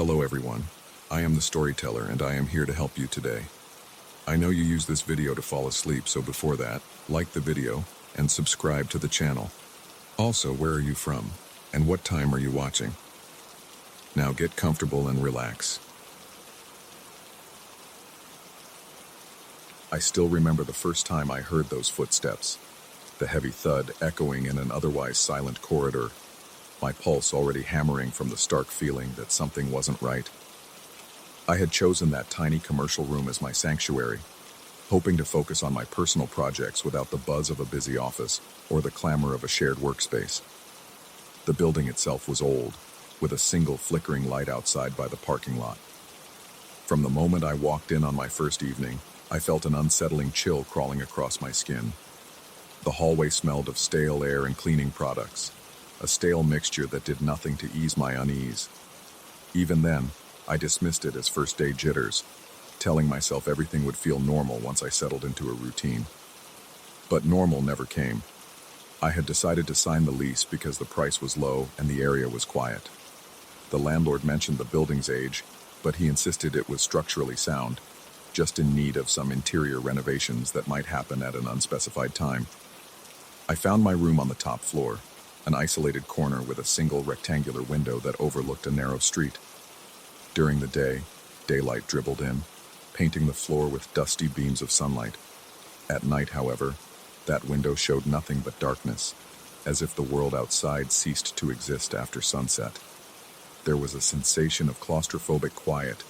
Hello everyone, I am the storyteller and I am here to help you today. I know you use this video to fall asleep, so before that, like the video and subscribe to the channel. Also, where are you from and what time are you watching? Now get comfortable and relax. I still remember the first time I heard those footsteps, the heavy thud echoing in an otherwise silent corridor, my pulse already hammering from the stark feeling that something wasn't right. I had chosen that tiny commercial room as my sanctuary, hoping to focus on my personal projects without the buzz of a busy office or the clamor of a shared workspace. The building itself was old, with a single flickering light outside by the parking lot. From the moment I walked in on my first evening, I felt an unsettling chill crawling across my skin. The hallway smelled of stale air and cleaning products, a stale mixture that did nothing to ease my unease. Even then, I dismissed it as first-day jitters, telling myself everything would feel normal once I settled into a routine. But normal never came. I had decided to sign the lease because the price was low and the area was quiet. The landlord mentioned the building's age, but he insisted it was structurally sound, just in need of some interior renovations that might happen at an unspecified time. I found my room on the top floor, an isolated corner with a single rectangular window that overlooked a narrow street. During the day, daylight dribbled in, painting the floor with dusty beams of sunlight. At night, however, that window showed nothing but darkness, as if the world outside ceased to exist after sunset. There was a sensation of claustrophobic quiet,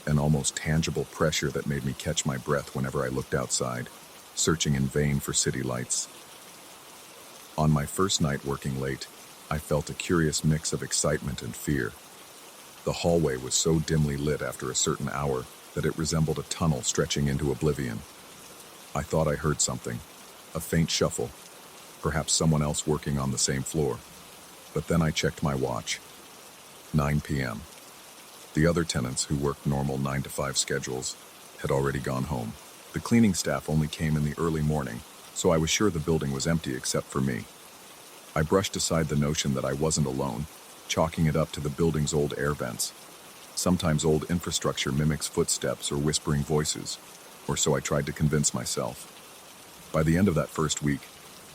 an almost tangible pressure that made me catch my breath whenever I looked outside, searching in vain for city lights. On my first night working late, I felt a curious mix of excitement and fear. The hallway was so dimly lit after a certain hour that it resembled a tunnel stretching into oblivion. I thought I heard something, a faint shuffle, perhaps someone else working on the same floor. But then I checked my watch. 9 p.m. The other tenants, who worked normal 9 to 5 schedules, had already gone home. The cleaning staff only came in the early morning, so I was sure the building was empty except for me. I brushed aside the notion that I wasn't alone, chalking it up to the building's old air vents. Sometimes old infrastructure mimics footsteps or whispering voices, or so I tried to convince myself. By the end of that first week,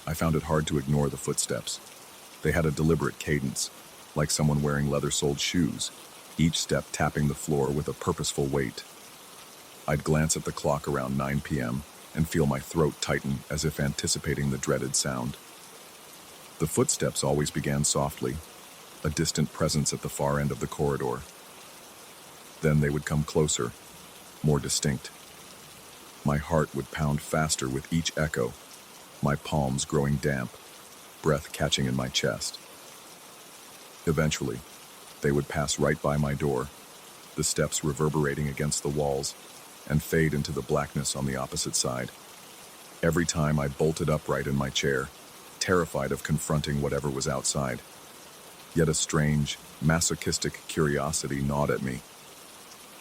I found it hard to ignore the footsteps. They had a deliberate cadence, like someone wearing leather-soled shoes, each step tapping the floor with a purposeful weight. I'd glance at the clock around 9 p.m., and feel my throat tighten as if anticipating the dreaded sound. The footsteps always began softly, a distant presence at the far end of the corridor. Then they would come closer, more distinct. My heart would pound faster with each echo, my palms growing damp, breath catching in my chest. Eventually, they would pass right by my door, the steps reverberating against the walls, and fade into the blackness on the opposite side. Every time I bolted upright in my chair, terrified of confronting whatever was outside. Yet a strange, masochistic curiosity gnawed at me.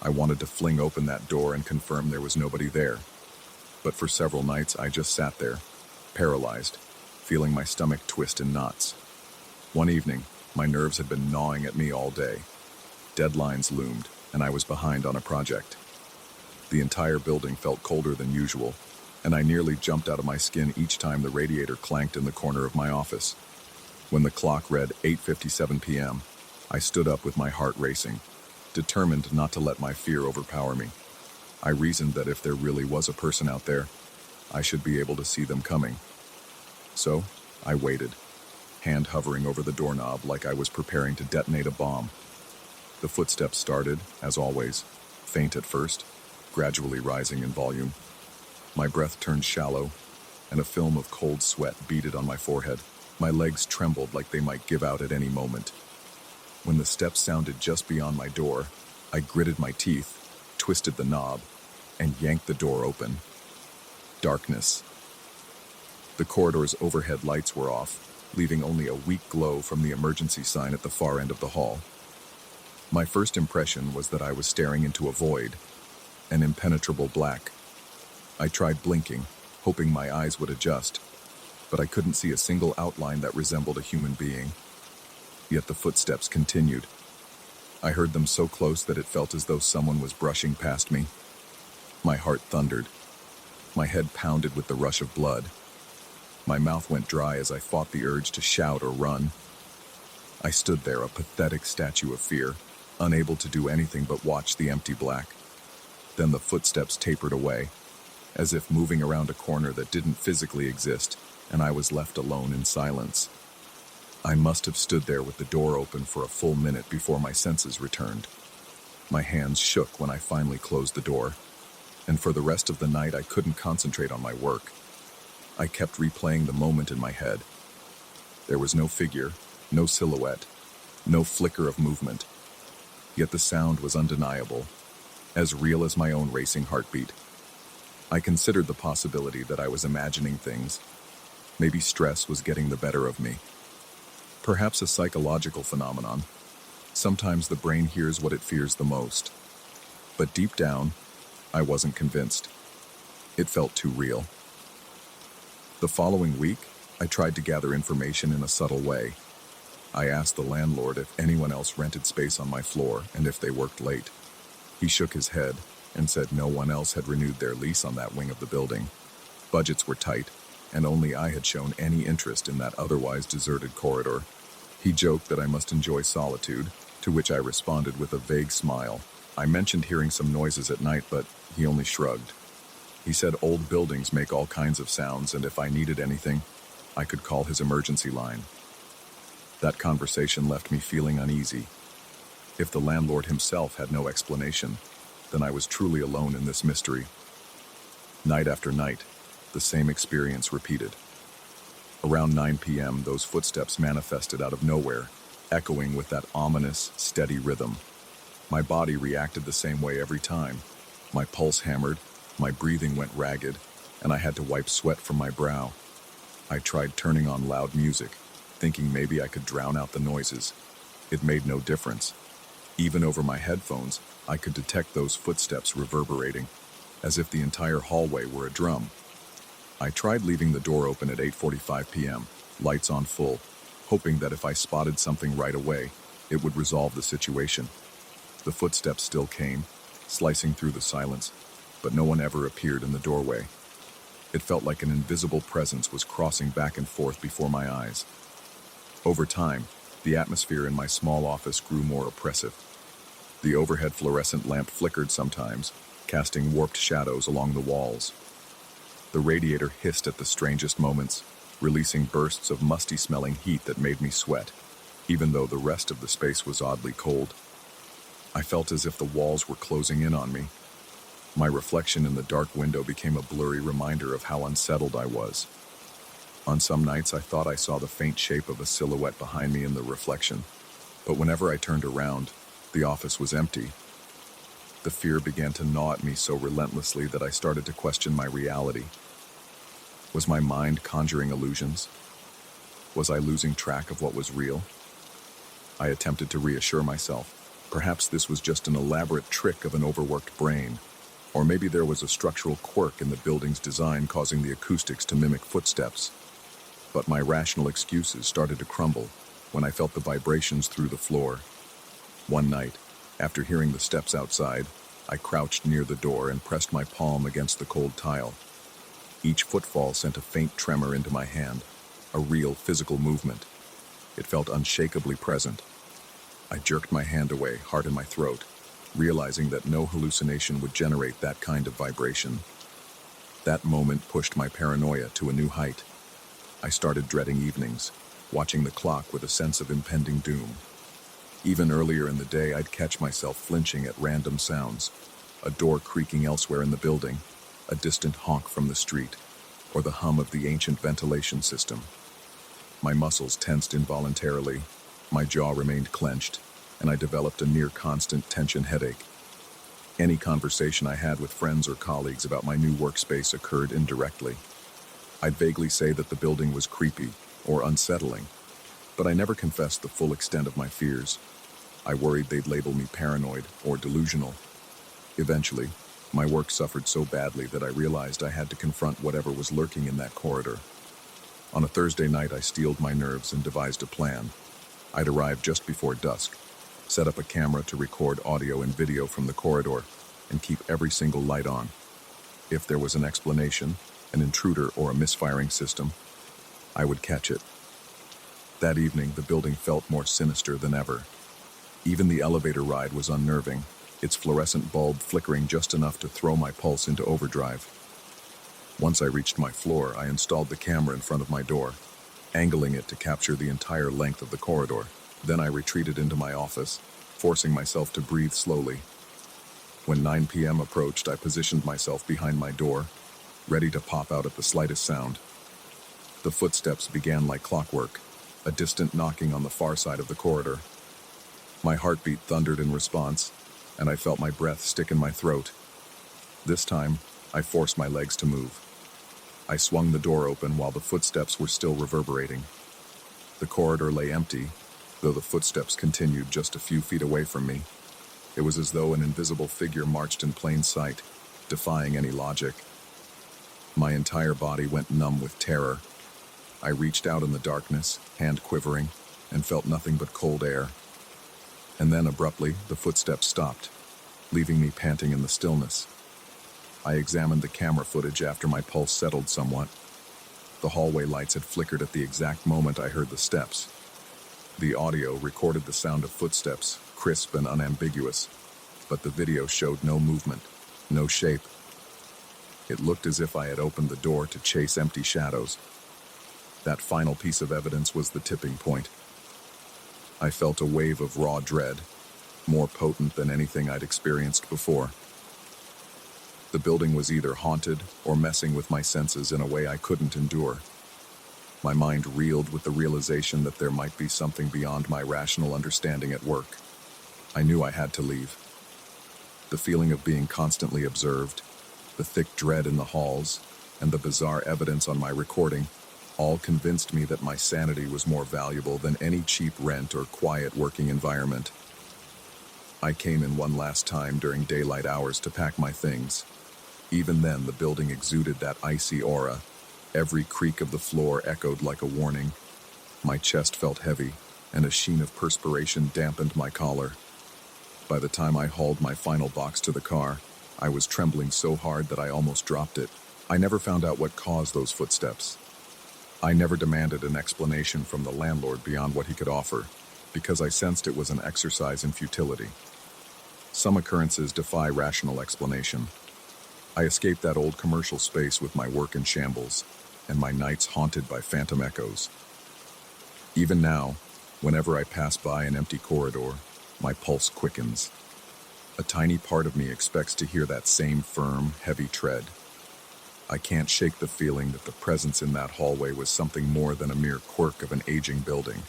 I wanted to fling open that door and confirm there was nobody there. But for several nights I just sat there, paralyzed, feeling my stomach twist in knots. One evening, my nerves had been gnawing at me all day. Deadlines loomed, and I was behind on a project. The entire building felt colder than usual, and I nearly jumped out of my skin each time the radiator clanked in the corner of my office. When the clock read 8:57 p.m., I stood up with my heart racing, determined not to let my fear overpower me. I reasoned that if there really was a person out there, I should be able to see them coming. So, I waited, hand hovering over the doorknob like I was preparing to detonate a bomb. The footsteps started, as always, faint at first, gradually rising in volume. My breath turned shallow, and a film of cold sweat beaded on my forehead. My legs trembled like they might give out at any moment. When the steps sounded just beyond my door, I gritted my teeth, twisted the knob, and yanked the door open. Darkness. The corridor's overhead lights were off, leaving only a weak glow from the emergency sign at the far end of the hall. My first impression was that I was staring into a void, an impenetrable black. I tried blinking, hoping my eyes would adjust, but I couldn't see a single outline that resembled a human being. Yet the footsteps continued. I heard them so close that it felt as though someone was brushing past me. My heart thundered. My head pounded with the rush of blood. My mouth went dry as I fought the urge to shout or run. I stood there, a pathetic statue of fear, unable to do anything but watch the empty black. Then the footsteps tapered away, as if moving around a corner that didn't physically exist, and I was left alone in silence. I must have stood there with the door open for a full minute before my senses returned. My hands shook when I finally closed the door, and for the rest of the night I couldn't concentrate on my work. I kept replaying the moment in my head. There was no figure, no silhouette, no flicker of movement. Yet the sound was undeniable, as real as my own racing heartbeat. I considered the possibility that I was imagining things. Maybe stress was getting the better of me. Perhaps a psychological phenomenon. Sometimes the brain hears what it fears the most. But deep down, I wasn't convinced. It felt too real. The following week, I tried to gather information in a subtle way. I asked the landlord if anyone else rented space on my floor and if they worked late. He shook his head and said no one else had renewed their lease on that wing of the building. Budgets were tight, and only I had shown any interest in that otherwise deserted corridor. He joked that I must enjoy solitude, to which I responded with a vague smile. I mentioned hearing some noises at night, but he only shrugged. He said old buildings make all kinds of sounds, and if I needed anything, I could call his emergency line. That conversation left me feeling uneasy. If the landlord himself had no explanation, then I was truly alone in this mystery. Night after night, the same experience repeated. Around 9 p.m., those footsteps manifested out of nowhere, echoing with that ominous, steady rhythm. My body reacted the same way every time. My pulse hammered, my breathing went ragged, and I had to wipe sweat from my brow. I tried turning on loud music, thinking maybe I could drown out the noises. It made no difference. Even over my headphones, I could detect those footsteps reverberating, as if the entire hallway were a drum. I tried leaving the door open at 8:45 p.m., lights on full, hoping that if I spotted something right away, it would resolve the situation. The footsteps still came, slicing through the silence, but no one ever appeared in the doorway. It felt like an invisible presence was crossing back and forth before my eyes. Over time, the atmosphere in my small office grew more oppressive. The overhead fluorescent lamp flickered sometimes, casting warped shadows along the walls. The radiator hissed at the strangest moments, releasing bursts of musty-smelling heat that made me sweat, even though the rest of the space was oddly cold. I felt as if the walls were closing in on me. My reflection in the dark window became a blurry reminder of how unsettled I was. On some nights, I thought I saw the faint shape of a silhouette behind me in the reflection, but whenever I turned around, the office was empty. The fear began to gnaw at me so relentlessly that I started to question my reality. Was my mind conjuring illusions? Was I losing track of what was real? I attempted to reassure myself. Perhaps this was just an elaborate trick of an overworked brain, or maybe there was a structural quirk in the building's design causing the acoustics to mimic footsteps. But my rational excuses started to crumble when I felt the vibrations through the floor. One night, after hearing the steps outside, I crouched near the door and pressed my palm against the cold tile. Each footfall sent a faint tremor into my hand, a real physical movement. It felt unshakably present. I jerked my hand away, heart in my throat, realizing that no hallucination would generate that kind of vibration. That moment pushed my paranoia to a new height. I started dreading evenings, watching the clock with a sense of impending doom. Even earlier in the day, I'd catch myself flinching at random sounds, a door creaking elsewhere in the building, a distant honk from the street, or the hum of the ancient ventilation system. My muscles tensed involuntarily, my jaw remained clenched, and I developed a near-constant tension headache. Any conversation I had with friends or colleagues about my new workspace occurred indirectly. I'd vaguely say that the building was creepy or unsettling, but I never confessed the full extent of my fears. I worried they'd label me paranoid or delusional. Eventually, my work suffered so badly that I realized I had to confront whatever was lurking in that corridor. On a Thursday night, I steeled my nerves and devised a plan. I'd arrive just before dusk, set up a camera to record audio and video from the corridor, and keep every single light on. If there was an explanation, an intruder, or a misfiring system, I would catch it. That evening, the building felt more sinister than ever. Even the elevator ride was unnerving, its fluorescent bulb flickering just enough to throw my pulse into overdrive. Once I reached my floor, I installed the camera in front of my door, angling it to capture the entire length of the corridor. Then I retreated into my office, forcing myself to breathe slowly. When 9 p.m. approached, I positioned myself behind my door, ready to pop out at the slightest sound. The footsteps began like clockwork, a distant knocking on the far side of the corridor. My heartbeat thundered in response, and I felt my breath stick in my throat. This time, I forced my legs to move. I swung the door open while the footsteps were still reverberating. The corridor lay empty, though the footsteps continued just a few feet away from me. It was as though an invisible figure marched in plain sight, defying any logic. My entire body went numb with terror. I reached out in the darkness, hand quivering, and felt nothing but cold air. And then, abruptly, the footsteps stopped, leaving me panting in the stillness. I examined the camera footage after my pulse settled somewhat. The hallway lights had flickered at the exact moment I heard the steps. The audio recorded the sound of footsteps, crisp and unambiguous, but the video showed no movement, no shape. It looked as if I had opened the door to chase empty shadows. That final piece of evidence was the tipping point. I felt a wave of raw dread, more potent than anything I'd experienced before. The building was either haunted or messing with my senses in a way I couldn't endure. My mind reeled with the realization that there might be something beyond my rational understanding at work. I knew I had to leave. The feeling of being constantly observed, the thick dread in the halls, and the bizarre evidence on my recording all convinced me that my sanity was more valuable than any cheap rent or quiet working environment. I came in one last time during daylight hours to pack my things. Even then, the building exuded that icy aura. Every creak of the floor echoed like a warning. My chest felt heavy, and a sheen of perspiration dampened my collar. By the time I hauled my final box to the car, I was trembling so hard that I almost dropped it. I never found out what caused those footsteps. I never demanded an explanation from the landlord beyond what he could offer, because I sensed it was an exercise in futility. Some occurrences defy rational explanation. I escaped that old commercial space with my work in shambles, and my nights haunted by phantom echoes. Even now, whenever I pass by an empty corridor, my pulse quickens. A tiny part of me expects to hear that same firm, heavy tread. I can't shake the feeling that the presence in that hallway was something more than a mere quirk of an aging building.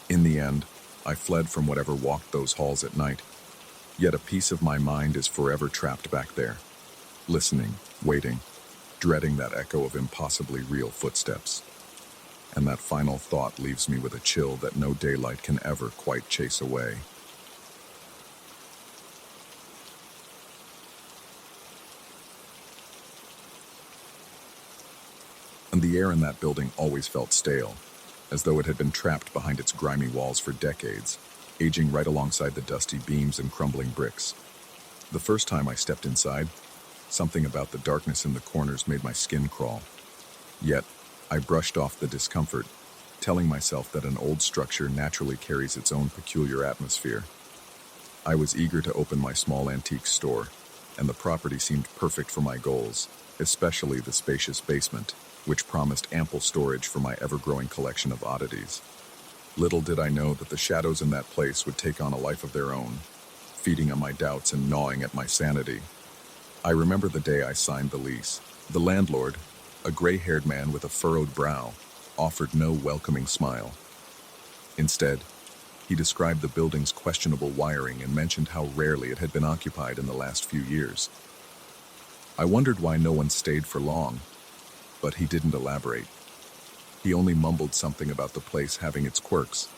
In the end, I fled from whatever walked those halls at night, yet a piece of my mind is forever trapped back there, listening, waiting, dreading that echo of impossibly real footsteps. And that final thought leaves me with a chill that no daylight can ever quite chase away. And the air in that building always felt stale, as though it had been trapped behind its grimy walls for decades, aging right alongside the dusty beams and crumbling bricks. The first time I stepped inside, something about the darkness in the corners made my skin crawl. Yet, I brushed off the discomfort, telling myself that an old structure naturally carries its own peculiar atmosphere. I was eager to open my small antique store, and the property seemed perfect for my goals, especially the spacious basement, which promised ample storage for my ever-growing collection of oddities. Little did I know that the shadows in that place would take on a life of their own, feeding on my doubts and gnawing at my sanity. I remember the day I signed the lease. The landlord, a gray-haired man with a furrowed brow, offered no welcoming smile. Instead, he described the building's questionable wiring and mentioned how rarely it had been occupied in the last few years. I wondered why no one stayed for long, but he didn't elaborate. He only mumbled something about the place having its quirks.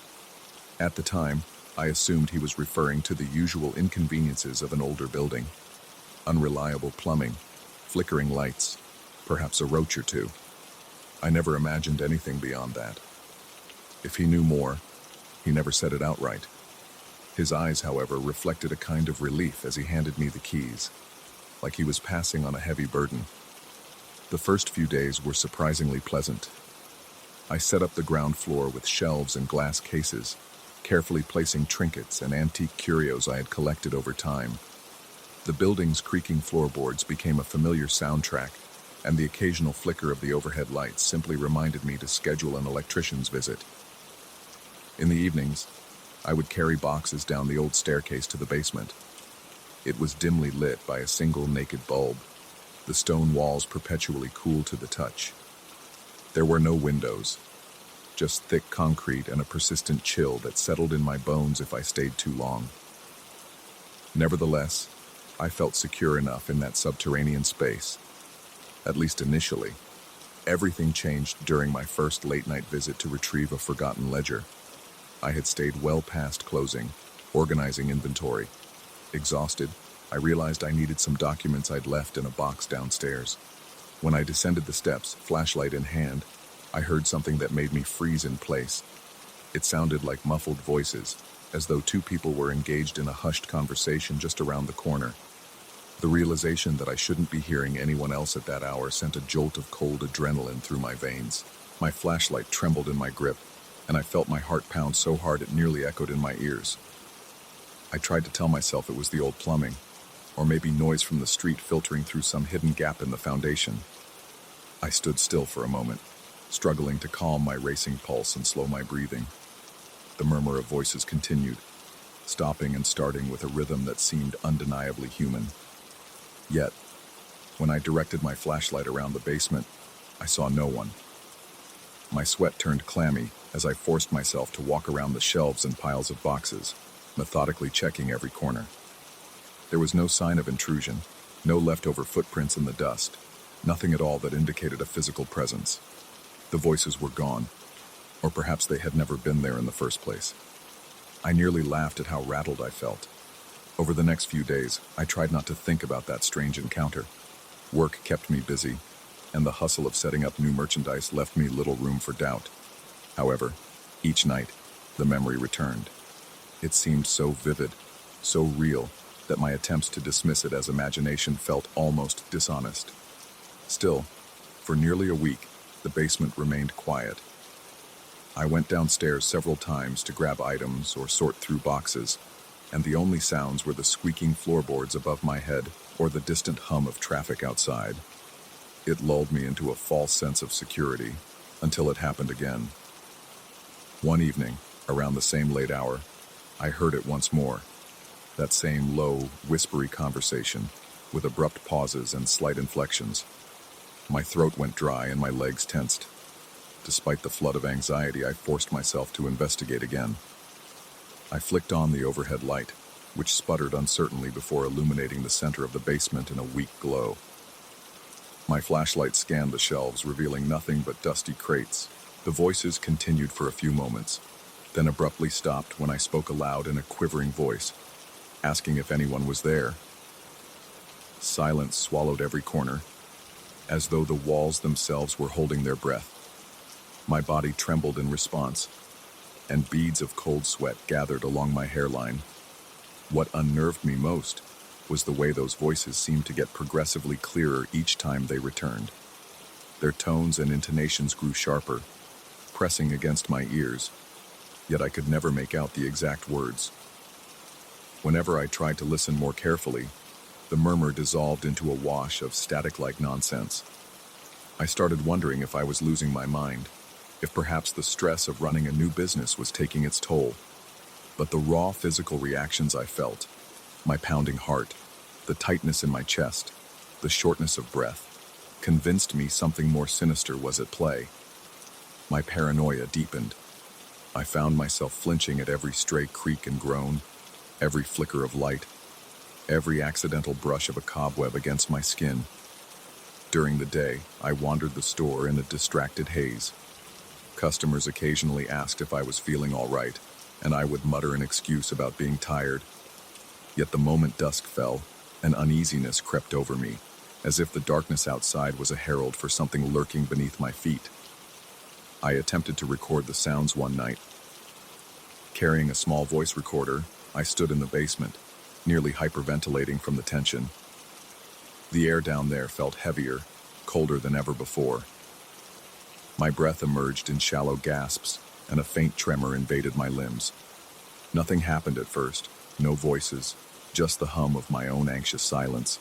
At the time, I assumed he was referring to the usual inconveniences of an older building. Unreliable plumbing, flickering lights, perhaps a roach or two. I never imagined anything beyond that. If he knew more, he never said it outright. His eyes, however, reflected a kind of relief as he handed me the keys, like he was passing on a heavy burden. The first few days were surprisingly pleasant. I set up the ground floor with shelves and glass cases, carefully placing trinkets and antique curios I had collected over time. The building's creaking floorboards became a familiar soundtrack, and the occasional flicker of the overhead lights simply reminded me to schedule an electrician's visit. In the evenings, I would carry boxes down the old staircase to the basement. It was dimly lit by a single naked bulb, the stone walls perpetually cool to the touch. There were no windows, just thick concrete and a persistent chill that settled in my bones if I stayed too long. Nevertheless, I felt secure enough in that subterranean space, at least initially. Everything changed during my first late-night visit to retrieve a forgotten ledger. I had stayed well past closing, organizing inventory. Exhausted, I realized I needed some documents I'd left in a box downstairs. When I descended the steps, flashlight in hand, I heard something that made me freeze in place. It sounded like muffled voices, as though two people were engaged in a hushed conversation just around the corner. The realization that I shouldn't be hearing anyone else at that hour sent a jolt of cold adrenaline through my veins. My flashlight trembled in my grip, and I felt my heart pound so hard it nearly echoed in my ears. I tried to tell myself it was the old plumbing, or maybe noise from the street filtering through some hidden gap in the foundation. I stood still for a moment, struggling to calm my racing pulse and slow my breathing. The murmur of voices continued, stopping and starting with a rhythm that seemed undeniably human. Yet, when I directed my flashlight around the basement, I saw no one. My sweat turned clammy as I forced myself to walk around the shelves and piles of boxes, methodically checking every corner. There was no sign of intrusion, no leftover footprints in the dust, nothing at all that indicated a physical presence. The voices were gone, or perhaps they had never been there in the first place. I nearly laughed at how rattled I felt. Over the next few days, I tried not to think about that strange encounter. Work kept me busy, and the hustle of setting up new merchandise left me little room for doubt. However, each night, the memory returned. It seemed so vivid, so real, that my attempts to dismiss it as imagination felt almost dishonest. Still, for nearly a week, the basement remained quiet. I went downstairs several times to grab items or sort through boxes, and the only sounds were the squeaking floorboards above my head or the distant hum of traffic outside. It lulled me into a false sense of security, until it happened again. One evening, around the same late hour, I heard it once more. That same low, whispery conversation, with abrupt pauses and slight inflections. My throat went dry and my legs tensed. Despite the flood of anxiety, I forced myself to investigate again. I flicked on the overhead light, which sputtered uncertainly before illuminating the center of the basement in a weak glow. My flashlight scanned the shelves, revealing nothing but dusty crates. The voices continued for a few moments, then abruptly stopped when I spoke aloud in a quivering voice, asking if anyone was there. Silence swallowed every corner, as though the walls themselves were holding their breath. My body trembled in response, and beads of cold sweat gathered along my hairline. What unnerved me most was the way those voices seemed to get progressively clearer each time they returned. Their tones and intonations grew sharper, pressing against my ears, yet I could never make out the exact words. Whenever I tried to listen more carefully, the murmur dissolved into a wash of static-like nonsense. I started wondering if I was losing my mind, if perhaps the stress of running a new business was taking its toll. But the raw physical reactions I felt, my pounding heart, the tightness in my chest, the shortness of breath, convinced me something more sinister was at play. My paranoia deepened. I found myself flinching at every stray creak and groan, every flicker of light, every accidental brush of a cobweb against my skin. During the day, I wandered the store in a distracted haze. Customers occasionally asked if I was feeling all right, and I would mutter an excuse about being tired. Yet the moment dusk fell, an uneasiness crept over me, as if the darkness outside was a herald for something lurking beneath my feet. I attempted to record the sounds one night. Carrying a small voice recorder, I stood in the basement, nearly hyperventilating from the tension. The air down there felt heavier, colder than ever before. My breath emerged in shallow gasps, and a faint tremor invaded my limbs. Nothing happened at first, no voices, just the hum of my own anxious silence.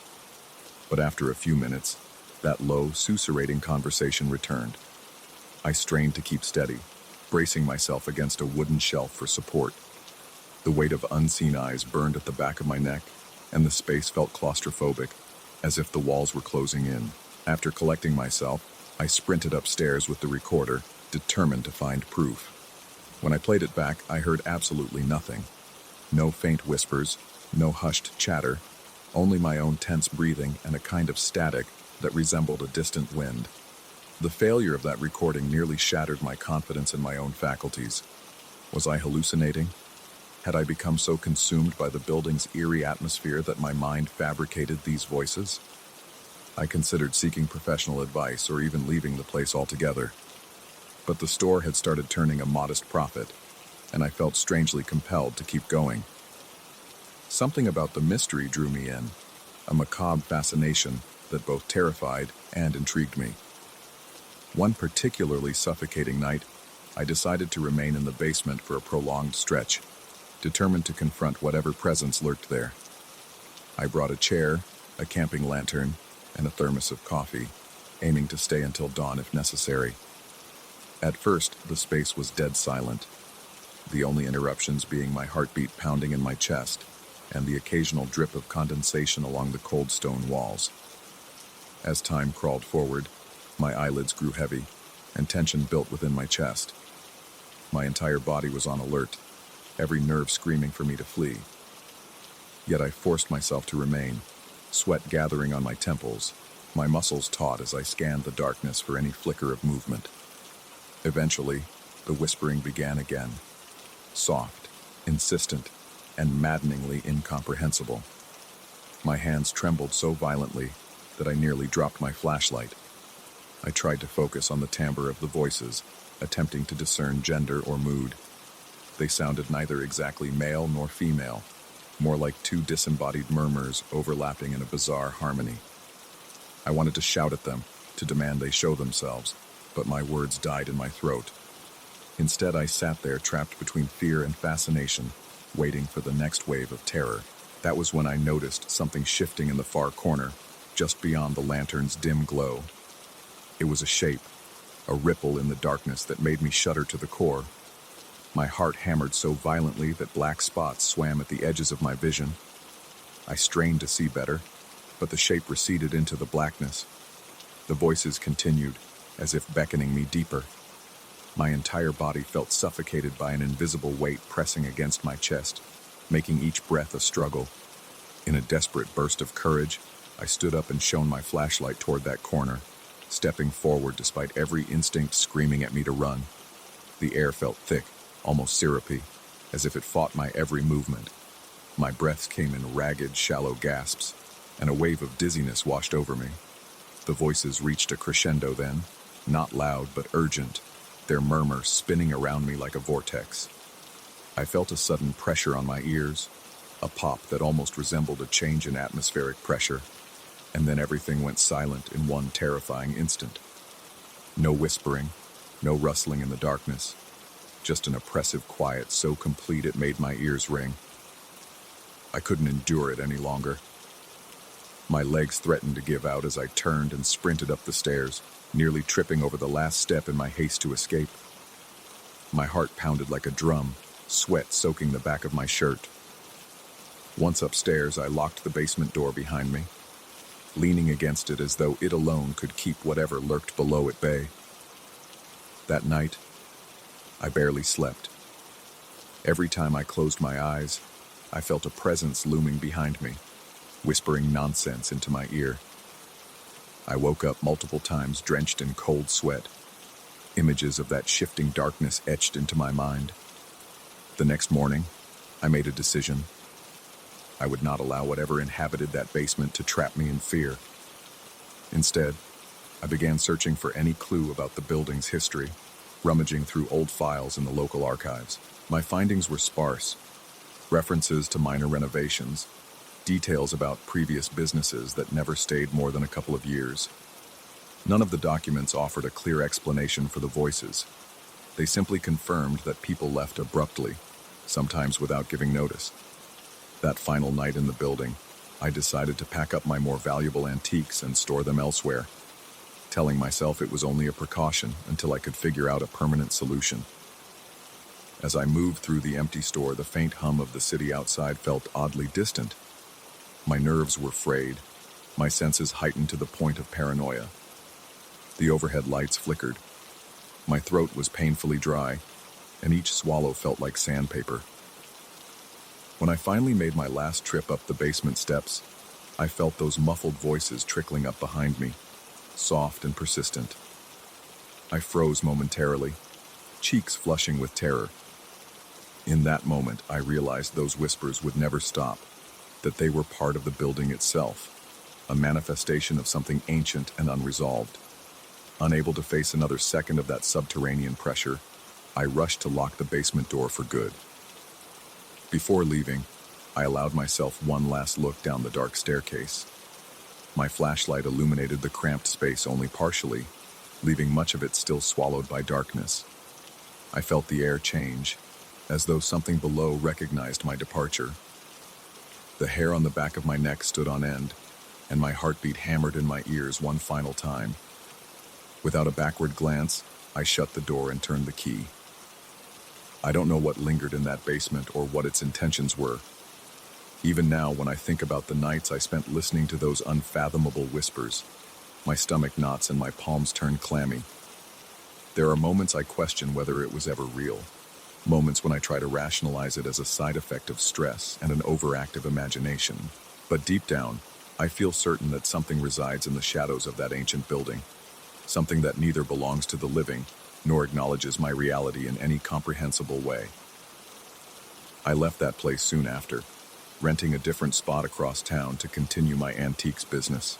But after a few minutes, that low, susurrating conversation returned. I strained to keep steady, bracing myself against a wooden shelf for support. The weight of unseen eyes burned at the back of my neck, and the space felt claustrophobic, as if the walls were closing in. After collecting myself, I sprinted upstairs with the recorder, determined to find proof. When I played it back, I heard absolutely nothing. No faint whispers, no hushed chatter, only my own tense breathing and a kind of static that resembled a distant wind. The failure of that recording nearly shattered my confidence in my own faculties. Was I hallucinating? Had I become so consumed by the building's eerie atmosphere that my mind fabricated these voices? I considered seeking professional advice or even leaving the place altogether. But the store had started turning a modest profit, and I felt strangely compelled to keep going. Something about the mystery drew me in, a macabre fascination that both terrified and intrigued me. One particularly suffocating night, I decided to remain in the basement for a prolonged stretch, determined to confront whatever presence lurked there. I brought a chair, a camping lantern, and a thermos of coffee, aiming to stay until dawn if necessary. At first, the space was dead silent, the only interruptions being my heartbeat pounding in my chest and the occasional drip of condensation along the cold stone walls. As time crawled forward, my eyelids grew heavy, and tension built within my chest. My entire body was on alert, every nerve screaming for me to flee. Yet I forced myself to remain, sweat gathering on my temples, my muscles taut as I scanned the darkness for any flicker of movement. Eventually, the whispering began again, soft, insistent, and maddeningly incomprehensible. My hands trembled so violently that I nearly dropped my flashlight. I tried to focus on the timbre of the voices, attempting to discern gender or mood. They sounded neither exactly male nor female, more like two disembodied murmurs overlapping in a bizarre harmony. I wanted to shout at them, to demand they show themselves, but my words died in my throat. Instead, I sat there trapped between fear and fascination, waiting for the next wave of terror. That was when I noticed something shifting in the far corner, just beyond the lantern's dim glow. It was a shape, a ripple in the darkness that made me shudder to the core. My heart hammered so violently that black spots swam at the edges of my vision. I strained to see better, but the shape receded into the blackness. The voices continued, as if beckoning me deeper. My entire body felt suffocated by an invisible weight pressing against my chest, making each breath a struggle. In a desperate burst of courage, I stood up and shone my flashlight toward that corner, stepping forward despite every instinct screaming at me to run. The air felt thick, almost syrupy, as if it fought my every movement. My breaths came in ragged, shallow gasps, and a wave of dizziness washed over me. The voices reached a crescendo then, not loud but urgent, their murmur spinning around me like a vortex. I felt a sudden pressure on my ears, a pop that almost resembled a change in atmospheric pressure, and then everything went silent in one terrifying instant. No whispering, no rustling in the darkness, just an oppressive quiet so complete it made my ears ring. I couldn't endure it any longer. My legs threatened to give out as I turned and sprinted up the stairs, nearly tripping over the last step in my haste to escape. My heart pounded like a drum, sweat soaking the back of my shirt. Once upstairs, I locked the basement door behind me, leaning against it as though it alone could keep whatever lurked below at bay. That night, I barely slept. Every time I closed my eyes, I felt a presence looming behind me, whispering nonsense into my ear. I woke up multiple times drenched in cold sweat, images of that shifting darkness etched into my mind. The next morning, I made a decision. I would not allow whatever inhabited that basement to trap me in fear. Instead, I began searching for any clue about the building's history, rummaging through old files in the local archives. My findings were sparse. References to minor renovations, details about previous businesses that never stayed more than a couple of years. None of the documents offered a clear explanation for the voices. They simply confirmed that people left abruptly, sometimes without giving notice. That final night in the building, I decided to pack up my more valuable antiques and store them elsewhere, telling myself it was only a precaution until I could figure out a permanent solution. As I moved through the empty store, the faint hum of the city outside felt oddly distant. My nerves were frayed, my senses heightened to the point of paranoia. The overhead lights flickered. My throat was painfully dry, and each swallow felt like sandpaper. When I finally made my last trip up the basement steps, I felt those muffled voices trickling up behind me, soft and persistent. I froze momentarily, cheeks flushing with terror. In that moment, I realized those whispers would never stop, that they were part of the building itself, a manifestation of something ancient and unresolved. Unable to face another second of that subterranean pressure, I rushed to lock the basement door for good. Before leaving, I allowed myself one last look down the dark staircase. My flashlight illuminated the cramped space only partially, leaving much of it still swallowed by darkness. I felt the air change, as though something below recognized my departure. The hair on the back of my neck stood on end, and my heartbeat hammered in my ears one final time. Without a backward glance, I shut the door and turned the key. I don't know what lingered in that basement or what its intentions were. Even now, when I think about the nights I spent listening to those unfathomable whispers, my stomach knots and my palms turn clammy. There are moments I question whether it was ever real. Moments when I try to rationalize it as a side effect of stress and an overactive imagination. But deep down, I feel certain that something resides in the shadows of that ancient building. Something that neither belongs to the living, nor acknowledges my reality in any comprehensible way. I left that place soon after, renting a different spot across town to continue my antiques business.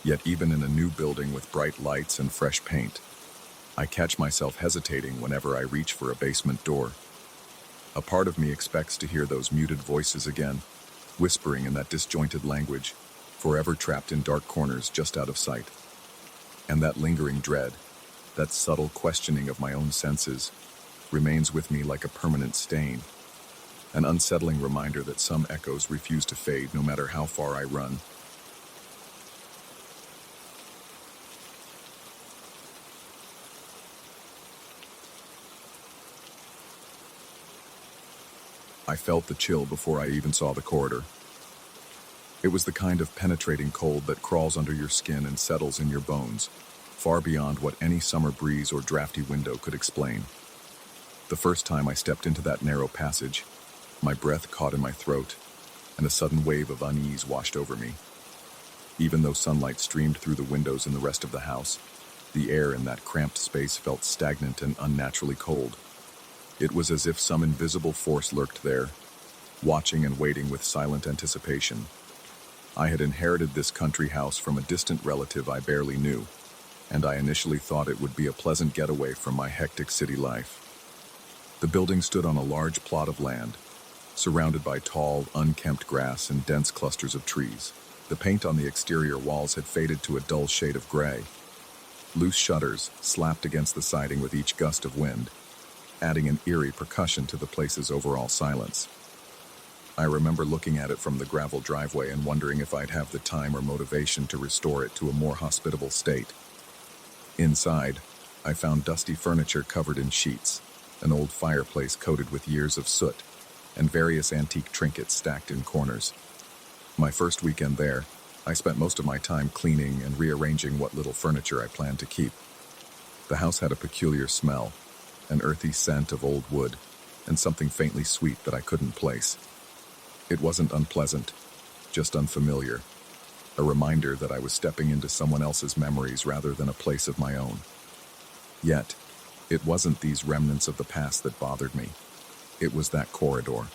Yet even in a new building with bright lights and fresh paint, I catch myself hesitating whenever I reach for a basement door. A part of me expects to hear those muted voices again, whispering in that disjointed language, forever trapped in dark corners just out of sight. And that lingering dread, that subtle questioning of my own senses, remains with me like a permanent stain, an unsettling reminder that some echoes refuse to fade no matter how far I run. I felt the chill before I even saw the corridor. It was the kind of penetrating cold that crawls under your skin and settles in your bones, far beyond what any summer breeze or drafty window could explain. The first time I stepped into that narrow passage, my breath caught in my throat, and a sudden wave of unease washed over me. Even though sunlight streamed through the windows in the rest of the house, the air in that cramped space felt stagnant and unnaturally cold. It was as if some invisible force lurked there, watching and waiting with silent anticipation. I had inherited this country house from a distant relative I barely knew, and I initially thought it would be a pleasant getaway from my hectic city life. The building stood on a large plot of land, surrounded by tall, unkempt grass and dense clusters of trees. The paint on the exterior walls had faded to a dull shade of gray. Loose shutters slapped against the siding with each gust of wind, adding an eerie percussion to the place's overall silence. I remember looking at it from the gravel driveway and wondering if I'd have the time or motivation to restore it to a more hospitable state. Inside, I found dusty furniture covered in sheets, an old fireplace coated with years of soot, and various antique trinkets stacked in corners. My first weekend there, I spent most of my time cleaning and rearranging what little furniture I planned to keep. The house had a peculiar smell, an earthy scent of old wood, and something faintly sweet that I couldn't place. It wasn't unpleasant, just unfamiliar, a reminder that I was stepping into someone else's memories rather than a place of my own. Yet, it wasn't these remnants of the past that bothered me. It was that corridor.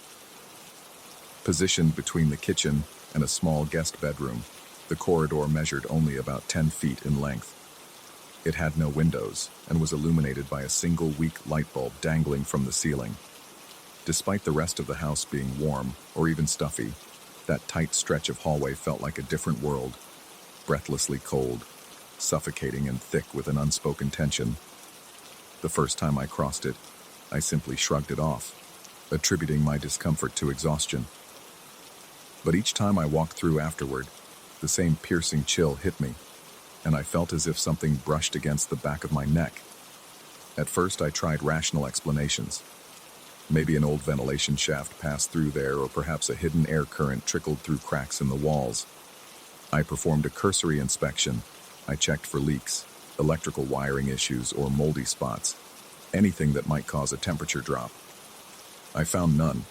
Positioned between the kitchen and a small guest bedroom, the corridor measured only about 10 feet in length. It had no windows and was illuminated by a single weak light bulb dangling from the ceiling. Despite the rest of the house being warm or even stuffy, that tight stretch of hallway felt like a different world, breathlessly cold, suffocating and thick with an unspoken tension. The first time I crossed it, I simply shrugged it off, attributing my discomfort to exhaustion. But each time I walked through afterward, the same piercing chill hit me, and I felt as if something brushed against the back of my neck. At first, I tried rational explanations. Maybe an old ventilation shaft passed through there, or perhaps a hidden air current trickled through cracks in the walls. I performed a cursory inspection. I checked for leaks, electrical wiring issues, or moldy spots, anything that might cause a temperature drop. I found none.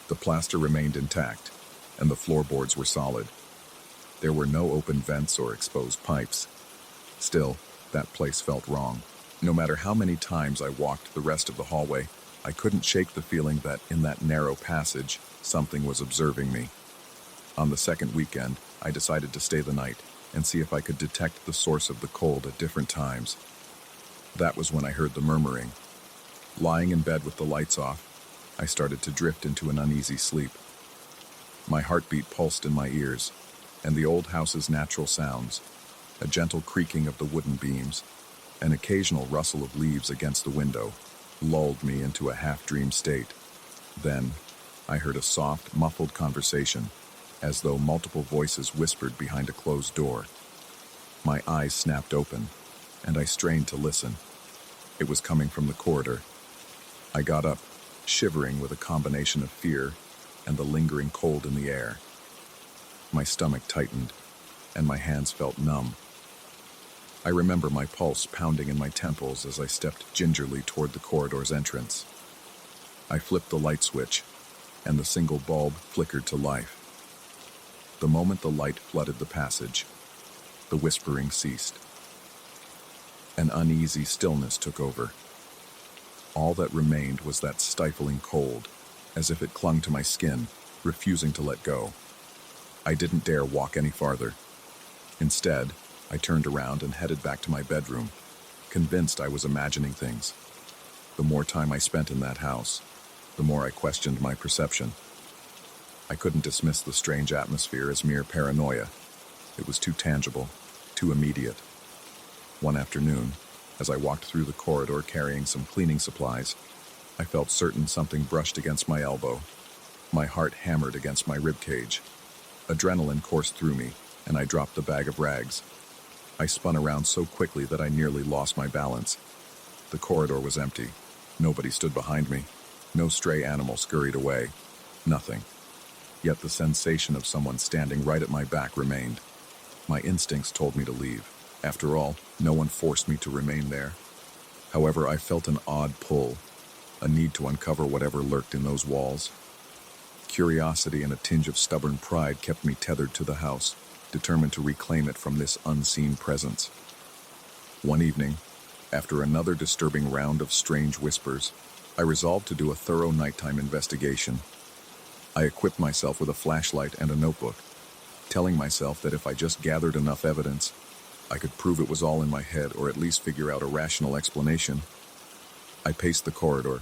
The plaster remained intact, and the floorboards were solid. There were no open vents or exposed pipes. Still, that place felt wrong. No matter how many times I walked the rest of the hallway, I couldn't shake the feeling that in that narrow passage, something was observing me. On the second weekend, I decided to stay the night and see if I could detect the source of the cold at different times. That was when I heard the murmuring. Lying in bed with the lights off, I started to drift into an uneasy sleep. My heartbeat pulsed in my ears, and the old house's natural sounds, a gentle creaking of the wooden beams, an occasional rustle of leaves against the window, lulled me into a half-dream state. Then, I heard a soft, muffled conversation, as though multiple voices whispered behind a closed door. My eyes snapped open, and I strained to listen. It was coming from the corridor. I got up, shivering with a combination of fear and the lingering cold in the air. My stomach tightened, and my hands felt numb. I remember my pulse pounding in my temples as I stepped gingerly toward the corridor's entrance. I flipped the light switch, and the single bulb flickered to life. The moment the light flooded the passage, the whispering ceased. An uneasy stillness took over. All that remained was that stifling cold, as if it clung to my skin, refusing to let go. I didn't dare walk any farther. Instead, I turned around and headed back to my bedroom, convinced I was imagining things. The more time I spent in that house, the more I questioned my perception. I couldn't dismiss the strange atmosphere as mere paranoia. It was too tangible, too immediate. One afternoon, as I walked through the corridor carrying some cleaning supplies, I felt certain something brushed against my elbow. My heart hammered against my ribcage. Adrenaline coursed through me, and I dropped the bag of rags. I spun around so quickly that I nearly lost my balance. The corridor was empty. Nobody stood behind me. No stray animal scurried away. Nothing. Yet the sensation of someone standing right at my back remained. My instincts told me to leave. After all, no one forced me to remain there. However, I felt an odd pull, a need to uncover whatever lurked in those walls. Curiosity and a tinge of stubborn pride kept me tethered to the house, determined to reclaim it from this unseen presence. One evening, after another disturbing round of strange whispers, I resolved to do a thorough nighttime investigation. I equipped myself with a flashlight and a notebook, telling myself that if I just gathered enough evidence, I could prove it was all in my head or at least figure out a rational explanation. I paced the corridor,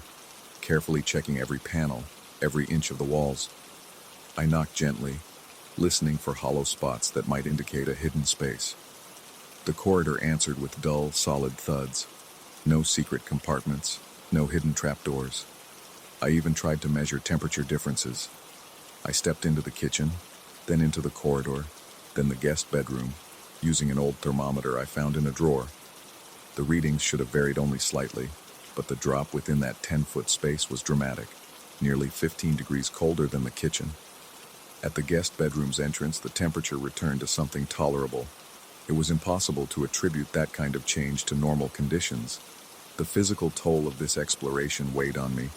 carefully checking every panel, every inch of the walls. I knocked gently, listening for hollow spots that might indicate a hidden space. The corridor answered with dull, solid thuds. No secret compartments, no hidden trapdoors. I even tried to measure temperature differences. I stepped into the kitchen, then into the corridor, then the guest bedroom, using an old thermometer I found in a drawer. The readings should have varied only slightly, but the drop within that 10-foot space was dramatic, nearly 15 degrees colder than the kitchen. At the guest bedroom's entrance, the temperature returned to something tolerable. It was impossible to attribute that kind of change to normal conditions. The physical toll of this exploration weighed on me.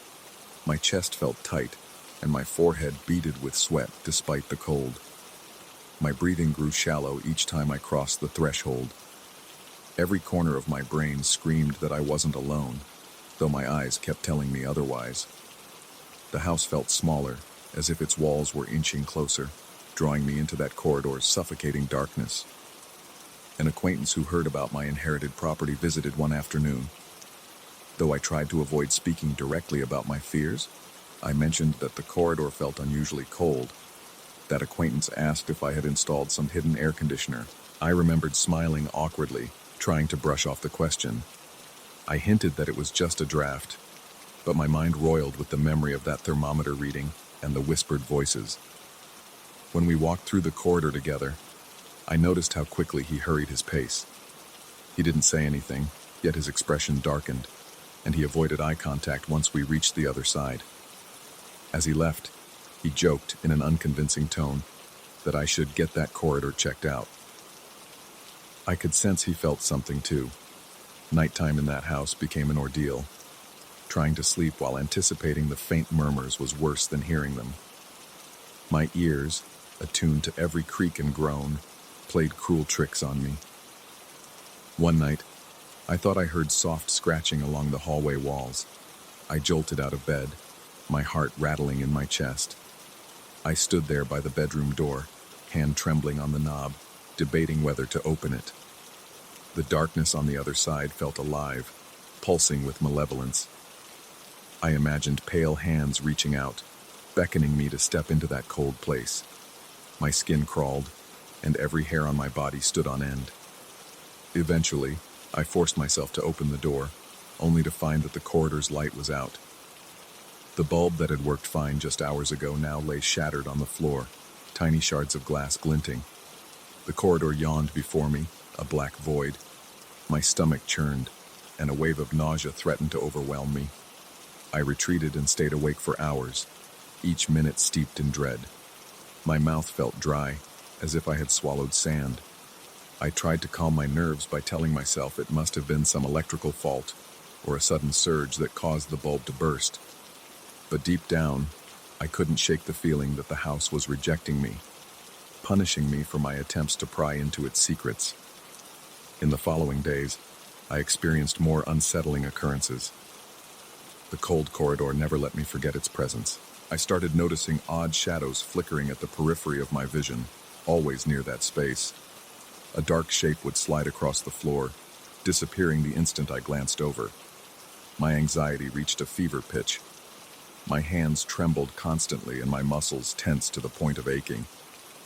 My chest felt tight, and my forehead beaded with sweat despite the cold. My breathing grew shallow each time I crossed the threshold. Every corner of my brain screamed that I wasn't alone, though my eyes kept telling me otherwise. The house felt smaller, as if its walls were inching closer, drawing me into that corridor's suffocating darkness. An acquaintance who heard about my inherited property visited one afternoon. Though I tried to avoid speaking directly about my fears, I mentioned that the corridor felt unusually cold. That acquaintance asked if I had installed some hidden air conditioner. I remembered smiling awkwardly, trying to brush off the question. I hinted that it was just a draft, but my mind roiled with the memory of that thermometer reading and the whispered voices. When we walked through the corridor together, I noticed how quickly he hurried his pace. He didn't say anything, yet his expression darkened, and he avoided eye contact once we reached the other side. As he left, he joked in an unconvincing tone that I should get that corridor checked out. I could sense he felt something too. Nighttime in that house became an ordeal. Trying to sleep while anticipating the faint murmurs was worse than hearing them. My ears, attuned to every creak and groan, played cruel tricks on me. One night, I thought I heard soft scratching along the hallway walls. I jolted out of bed, my heart rattling in my chest. I stood there by the bedroom door, hand trembling on the knob, debating whether to open it. The darkness on the other side felt alive, pulsing with malevolence. I imagined pale hands reaching out, beckoning me to step into that cold place. My skin crawled, and every hair on my body stood on end. Eventually, I forced myself to open the door, only to find that the corridor's light was out. The bulb that had worked fine just hours ago now lay shattered on the floor, tiny shards of glass glinting. The corridor yawned before me, a black void. My stomach churned, and a wave of nausea threatened to overwhelm me. I retreated and stayed awake for hours, each minute steeped in dread. My mouth felt dry, as if I had swallowed sand. I tried to calm my nerves by telling myself it must have been some electrical fault, or a sudden surge that caused the bulb to burst. But deep down, I couldn't shake the feeling that the house was rejecting me, punishing me for my attempts to pry into its secrets. In the following days, I experienced more unsettling occurrences. The cold corridor never let me forget its presence. I started noticing odd shadows flickering at the periphery of my vision, always near that space. A dark shape would slide across the floor, disappearing the instant I glanced over. My anxiety reached a fever pitch. My hands trembled constantly and my muscles tensed to the point of aching.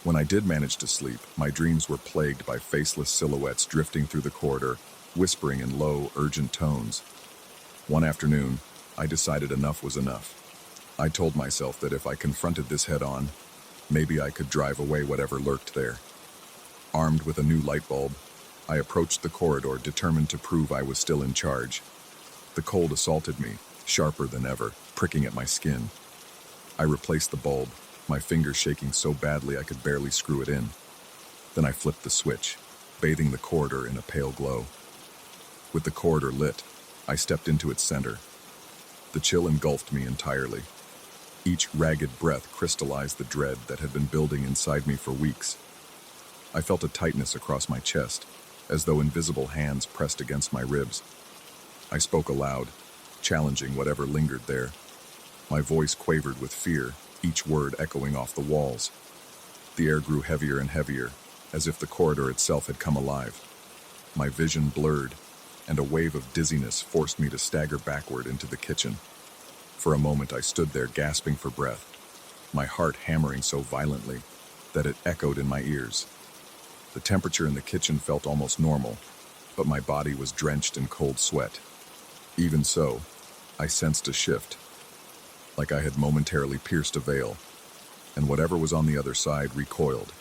When I did manage to sleep, my dreams were plagued by faceless silhouettes drifting through the corridor, whispering in low, urgent tones. One afternoon, I decided enough was enough. I told myself that if I confronted this head-on, maybe I could drive away whatever lurked there. Armed with a new light bulb, I approached the corridor, determined to prove I was still in charge. The cold assaulted me, sharper than ever, pricking at my skin. I replaced the bulb, my fingers shaking so badly I could barely screw it in. Then I flipped the switch, bathing the corridor in a pale glow. With the corridor lit, I stepped into its center. The chill engulfed me entirely. Each ragged breath crystallized the dread that had been building inside me for weeks. I felt a tightness across my chest, as though invisible hands pressed against my ribs. I spoke aloud, challenging whatever lingered there. My voice quavered with fear, each word echoing off the walls. The air grew heavier and heavier, as if the corridor itself had come alive. My vision blurred, and a wave of dizziness forced me to stagger backward into the kitchen. For a moment I stood there gasping for breath, my heart hammering so violently that it echoed in my ears. The temperature in the kitchen felt almost normal, but my body was drenched in cold sweat. Even so, I sensed a shift, like I had momentarily pierced a veil, and whatever was on the other side recoiled.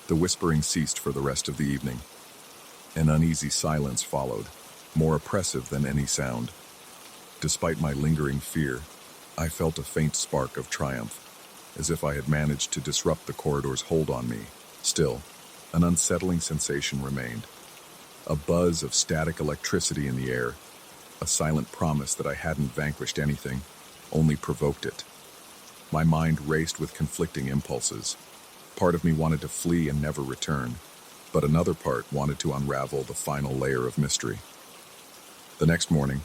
The whispering ceased for the rest of the evening. An uneasy silence followed, more oppressive than any sound. Despite my lingering fear, I felt a faint spark of triumph, as if I had managed to disrupt the corridor's hold on me. Still, an unsettling sensation remained. A buzz of static electricity in the air, a silent promise that I hadn't vanquished anything, only provoked it. My mind raced with conflicting impulses. Part of me wanted to flee and never return, but another part wanted to unravel the final layer of mystery. The next morning,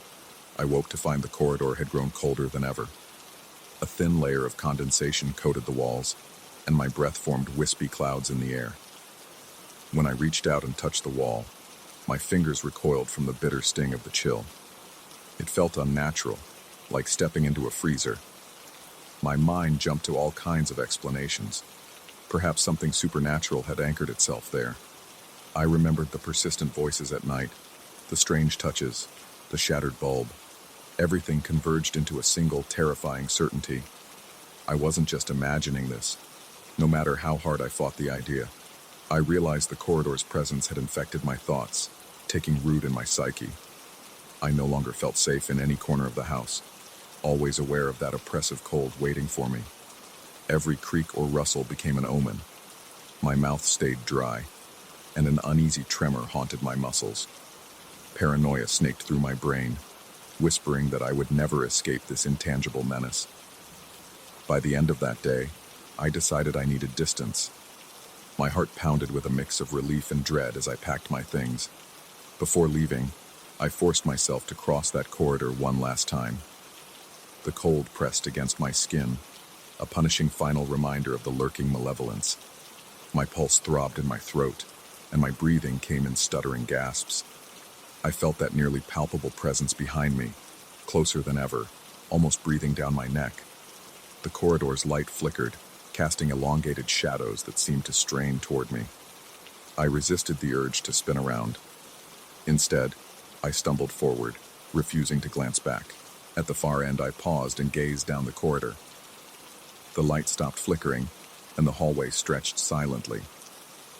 I woke to find the corridor had grown colder than ever. A thin layer of condensation coated the walls, and my breath formed wispy clouds in the air. When I reached out and touched the wall, my fingers recoiled from the bitter sting of the chill. It felt unnatural, like stepping into a freezer. My mind jumped to all kinds of explanations. Perhaps something supernatural had anchored itself there. I remembered the persistent voices at night, the strange touches, the shattered bulb. Everything converged into a single terrifying certainty. I wasn't just imagining this. No matter how hard I fought the idea, I realized the corridor's presence had infected my thoughts, taking root in my psyche. I no longer felt safe in any corner of the house, always aware of that oppressive cold waiting for me. Every creak or rustle became an omen. My mouth stayed dry, and an uneasy tremor haunted my muscles. Paranoia snaked through my brain, whispering that I would never escape this intangible menace. By the end of that day, I decided I needed distance. My heart pounded with a mix of relief and dread as I packed my things. Before leaving, I forced myself to cross that corridor one last time. The cold pressed against my skin, a punishing final reminder of the lurking malevolence. My pulse throbbed in my throat, and my breathing came in stuttering gasps. I felt that nearly palpable presence behind me, closer than ever, almost breathing down my neck. The corridor's light flickered, casting elongated shadows that seemed to strain toward me. I resisted the urge to spin around. Instead, I stumbled forward, refusing to glance back. At the far end, I paused and gazed down the corridor. The light stopped flickering, and the hallway stretched silently.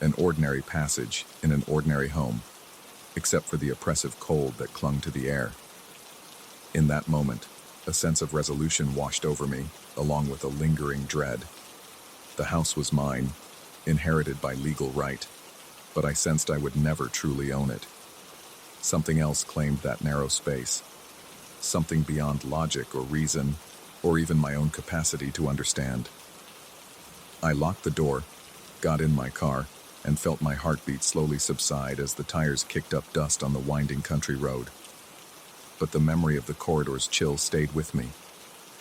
An ordinary passage in an ordinary home, except for the oppressive cold that clung to the air. In that moment, a sense of resolution washed over me, along with a lingering dread. The house was mine, inherited by legal right, but I sensed I would never truly own it. Something else claimed that narrow space, something beyond logic or reason, or even my own capacity to understand. I locked the door, got in my car, and felt my heartbeat slowly subside as the tires kicked up dust on the winding country road. But the memory of the corridor's chill stayed with me,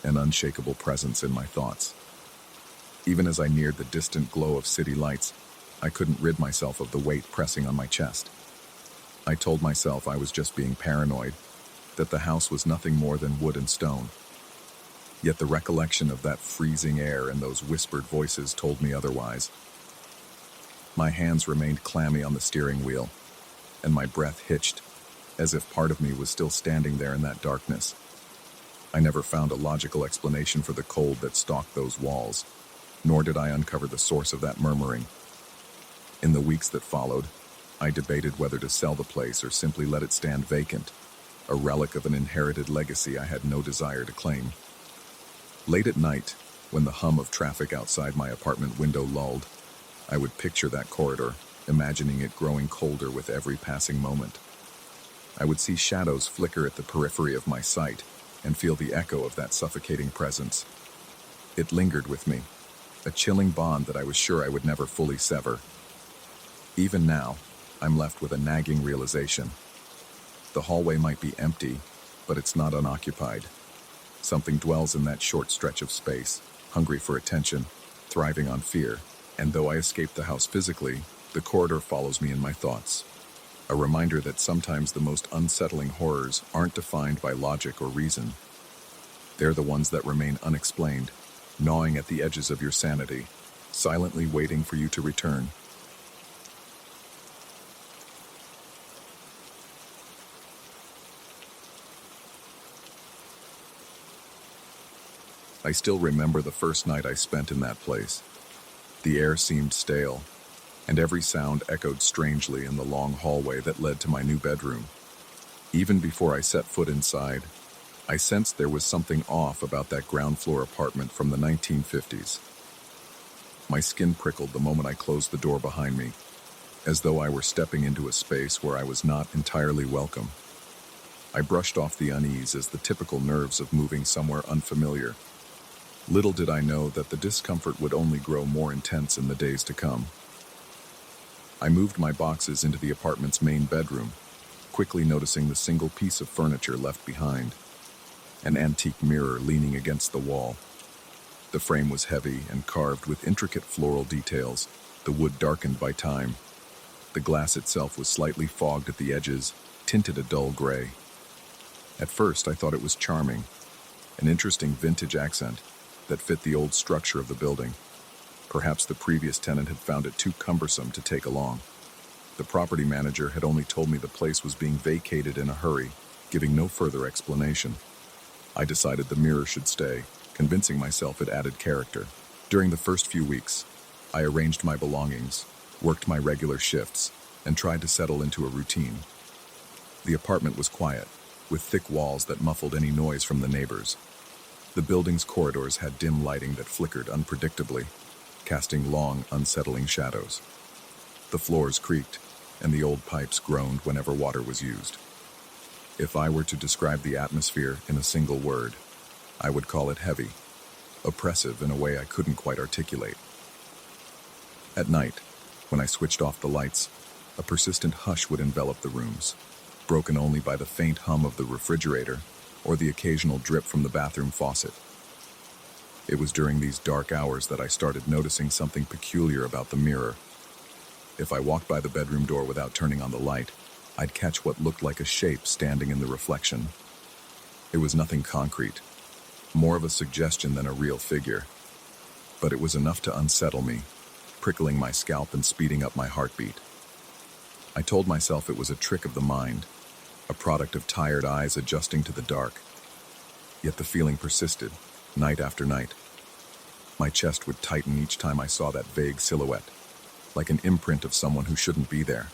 an unshakable presence in my thoughts. Even as I neared the distant glow of city lights, I couldn't rid myself of the weight pressing on my chest. I told myself I was just being paranoid, that the house was nothing more than wood and stone. Yet the recollection of that freezing air and those whispered voices told me otherwise. My hands remained clammy on the steering wheel, and my breath hitched, as if part of me was still standing there in that darkness. I never found a logical explanation for the cold that stalked those walls, nor did I uncover the source of that murmuring. In the weeks that followed, I debated whether to sell the place or simply let it stand vacant, a relic of an inherited legacy I had no desire to claim. Late at night, when the hum of traffic outside my apartment window lulled, I would picture that corridor, imagining it growing colder with every passing moment. I would see shadows flicker at the periphery of my sight and feel the echo of that suffocating presence. It lingered with me, a chilling bond that I was sure I would never fully sever. Even now, I'm left with a nagging realization. The hallway might be empty, but it's not unoccupied. Something dwells in that short stretch of space, hungry for attention, thriving on fear. And though I escaped the house physically, the corridor follows me in my thoughts. A reminder that sometimes the most unsettling horrors aren't defined by logic or reason. They're the ones that remain unexplained, gnawing at the edges of your sanity, silently waiting for you to return. I still remember the first night I spent in that place. The air seemed stale, and every sound echoed strangely in the long hallway that led to my new bedroom. Even before I set foot inside, I sensed there was something off about that ground floor apartment from the 1950s. My skin prickled the moment I closed the door behind me, as though I were stepping into a space where I was not entirely welcome. I brushed off the unease as the typical nerves of moving somewhere unfamiliar. Little did I know that the discomfort would only grow more intense in the days to come. I moved my boxes into the apartment's main bedroom, quickly noticing the single piece of furniture left behind, an antique mirror leaning against the wall. The frame was heavy and carved with intricate floral details, the wood darkened by time. The glass itself was slightly fogged at the edges, tinted a dull gray. At first, I thought it was charming, an interesting vintage accent. that fit the old structure of the building. Perhaps the previous tenant had found it too cumbersome to take along. The property manager had only told me the place was being vacated in a hurry, giving no further explanation. I decided the mirror should stay, convincing myself it added character. During the first few weeks, I arranged my belongings, worked my regular shifts, and tried to settle into a routine. The apartment was quiet, with thick walls that muffled any noise from the neighbors. The building's corridors had dim lighting that flickered unpredictably, casting long, unsettling shadows. The floors creaked, and the old pipes groaned whenever water was used. If I were to describe the atmosphere in a single word, I would call it heavy, oppressive in a way I couldn't quite articulate. At night, when I switched off the lights, a persistent hush would envelop the rooms, broken only by the faint hum of the refrigerator or the occasional drip from the bathroom faucet. It was during these dark hours that I started noticing something peculiar about the mirror. If I walked by the bedroom door without turning on the light, I'd catch what looked like a shape standing in the reflection. It was nothing concrete, more of a suggestion than a real figure. But it was enough to unsettle me, prickling my scalp and speeding up my heartbeat. I told myself it was a trick of the mind, a product of tired eyes adjusting to the dark. Yet the feeling persisted, night after night. My chest would tighten each time I saw that vague silhouette, like an imprint of someone who shouldn't be there.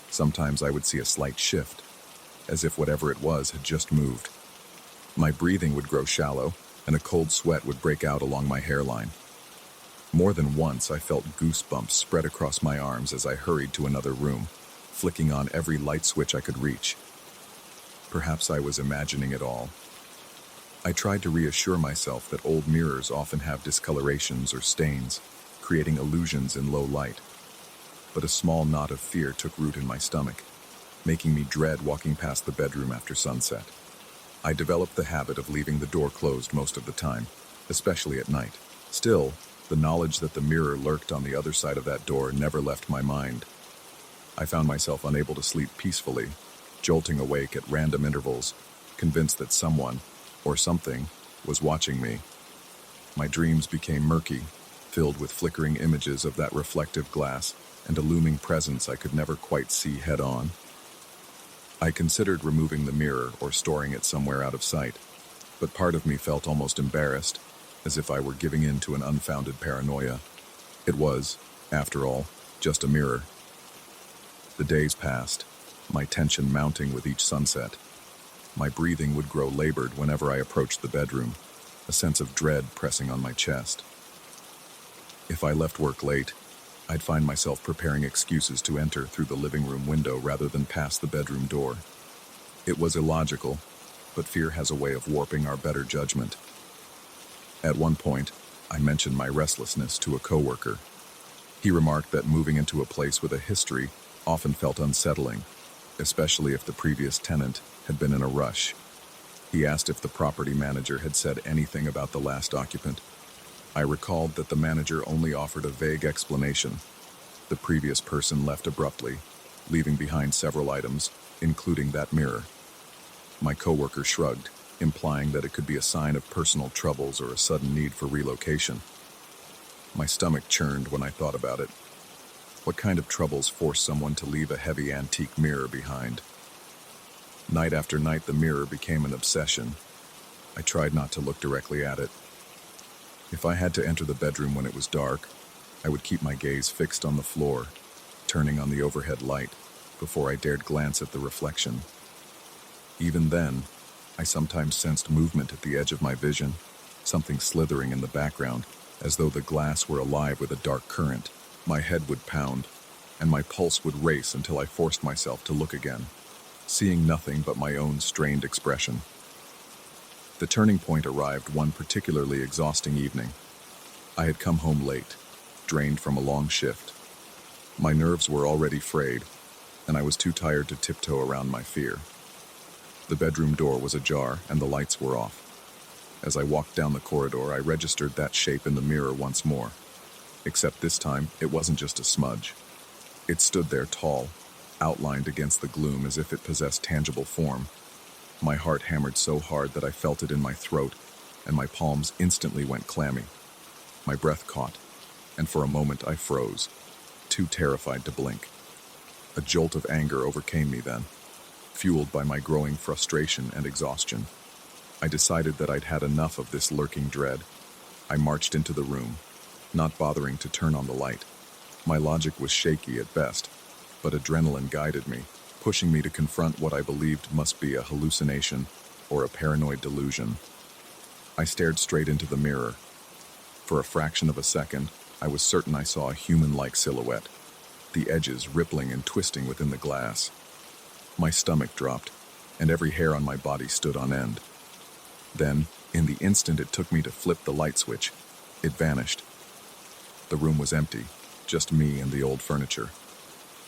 Sometimes I would see a slight shift, as if whatever it was had just moved. My breathing would grow shallow, and a cold sweat would break out along my hairline. More than once, I felt goosebumps spread across my arms as I hurried to another room, flicking on every light switch I could reach. Perhaps I was imagining it all. I tried to reassure myself that old mirrors often have discolorations or stains, creating illusions in low light. But a small knot of fear took root in my stomach, making me dread walking past the bedroom after sunset. I developed the habit of leaving the door closed most of the time, especially at night. Still, the knowledge that the mirror lurked on the other side of that door never left my mind. I found myself unable to sleep peacefully, jolting awake at random intervals, convinced that someone, or something, was watching me. My dreams became murky, filled with flickering images of that reflective glass and a looming presence I could never quite see head-on. I considered removing the mirror or storing it somewhere out of sight, but part of me felt almost embarrassed, as if I were giving in to an unfounded paranoia. It was, after all, just a mirror. The days passed, my tension mounting with each sunset. My breathing would grow labored whenever I approached the bedroom, a sense of dread pressing on my chest. If I left work late, I'd find myself preparing excuses to enter through the living room window rather than pass the bedroom door. It was illogical, but fear has a way of warping our better judgment. At one point, I mentioned my restlessness to a coworker. He remarked that moving into a place with a history often felt unsettling, especially if the previous tenant had been in a rush. He asked if the property manager had said anything about the last occupant. I recalled that the manager only offered a vague explanation. The previous person left abruptly, leaving behind several items, including that mirror. My coworker shrugged, implying that it could be a sign of personal troubles or a sudden need for relocation. My stomach churned when I thought about it. What kind of troubles force someone to leave a heavy antique mirror behind? Night after night, the mirror became an obsession. I tried not to look directly at it. If I had to enter the bedroom when it was dark, I would keep my gaze fixed on the floor, turning on the overhead light before I dared glance at the reflection. Even then, I sometimes sensed movement at the edge of my vision, something slithering in the background, as though the glass were alive with a dark current. My head would pound, and my pulse would race until I forced myself to look again, seeing nothing but my own strained expression. The turning point arrived one particularly exhausting evening. I had come home late, drained from a long shift. My nerves were already frayed, and I was too tired to tiptoe around my fear. The bedroom door was ajar, and the lights were off. As I walked down the corridor, I registered that shape in the mirror once more. Except this time, it wasn't just a smudge. It stood there tall, outlined against the gloom as if it possessed tangible form. My heart hammered so hard that I felt it in my throat, and my palms instantly went clammy. My breath caught, and for a moment I froze, too terrified to blink. A jolt of anger overcame me then, fueled by my growing frustration and exhaustion. I decided that I'd had enough of this lurking dread. I marched into the room, not bothering to turn on the light. My logic was shaky at best, but adrenaline guided me, pushing me to confront what I believed must be a hallucination or a paranoid delusion. I stared straight into the mirror. For a fraction of a second, I was certain I saw a human-like silhouette, the edges rippling and twisting within the glass. My stomach dropped, and every hair on my body stood on end. Then, in the instant it took me to flip the light switch, it vanished. The room was empty, just me and the old furniture.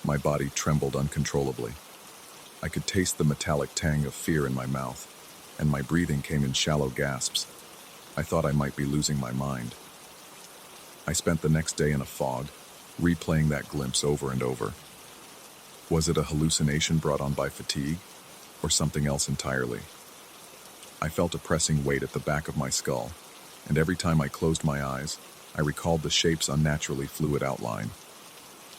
My body trembled uncontrollably. I could taste the metallic tang of fear in my mouth, and my breathing came in shallow gasps. I thought I might be losing my mind. I spent the next day in a fog, replaying that glimpse over and over. Was it a hallucination brought on by fatigue, or something else entirely? I felt a pressing weight at the back of my skull, and every time I closed my eyes, I recalled the shape's unnaturally fluid outline.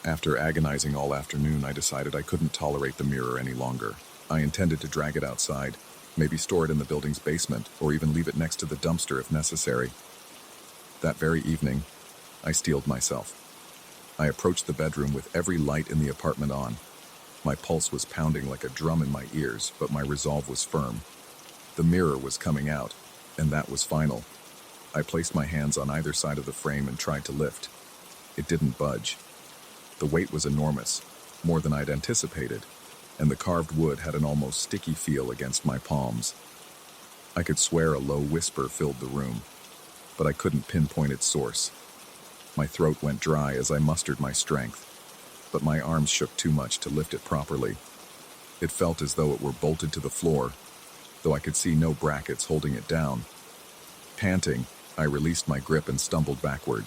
After agonizing all afternoon, I decided I couldn't tolerate the mirror any longer. I intended to drag it outside, maybe store it in the building's basement, or even leave it next to the dumpster if necessary. That very evening, I steeled myself. I approached the bedroom with every light in the apartment on. My pulse was pounding like a drum in my ears, but my resolve was firm. The mirror was coming out, and that was final. I placed my hands on either side of the frame and tried to lift. It didn't budge. The weight was enormous, more than I'd anticipated, and the carved wood had an almost sticky feel against my palms. I could swear a low whisper filled the room, but I couldn't pinpoint its source. My throat went dry as I mustered my strength, but my arms shook too much to lift it properly. It felt as though it were bolted to the floor, though I could see no brackets holding it down. Panting, I released my grip and stumbled backward.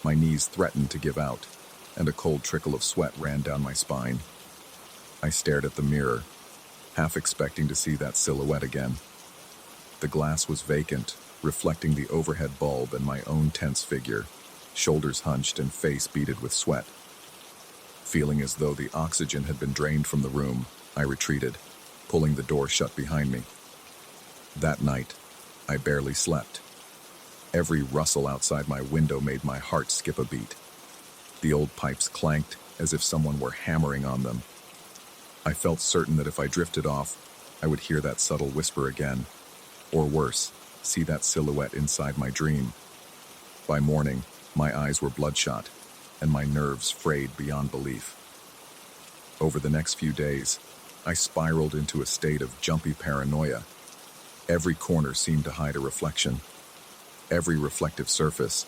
My knees threatened to give out, and a cold trickle of sweat ran down my spine. I stared at the mirror, half expecting to see that silhouette again. The glass was vacant, reflecting the overhead bulb and my own tense figure, shoulders hunched and face beaded with sweat. Feeling as though the oxygen had been drained from the room, I retreated, pulling the door shut behind me. That night, I barely slept. Every rustle outside my window made my heart skip a beat. The old pipes clanked as if someone were hammering on them. I felt certain that if I drifted off, I would hear that subtle whisper again, or worse, see that silhouette inside my dream. By morning, my eyes were bloodshot, and my nerves frayed beyond belief. Over the next few days, I spiraled into a state of jumpy paranoia. Every corner seemed to hide a reflection. Every reflective surface,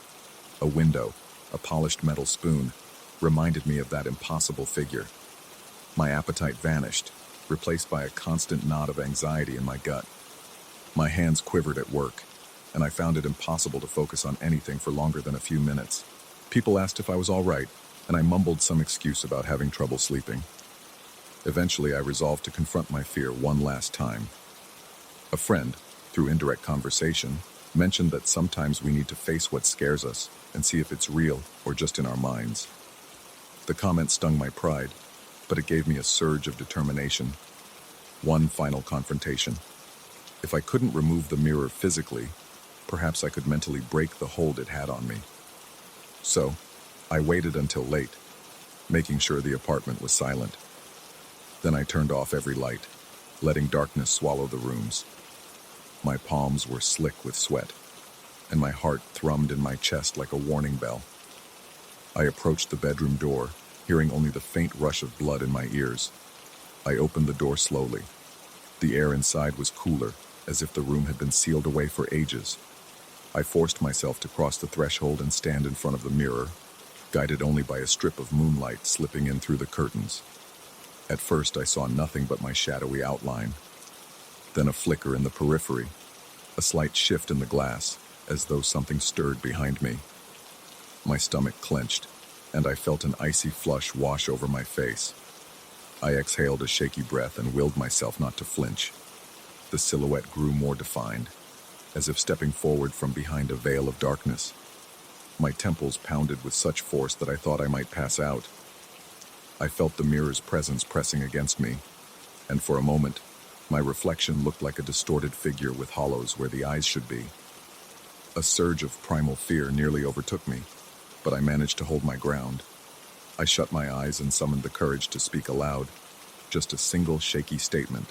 a window, a polished metal spoon, reminded me of that impossible figure. My appetite vanished, replaced by a constant knot of anxiety in my gut. My hands quivered at work, and I found it impossible to focus on anything for longer than a few minutes. People asked if I was all right, and I mumbled some excuse about having trouble sleeping. Eventually, I resolved to confront my fear one last time. A friend, through indirect conversation, mentioned that sometimes we need to face what scares us and see if it's real or just in our minds. The comment stung my pride, but it gave me a surge of determination. One final confrontation. If I couldn't remove the mirror physically, perhaps I could mentally break the hold it had on me. So, I waited until late, making sure the apartment was silent. Then I turned off every light, letting darkness swallow the rooms. My palms were slick with sweat, and my heart thrummed in my chest like a warning bell. I approached the bedroom door, hearing only the faint rush of blood in my ears. I opened the door slowly. The air inside was cooler, as if the room had been sealed away for ages. I forced myself to cross the threshold and stand in front of the mirror, guided only by a strip of moonlight slipping in through the curtains. At first, I saw nothing but my shadowy outline. Then a flicker in the periphery, a slight shift in the glass, as though something stirred behind me. My stomach clenched, and I felt an icy flush wash over my face. I exhaled a shaky breath and willed myself not to flinch. The silhouette grew more defined. as if stepping forward from behind a veil of darkness. My temples pounded with such force that I thought I might pass out. I felt the mirror's presence pressing against me, and for a moment, my reflection looked like a distorted figure with hollows where the eyes should be. A surge of primal fear nearly overtook me, but I managed to hold my ground. I shut my eyes and summoned the courage to speak aloud, just a single shaky statement,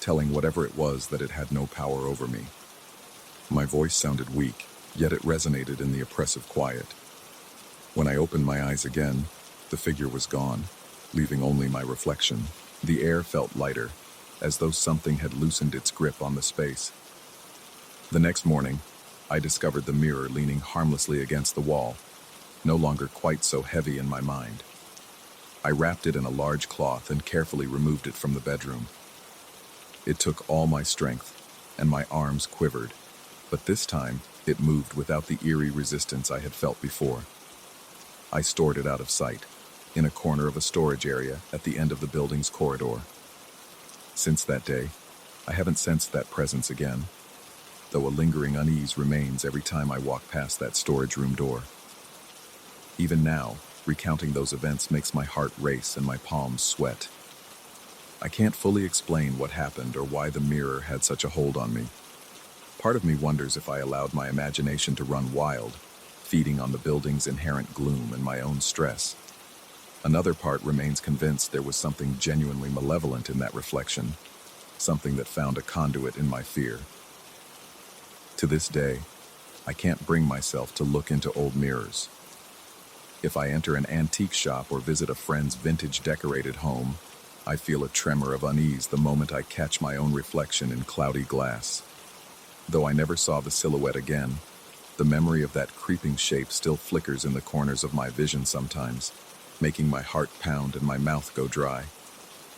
telling whatever it was that it had no power over me. My voice sounded weak, yet it resonated in the oppressive quiet. When I opened my eyes again, the figure was gone, leaving only my reflection. The air felt lighter, as though something had loosened its grip on the space. The next morning, I discovered the mirror leaning harmlessly against the wall, no longer quite so heavy in my mind. I wrapped it in a large cloth and carefully removed it from the bedroom. It took all my strength, and my arms quivered, but this time it moved without the eerie resistance I had felt before. I stored it out of sight, in a corner of a storage area at the end of the building's corridor. Since that day, I haven't sensed that presence again, though a lingering unease remains every time I walk past that storage room door. Even now, recounting those events makes my heart race and my palms sweat. I can't fully explain what happened or why the mirror had such a hold on me. Part of me wonders if I allowed my imagination to run wild, feeding on the building's inherent gloom and my own stress. Another part remains convinced there was something genuinely malevolent in that reflection, something that found a conduit in my fear. To this day, I can't bring myself to look into old mirrors. If I enter an antique shop or visit a friend's vintage decorated home, I feel a tremor of unease the moment I catch my own reflection in cloudy glass. Though I never saw the silhouette again, the memory of that creeping shape still flickers in the corners of my vision sometimes, making my heart pound and my mouth go dry.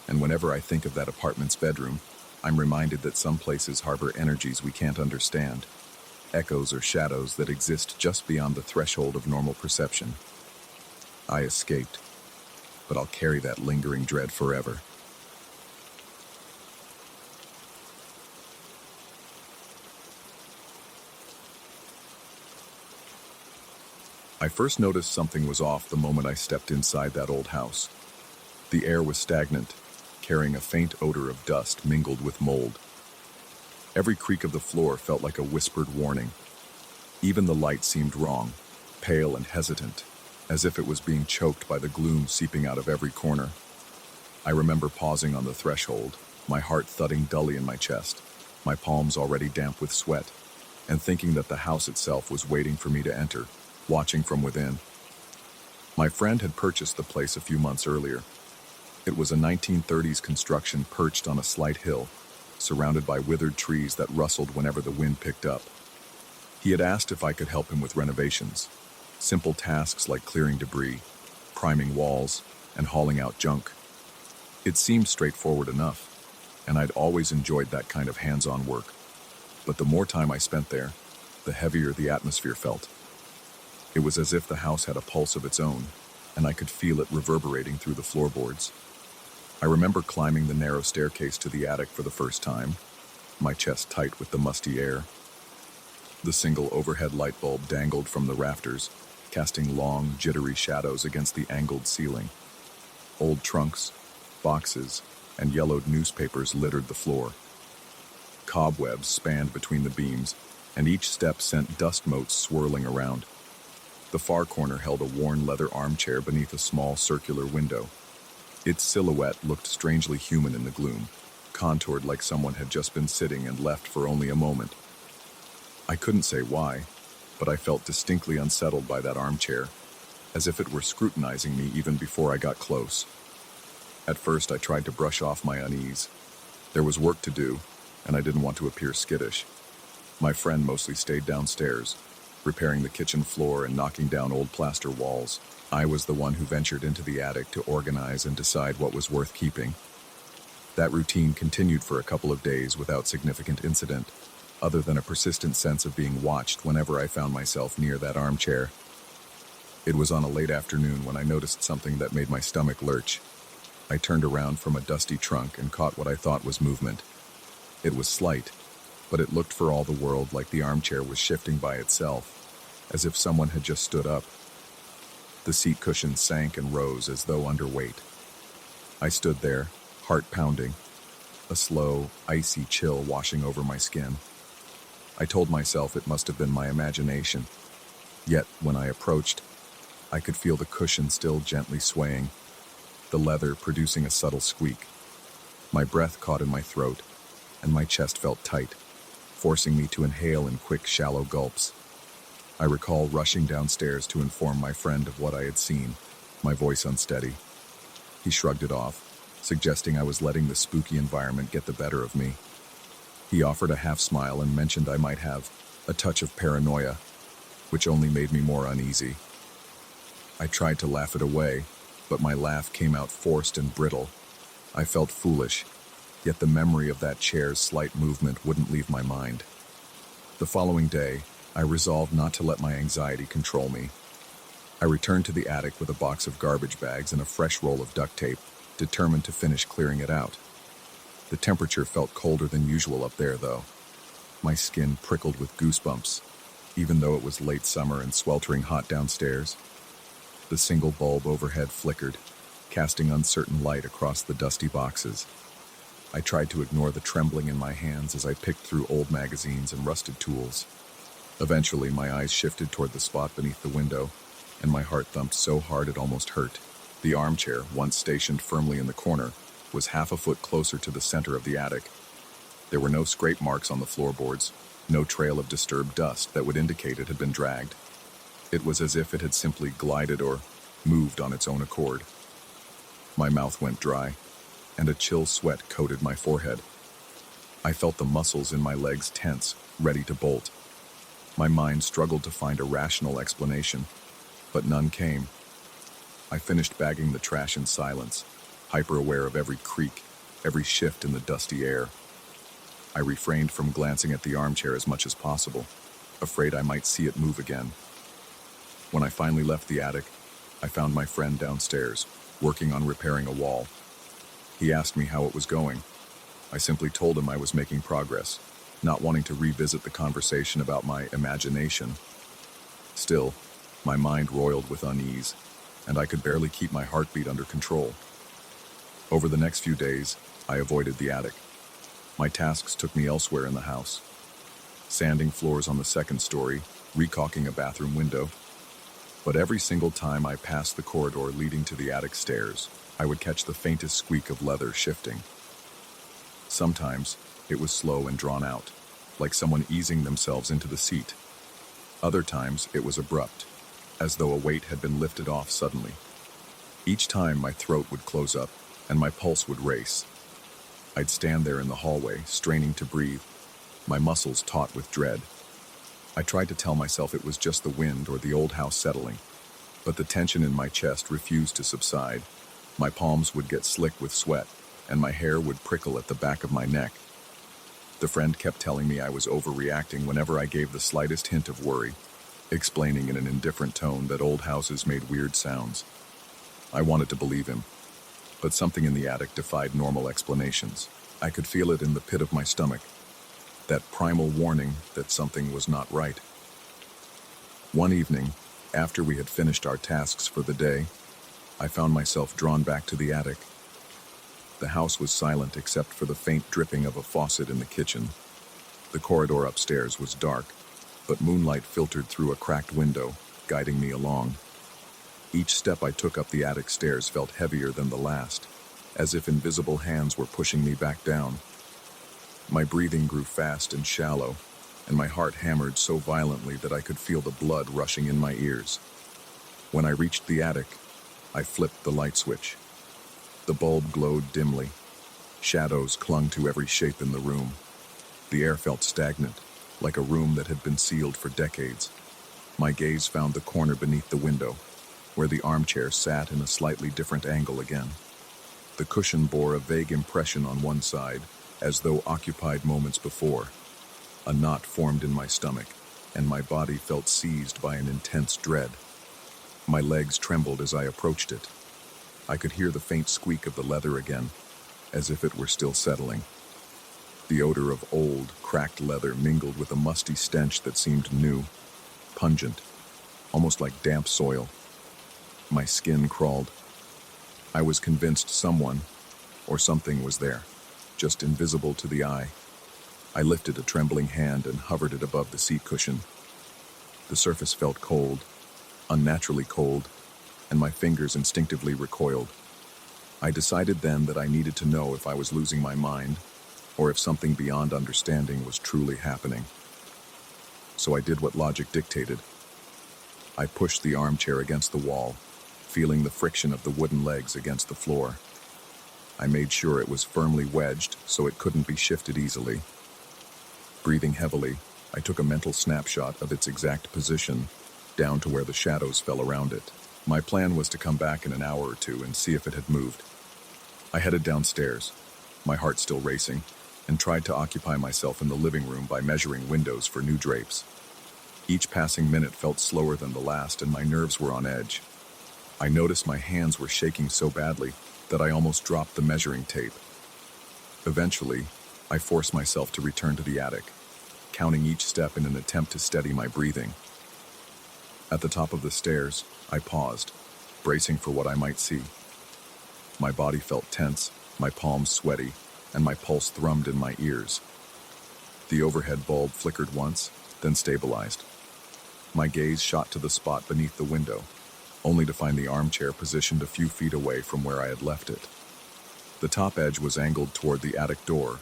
And whenever I think of that apartment's bedroom, I'm reminded that some places harbor energies we can't understand, echoes or shadows that exist just beyond the threshold of normal perception. I escaped, but I'll carry that lingering dread forever. I first noticed something was off the moment I stepped inside that old house. The air was stagnant, carrying a faint odor of dust mingled with mold. Every creak of the floor felt like a whispered warning. Even the light seemed wrong, pale and hesitant, as if it was being choked by the gloom seeping out of every corner. I remember pausing on the threshold, my heart thudding dully in my chest, my palms already damp with sweat, and thinking that the house itself was waiting for me to enter, watching from within. My friend had purchased the place a few months earlier. It was a 1930s construction perched on a slight hill, surrounded by withered trees that rustled whenever the wind picked up. He had asked if I could help him with renovations, simple tasks like clearing debris, priming walls, and hauling out junk. It seemed straightforward enough, and I'd always enjoyed that kind of hands-on work. But the more time I spent there, the heavier the atmosphere felt. It was as if the house had a pulse of its own, and I could feel it reverberating through the floorboards. I remember climbing the narrow staircase to the attic for the first time, my chest tight with the musty air. The single overhead light bulb dangled from the rafters, casting long, jittery shadows against the angled ceiling. Old trunks, boxes, and yellowed newspapers littered the floor. Cobwebs spanned between the beams, and each step sent dust motes swirling around. The far corner held a worn leather armchair beneath a small circular window. Its silhouette looked strangely human in the gloom, contoured like someone had just been sitting and left for only a moment. I couldn't say why, but I felt distinctly unsettled by that armchair, as if it were scrutinizing me even before I got close. At first, I tried to brush off my unease. There was work to do, and I didn't want to appear skittish. My friend mostly stayed downstairs, repairing the kitchen floor and knocking down old plaster walls. I was the one who ventured into the attic to organize and decide what was worth keeping. That routine continued for a couple of days without significant incident, other than a persistent sense of being watched whenever I found myself near that armchair. It was on a late afternoon when I noticed something that made my stomach lurch. I turned around from a dusty trunk and caught what I thought was movement. It was slight, but it looked for all the world like the armchair was shifting by itself, as if someone had just stood up. The seat cushions sank and rose as though under weight. I stood there, heart pounding, a slow, icy chill washing over my skin. I told myself it must have been my imagination. Yet, when I approached, I could feel the cushion still gently swaying, the leather producing a subtle squeak. My breath caught in my throat, and my chest felt tight, forcing me to inhale in quick, shallow gulps. I recall rushing downstairs to inform my friend of what I had seen, my voice unsteady. He shrugged it off, suggesting I was letting the spooky environment get the better of me. He offered a half-smile and mentioned I might have a touch of paranoia, which only made me more uneasy. I tried to laugh it away, but my laugh came out forced and brittle. I felt foolish, yet the memory of that chair's slight movement wouldn't leave my mind. The following day, I resolved not to let my anxiety control me. I returned to the attic with a box of garbage bags and a fresh roll of duct tape, determined to finish clearing it out. The temperature felt colder than usual up there, though. My skin prickled with goosebumps, even though it was late summer and sweltering hot downstairs. The single bulb overhead flickered, casting uncertain light across the dusty boxes. I tried to ignore the trembling in my hands as I picked through old magazines and rusted tools. Eventually, my eyes shifted toward the spot beneath the window, and my heart thumped so hard it almost hurt. The armchair, once stationed firmly in the corner, was half a foot closer to the center of the attic. There were no scrape marks on the floorboards, no trail of disturbed dust that would indicate it had been dragged. It was as if it had simply glided or moved on its own accord. My mouth went dry, and a chill sweat coated my forehead. I felt the muscles in my legs tense, ready to bolt. My mind struggled to find a rational explanation, but none came. I finished bagging the trash in silence, hyper-aware of every creak, every shift in the dusty air. I refrained from glancing at the armchair as much as possible, afraid I might see it move again. When I finally left the attic, I found my friend downstairs, working on repairing a wall. He asked me how it was going. I simply told him I was making progress, not wanting to revisit the conversation about my imagination. Still, my mind roiled with unease, and I could barely keep my heartbeat under control. Over the next few days, I avoided the attic. My tasks took me elsewhere in the house. Sanding floors on the second story, recaulking a bathroom window. But every single time I passed the corridor leading to the attic stairs, I would catch the faintest squeak of leather shifting. Sometimes, it was slow and drawn out, like someone easing themselves into the seat. Other times, it was abrupt, as though a weight had been lifted off suddenly. Each time, my throat would close up, and my pulse would race. I'd stand there in the hallway, straining to breathe, my muscles taut with dread. I tried to tell myself it was just the wind or the old house settling, but the tension in my chest refused to subside. My palms would get slick with sweat, and my hair would prickle at the back of my neck. The friend kept telling me I was overreacting whenever I gave the slightest hint of worry, explaining in an indifferent tone that old houses made weird sounds. I wanted to believe him, but something in the attic defied normal explanations. I could feel it in the pit of my stomach, that primal warning that something was not right. One evening, after we had finished our tasks for the day, I found myself drawn back to the attic. The house was silent except for the faint dripping of a faucet in the kitchen. The corridor upstairs was dark, but moonlight filtered through a cracked window, guiding me along. Each step I took up the attic stairs felt heavier than the last, as if invisible hands were pushing me back down. My breathing grew fast and shallow, and my heart hammered so violently that I could feel the blood rushing in my ears. When I reached the attic, I flipped the light switch. The bulb glowed dimly. Shadows clung to every shape in the room. The air felt stagnant, like a room that had been sealed for decades. My gaze found the corner beneath the window, where the armchair sat in a slightly different angle again. The cushion bore a vague impression on one side, as though occupied moments before. A knot formed in my stomach, and my body felt seized by an intense dread. My legs trembled as I approached it. I could hear the faint squeak of the leather again, as if it were still settling. The odor of old, cracked leather mingled with a musty stench that seemed new, pungent, almost like damp soil. My skin crawled. I was convinced someone, or something, was there, just invisible to the eye. I lifted a trembling hand and hovered it above the seat cushion. The surface felt cold, unnaturally cold, and my fingers instinctively recoiled. I decided then that I needed to know if I was losing my mind, or if something beyond understanding was truly happening. So I did what logic dictated. I pushed the armchair against the wall, feeling the friction of the wooden legs against the floor. I made sure it was firmly wedged so it couldn't be shifted easily. Breathing heavily, I took a mental snapshot of its exact position, down to where the shadows fell around it. My plan was to come back in an hour or two and see if it had moved. I headed downstairs, my heart still racing, and tried to occupy myself in the living room by measuring windows for new drapes. Each passing minute felt slower than the last, and my nerves were on edge. I noticed my hands were shaking so badly that I almost dropped the measuring tape. Eventually, I forced myself to return to the attic, counting each step in an attempt to steady my breathing. At the top of the stairs, I paused, bracing for what I might see. My body felt tense, my palms sweaty, and my pulse thrummed in my ears. The overhead bulb flickered once, then stabilized. My gaze shot to the spot beneath the window, only to find the armchair positioned a few feet away from where I had left it. The top edge was angled toward the attic door,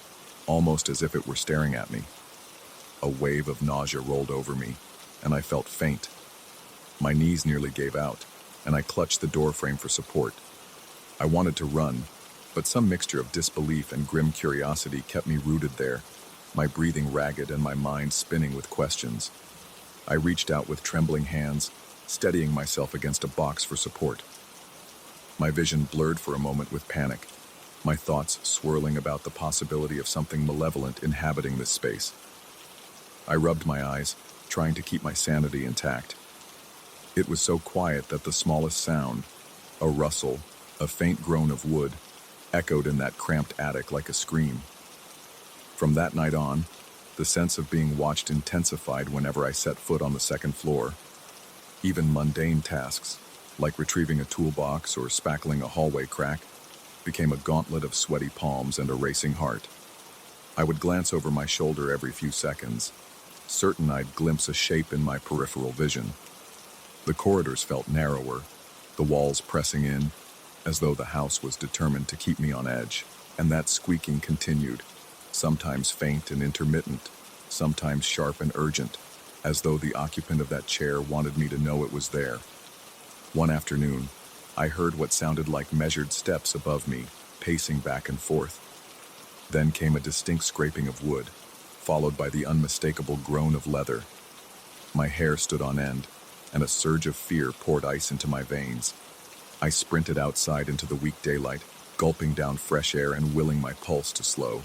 almost as if it were staring at me. A wave of nausea rolled over me, and I felt faint. My knees nearly gave out, and I clutched the door frame for support. I wanted to run, but some mixture of disbelief and grim curiosity kept me rooted there, my breathing ragged and my mind spinning with questions. I reached out with trembling hands, steadying myself against a box for support. My vision blurred for a moment with panic, my thoughts swirling about the possibility of something malevolent inhabiting this space. I rubbed my eyes, trying to keep my sanity intact. It was so quiet that the smallest sound, a rustle, a faint groan of wood, echoed in that cramped attic like a scream. From that night on, the sense of being watched intensified whenever I set foot on the second floor. Even mundane tasks, like retrieving a toolbox or spackling a hallway crack, became a gauntlet of sweaty palms and a racing heart. I would glance over my shoulder every few seconds, certain I'd glimpse a shape in my peripheral vision. The corridors felt narrower, the walls pressing in, as though the house was determined to keep me on edge. And that squeaking continued, sometimes faint and intermittent, sometimes sharp and urgent, as though the occupant of that chair wanted me to know it was there. One afternoon, I heard what sounded like measured steps above me, pacing back and forth. Then came a distinct scraping of wood, followed by the unmistakable groan of leather. My hair stood on end, and a surge of fear poured ice into my veins. I sprinted outside into the weak daylight, gulping down fresh air and willing my pulse to slow.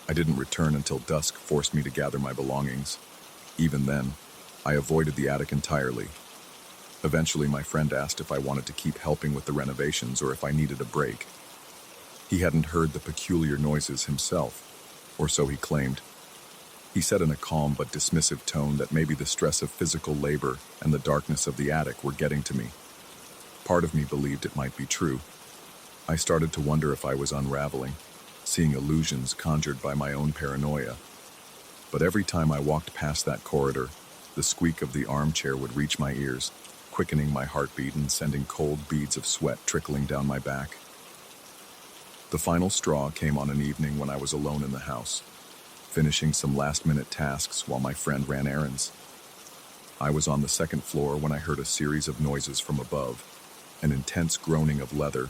I didn't return until dusk forced me to gather my belongings. Even then, I avoided the attic entirely. Eventually, my friend asked if I wanted to keep helping with the renovations or if I needed a break. He hadn't heard the peculiar noises himself, or so he claimed. He said in a calm but dismissive tone that maybe the stress of physical labor and the darkness of the attic were getting to me. Part of me believed it might be true. I started to wonder if I was unraveling, seeing illusions conjured by my own paranoia. But every time I walked past that corridor, the squeak of the armchair would reach my ears, quickening my heartbeat and sending cold beads of sweat trickling down my back. The final straw came on an evening when I was alone in the house, finishing some last-minute tasks while my friend ran errands. I was on the second floor when I heard a series of noises from above, an intense groaning of leather,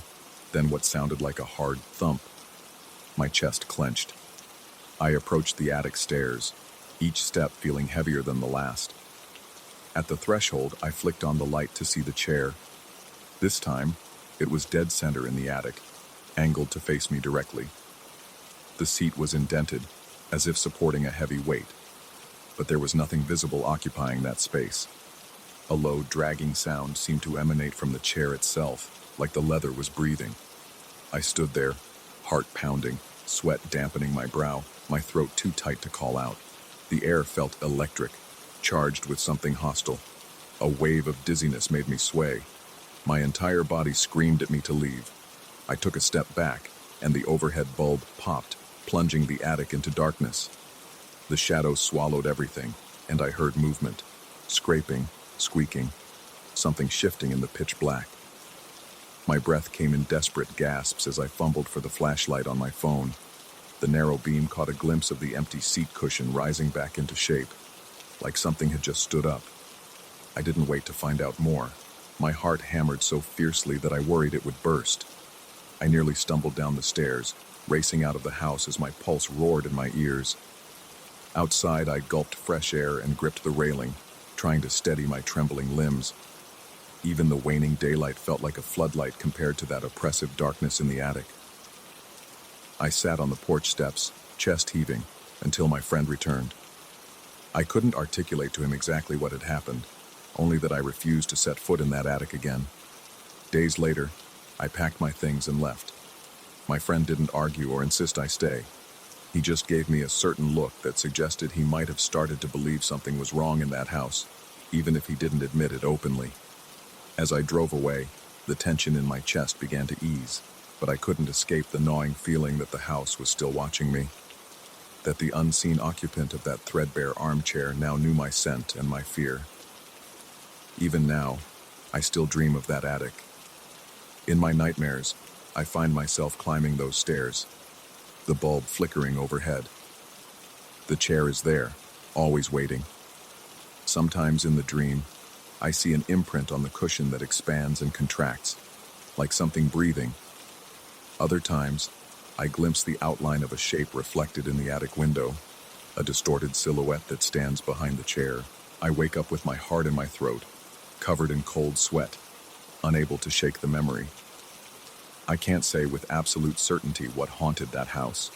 then what sounded like a hard thump. My chest clenched. I approached the attic stairs, each step feeling heavier than the last. At the threshold, I flicked on the light to see the chair. This time, it was dead center in the attic, angled to face me directly. The seat was indented, as if supporting a heavy weight, but there was nothing visible occupying that space. A low, dragging sound seemed to emanate from the chair itself, like the leather was breathing. I stood there, heart pounding, sweat dampening my brow, my throat too tight to call out. The air felt electric, charged with something hostile. A wave of dizziness made me sway. My entire body screamed at me to leave. I took a step back, and the overhead bulb popped, plunging the attic into darkness. The shadow swallowed everything, and I heard movement. Scraping, squeaking, something shifting in the pitch black. My breath came in desperate gasps as I fumbled for the flashlight on my phone. The narrow beam caught a glimpse of the empty seat cushion rising back into shape, like something had just stood up. I didn't wait to find out more. My heart hammered so fiercely that I worried it would burst. I nearly stumbled down the stairs, racing out of the house as my pulse roared in my ears. Outside, I gulped fresh air and gripped the railing, trying to steady my trembling limbs. Even the waning daylight felt like a floodlight compared to that oppressive darkness in the attic. I sat on the porch steps, chest heaving, until my friend returned. I couldn't articulate to him exactly what had happened, only that I refused to set foot in that attic again. Days later, I packed my things and left. My friend didn't argue or insist I stay. He just gave me a certain look that suggested he might have started to believe something was wrong in that house, even if he didn't admit it openly. As I drove away, the tension in my chest began to ease, but I couldn't escape the gnawing feeling that the house was still watching me, that the unseen occupant of that threadbare armchair now knew my scent and my fear. Even now, I still dream of that attic. In my nightmares, I find myself climbing those stairs, the bulb flickering overhead. The chair is there, always waiting. Sometimes in the dream, I see an imprint on the cushion that expands and contracts, like something breathing. Other times, I glimpse the outline of a shape reflected in the attic window, a distorted silhouette that stands behind the chair. I wake up with my heart in my throat, covered in cold sweat, unable to shake the memory. I can't say with absolute certainty what haunted that house.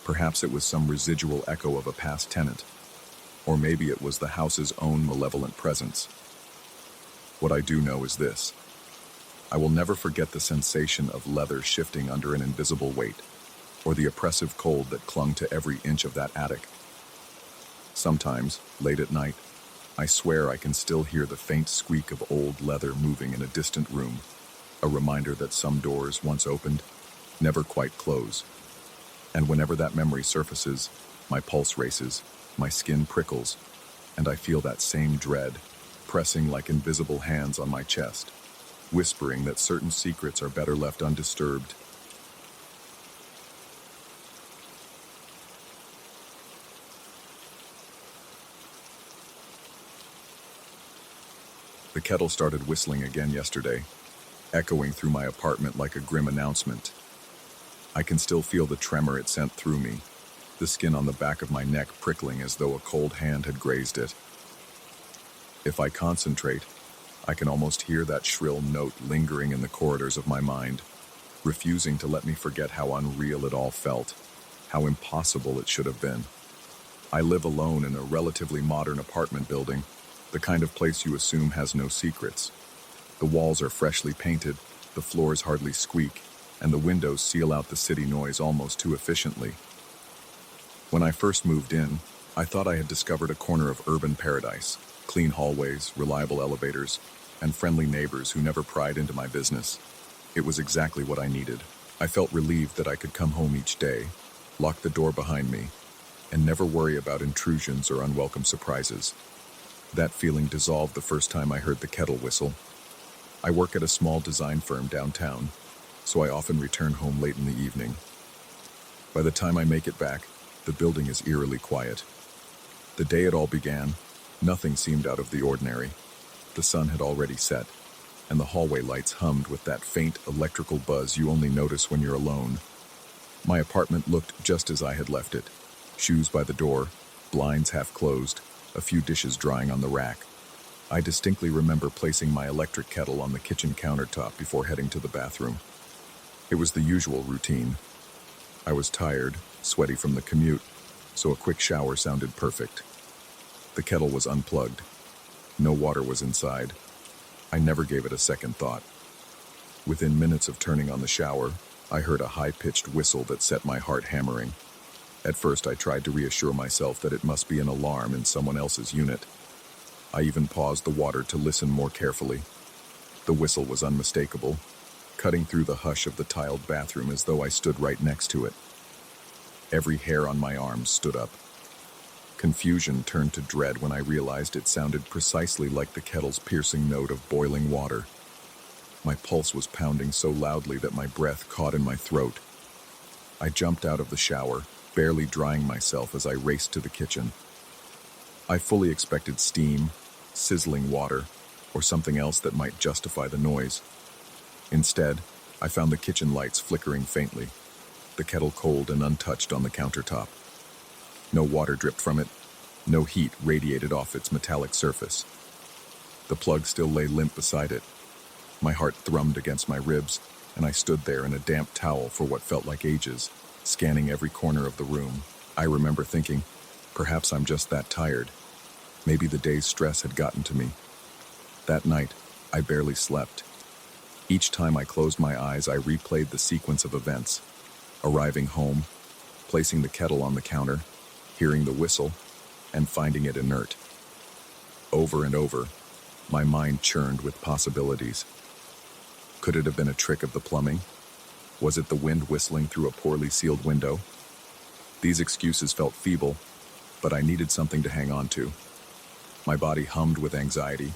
Perhaps it was some residual echo of a past tenant, or maybe it was the house's own malevolent presence. What I do know is this: I will never forget the sensation of leather shifting under an invisible weight, or the oppressive cold that clung to every inch of that attic. Sometimes, late at night, I swear I can still hear the faint squeak of old leather moving in a distant room, a reminder that some doors, once opened, never quite close. And whenever that memory surfaces, my pulse races, my skin prickles, and I feel that same dread, pressing like invisible hands on my chest, whispering that certain secrets are better left undisturbed. The kettle started whistling again yesterday, echoing through my apartment like a grim announcement. I can still feel the tremor it sent through me, the skin on the back of my neck prickling as though a cold hand had grazed it. If I concentrate, I can almost hear that shrill note lingering in the corridors of my mind, refusing to let me forget how unreal it all felt, how impossible it should have been. I live alone in a relatively modern apartment building, the kind of place you assume has no secrets. The walls are freshly painted, the floors hardly squeak, and the windows seal out the city noise almost too efficiently. When I first moved in, I thought I had discovered a corner of urban paradise: clean hallways, reliable elevators, and friendly neighbors who never pried into my business. It was exactly what I needed. I felt relieved that I could come home each day, lock the door behind me, and never worry about intrusions or unwelcome surprises. That feeling dissolved the first time I heard the kettle whistle. I work at a small design firm downtown, so I often return home late in the evening. By the time I make it back, the building is eerily quiet. The day it all began, nothing seemed out of the ordinary. The sun had already set, and the hallway lights hummed with that faint electrical buzz you only notice when you're alone. My apartment looked just as I had left it: shoes by the door, blinds half closed, a few dishes drying on the rack. I distinctly remember placing my electric kettle on the kitchen countertop before heading to the bathroom. It was the usual routine. I was tired, sweaty from the commute, so a quick shower sounded perfect. The kettle was unplugged. No water was inside. I never gave it a second thought. Within minutes of turning on the shower, I heard a high-pitched whistle that set my heart hammering. At first, I tried to reassure myself that it must be an alarm in someone else's unit. I even paused the water to listen more carefully. The whistle was unmistakable, cutting through the hush of the tiled bathroom as though I stood right next to it. Every hair on my arms stood up. Confusion turned to dread when I realized it sounded precisely like the kettle's piercing note of boiling water. My pulse was pounding so loudly that my breath caught in my throat. I jumped out of the shower, barely drying myself as I raced to the kitchen. I fully expected steam, sizzling water, or something else that might justify the noise. Instead, I found the kitchen lights flickering faintly, the kettle cold and untouched on the countertop. No water dripped from it, no heat radiated off its metallic surface. The plug still lay limp beside it. My heart thrummed against my ribs, and I stood there in a damp towel for what felt like ages, scanning every corner of the room. I remember thinking, perhaps I'm just that tired. Maybe the day's stress had gotten to me. That night, I barely slept. Each time I closed my eyes, I replayed the sequence of events. Arriving home, placing the kettle on the counter, hearing the whistle, and finding it inert. Over and over, my mind churned with possibilities. Could it have been a trick of the plumbing? Was it the wind whistling through a poorly sealed window? These excuses felt feeble, but I needed something to hang on to. My body hummed with anxiety,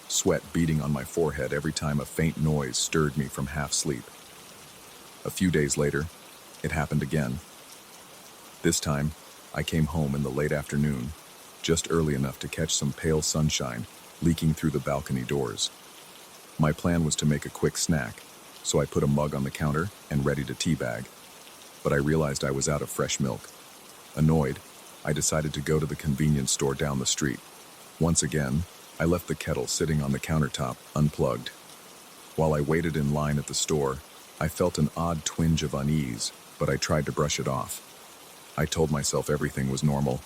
sweat beating on my forehead every time a faint noise stirred me from half-sleep. A few days later, it happened again. This time, I came home in the late afternoon, just early enough to catch some pale sunshine leaking through the balcony doors. My plan was to make a quick snack, so I put a mug on the counter and ready to teabag. But I realized I was out of fresh milk. Annoyed, I decided to go to the convenience store down the street. Once again, I left the kettle sitting on the countertop, unplugged. While I waited in line at the store, I felt an odd twinge of unease, but I tried to brush it off. I told myself everything was normal.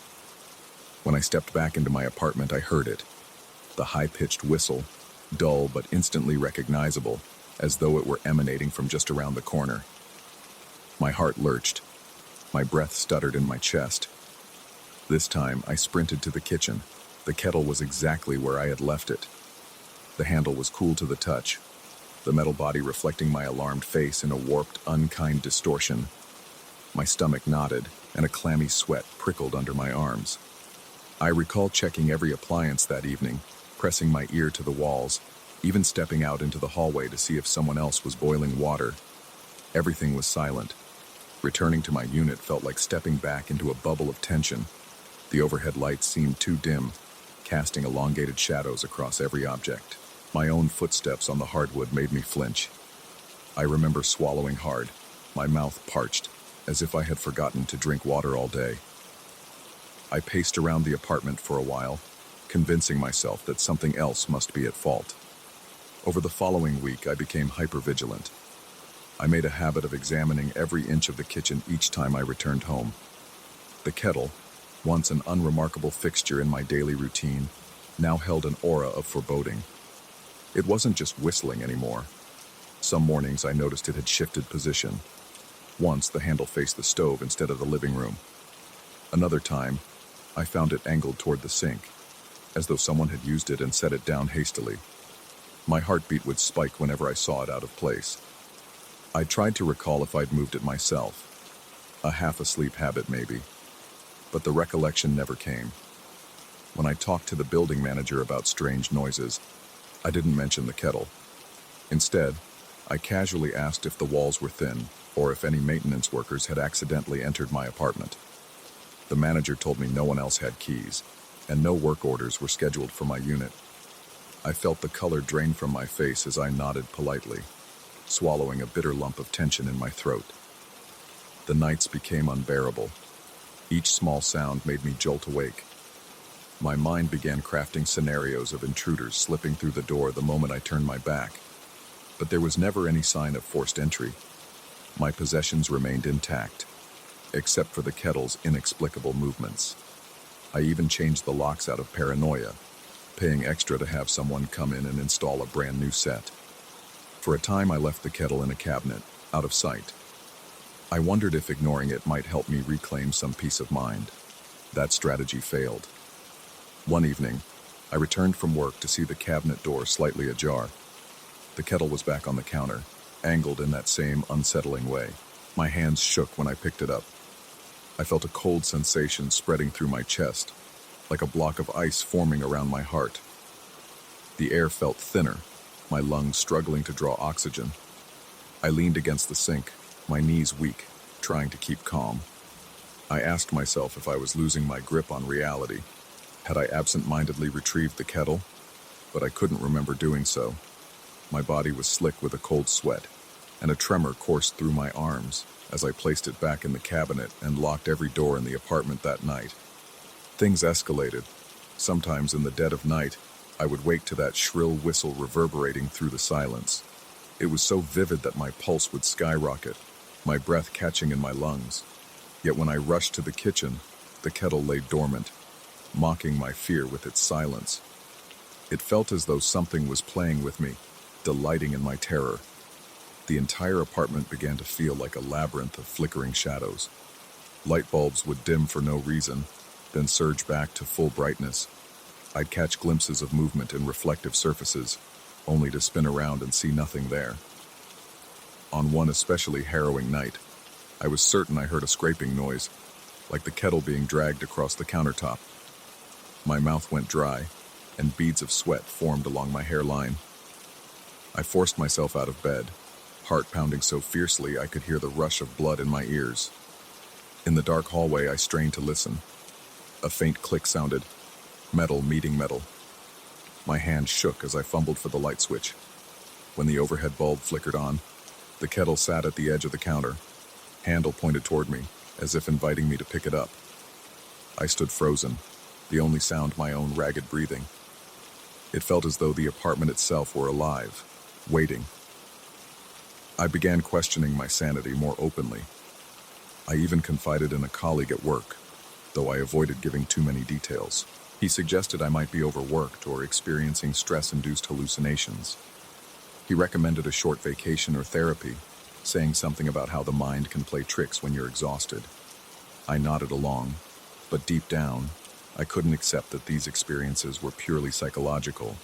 When I stepped back into my apartment, I heard it. The high-pitched whistle, dull but instantly recognizable, as though it were emanating from just around the corner. My heart lurched. My breath stuttered in my chest. This time, I sprinted to the kitchen. The kettle was exactly where I had left it. The handle was cool to the touch, the metal body reflecting my alarmed face in a warped, unkind distortion. My stomach knotted, and a clammy sweat prickled under my arms. I recall checking every appliance that evening, pressing my ear to the walls, even stepping out into the hallway to see if someone else was boiling water. Everything was silent. Returning to my unit felt like stepping back into a bubble of tension. The overhead lights seemed too dim, casting elongated shadows across every object. My own footsteps on the hardwood made me flinch. I remember swallowing hard, my mouth parched, as if I had forgotten to drink water all day. I paced around the apartment for a while, convincing myself that something else must be at fault. Over the following week, I became hypervigilant. I made a habit of examining every inch of the kitchen each time I returned home. The kettle, once an unremarkable fixture in my daily routine, now held an aura of foreboding. It wasn't just whistling anymore. Some mornings I noticed it had shifted position. Once the handle faced the stove instead of the living room. Another time, I found it angled toward the sink, as though someone had used it and set it down hastily. My heartbeat would spike whenever I saw it out of place. I tried to recall if I'd moved it myself. A half-asleep habit, maybe. But the recollection never came. When I talked to the building manager about strange noises, I didn't mention the kettle. Instead, I casually asked if the walls were thin, or if any maintenance workers had accidentally entered my apartment. The manager told me no one else had keys, and no work orders were scheduled for my unit. I felt the color drain from my face as I nodded politely, swallowing a bitter lump of tension in my throat. The nights became unbearable. Each small sound made me jolt awake. My mind began crafting scenarios of intruders slipping through the door the moment I turned my back. But there was never any sign of forced entry. My possessions remained intact, except for the kettle's inexplicable movements. I even changed the locks out of paranoia, paying extra to have someone come in and install a brand new set. For a time, I left the kettle in a cabinet, out of sight. I wondered if ignoring it might help me reclaim some peace of mind. That strategy failed. One evening, I returned from work to see the cabinet door slightly ajar. The kettle was back on the counter, angled in that same unsettling way. My hands shook when I picked it up. I felt a cold sensation spreading through my chest, like a block of ice forming around my heart. The air felt thinner, my lungs struggling to draw oxygen. I leaned against the sink, my knees weak, trying to keep calm. I asked myself if I was losing my grip on reality. Had I absent-mindedly retrieved the kettle? But I couldn't remember doing so. My body was slick with a cold sweat, and a tremor coursed through my arms as I placed it back in the cabinet and locked every door in the apartment that night. Things escalated. Sometimes in the dead of night, I would wake to that shrill whistle reverberating through the silence. It was so vivid that my pulse would skyrocket, my breath catching in my lungs. Yet when I rushed to the kitchen, the kettle lay dormant, mocking my fear with its silence. It felt as though something was playing with me, delighting in my terror. The entire apartment began to feel like a labyrinth of flickering shadows. Light bulbs would dim for no reason, then surge back to full brightness. I'd catch glimpses of movement in reflective surfaces, only to spin around and see nothing there. On one especially harrowing night, I was certain I heard a scraping noise, like the kettle being dragged across the countertop. My mouth went dry, and beads of sweat formed along my hairline. I forced myself out of bed, heart pounding so fiercely I could hear the rush of blood in my ears. In the dark hallway, I strained to listen. A faint click sounded, metal meeting metal. My hand shook as I fumbled for the light switch. When the overhead bulb flickered on, the kettle sat at the edge of the counter, handle pointed toward me, as if inviting me to pick it up. I stood frozen, the only sound my own ragged breathing. It felt as though the apartment itself were alive, waiting. I began questioning my sanity more openly. I even confided in a colleague at work, though I avoided giving too many details. He suggested I might be overworked or experiencing stress-induced hallucinations. He recommended a short vacation or therapy, saying something about how the mind can play tricks when you're exhausted. I nodded along, but deep down, I couldn't accept that these experiences were purely psychological.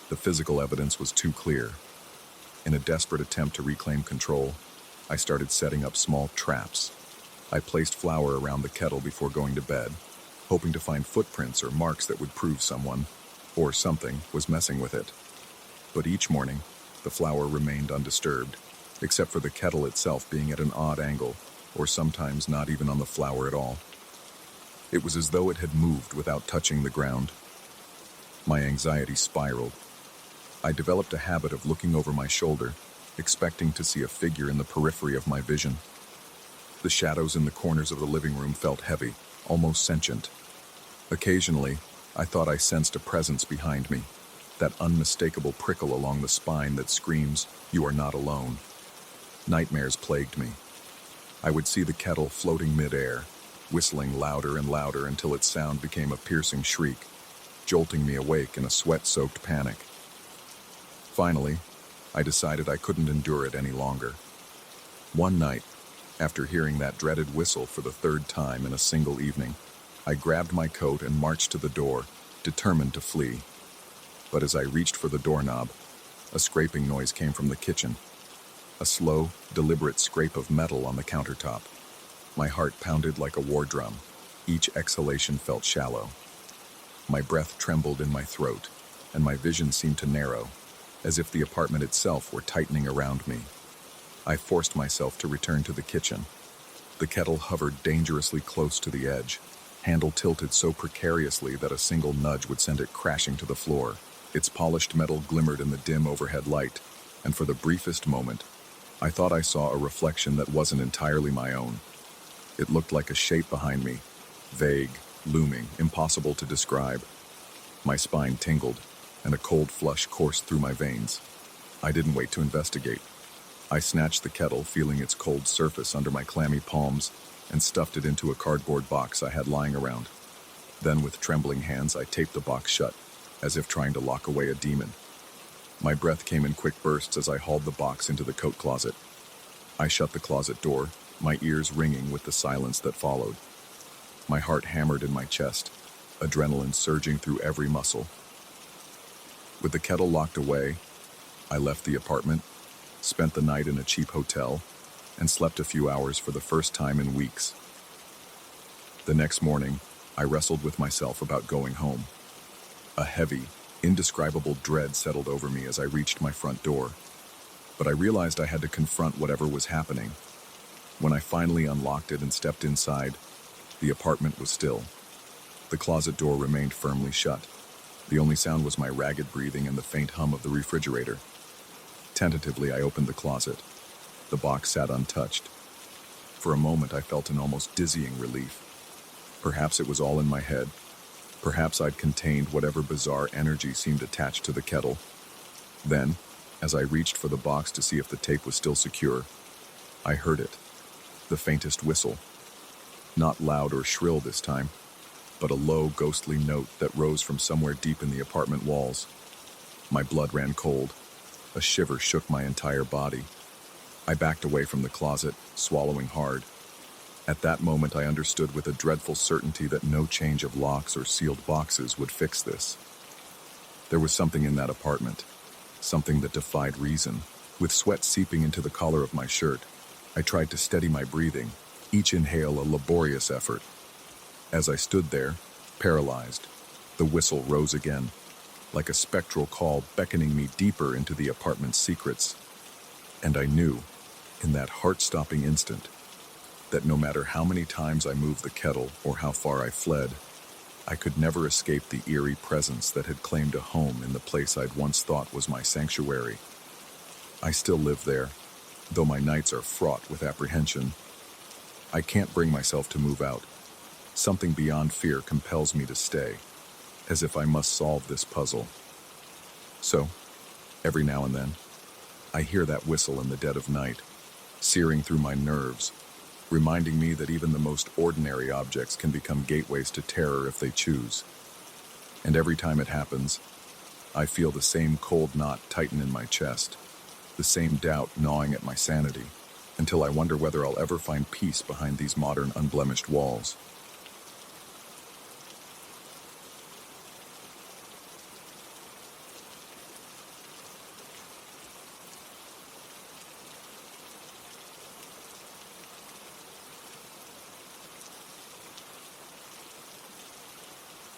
The physical evidence was too clear. In a desperate attempt to reclaim control, I started setting up small traps. I placed flour around the kettle before going to bed, hoping to find footprints or marks that would prove someone, or something, was messing with it. But each morning, the flour remained undisturbed, except for the kettle itself being at an odd angle, or sometimes not even on the flour at all. It was as though it had moved without touching the ground. My anxiety spiraled. I developed a habit of looking over my shoulder, expecting to see a figure in the periphery of my vision. The shadows in the corners of the living room felt heavy, almost sentient. Occasionally, I thought I sensed a presence behind me, that unmistakable prickle along the spine that screams, "You are not alone." Nightmares plagued me. I would see the kettle floating mid-air, whistling louder and louder until its sound became a piercing shriek, jolting me awake in a sweat-soaked panic. Finally, I decided I couldn't endure it any longer. One night, after hearing that dreaded whistle for the third time in a single evening, I grabbed my coat and marched to the door, determined to flee. But as I reached for the doorknob, a scraping noise came from the kitchen. A slow, deliberate scrape of metal on the countertop. My heart pounded like a war drum. Each exhalation felt shallow. My breath trembled in my throat, and my vision seemed to narrow, as if the apartment itself were tightening around me. I forced myself to return to the kitchen. The kettle hovered dangerously close to the edge, handle tilted so precariously that a single nudge would send it crashing to the floor. Its polished metal glimmered in the dim overhead light, and for the briefest moment, I thought I saw a reflection that wasn't entirely my own. It looked like a shape behind me, vague, looming, impossible to describe. My spine tingled, and a cold flush coursed through my veins. I didn't wait to investigate. I snatched the kettle, feeling its cold surface under my clammy palms, and stuffed it into a cardboard box I had lying around. Then, with trembling hands, I taped the box shut, as if trying to lock away a demon. My breath came in quick bursts as I hauled the box into the coat closet. I shut the closet door, my ears ringing with the silence that followed. My heart hammered in my chest, adrenaline surging through every muscle. With the kettle locked away, I left the apartment, spent the night in a cheap hotel, and slept a few hours for the first time in weeks. The next morning, I wrestled with myself about going home. A heavy, indescribable dread settled over me as I reached my front door, but I realized I had to confront whatever was happening. When I finally unlocked it and stepped inside, the apartment was still. The closet door remained firmly shut. The only sound was my ragged breathing and the faint hum of the refrigerator. Tentatively, I opened the closet. The box sat untouched. For a moment, I felt an almost dizzying relief. Perhaps it was all in my head. Perhaps I'd contained whatever bizarre energy seemed attached to the kettle. Then, as I reached for the box to see if the tape was still secure, I heard it. The faintest whistle. Not loud or shrill this time, but a low, ghostly note that rose from somewhere deep in the apartment walls. My blood ran cold. A shiver shook my entire body. I backed away from the closet, swallowing hard. At that moment, I understood with a dreadful certainty that no change of locks or sealed boxes would fix this. There was something in that apartment, something that defied reason. With sweat seeping into the collar of my shirt, I tried to steady my breathing, each inhale a laborious effort. As I stood there, paralyzed, the whistle rose again, like a spectral call beckoning me deeper into the apartment's secrets. And I knew, in that heart-stopping instant, that no matter how many times I moved the kettle or how far I fled, I could never escape the eerie presence that had claimed a home in the place I'd once thought was my sanctuary. I still live there, though my nights are fraught with apprehension. I can't bring myself to move out. Something beyond fear compels me to stay, as if I must solve this puzzle. So, every now and then, I hear that whistle in the dead of night, searing through my nerves, reminding me that even the most ordinary objects can become gateways to terror if they choose. And every time it happens, I feel the same cold knot tighten in my chest, the same doubt gnawing at my sanity, until I wonder whether I'll ever find peace behind these modern, unblemished walls.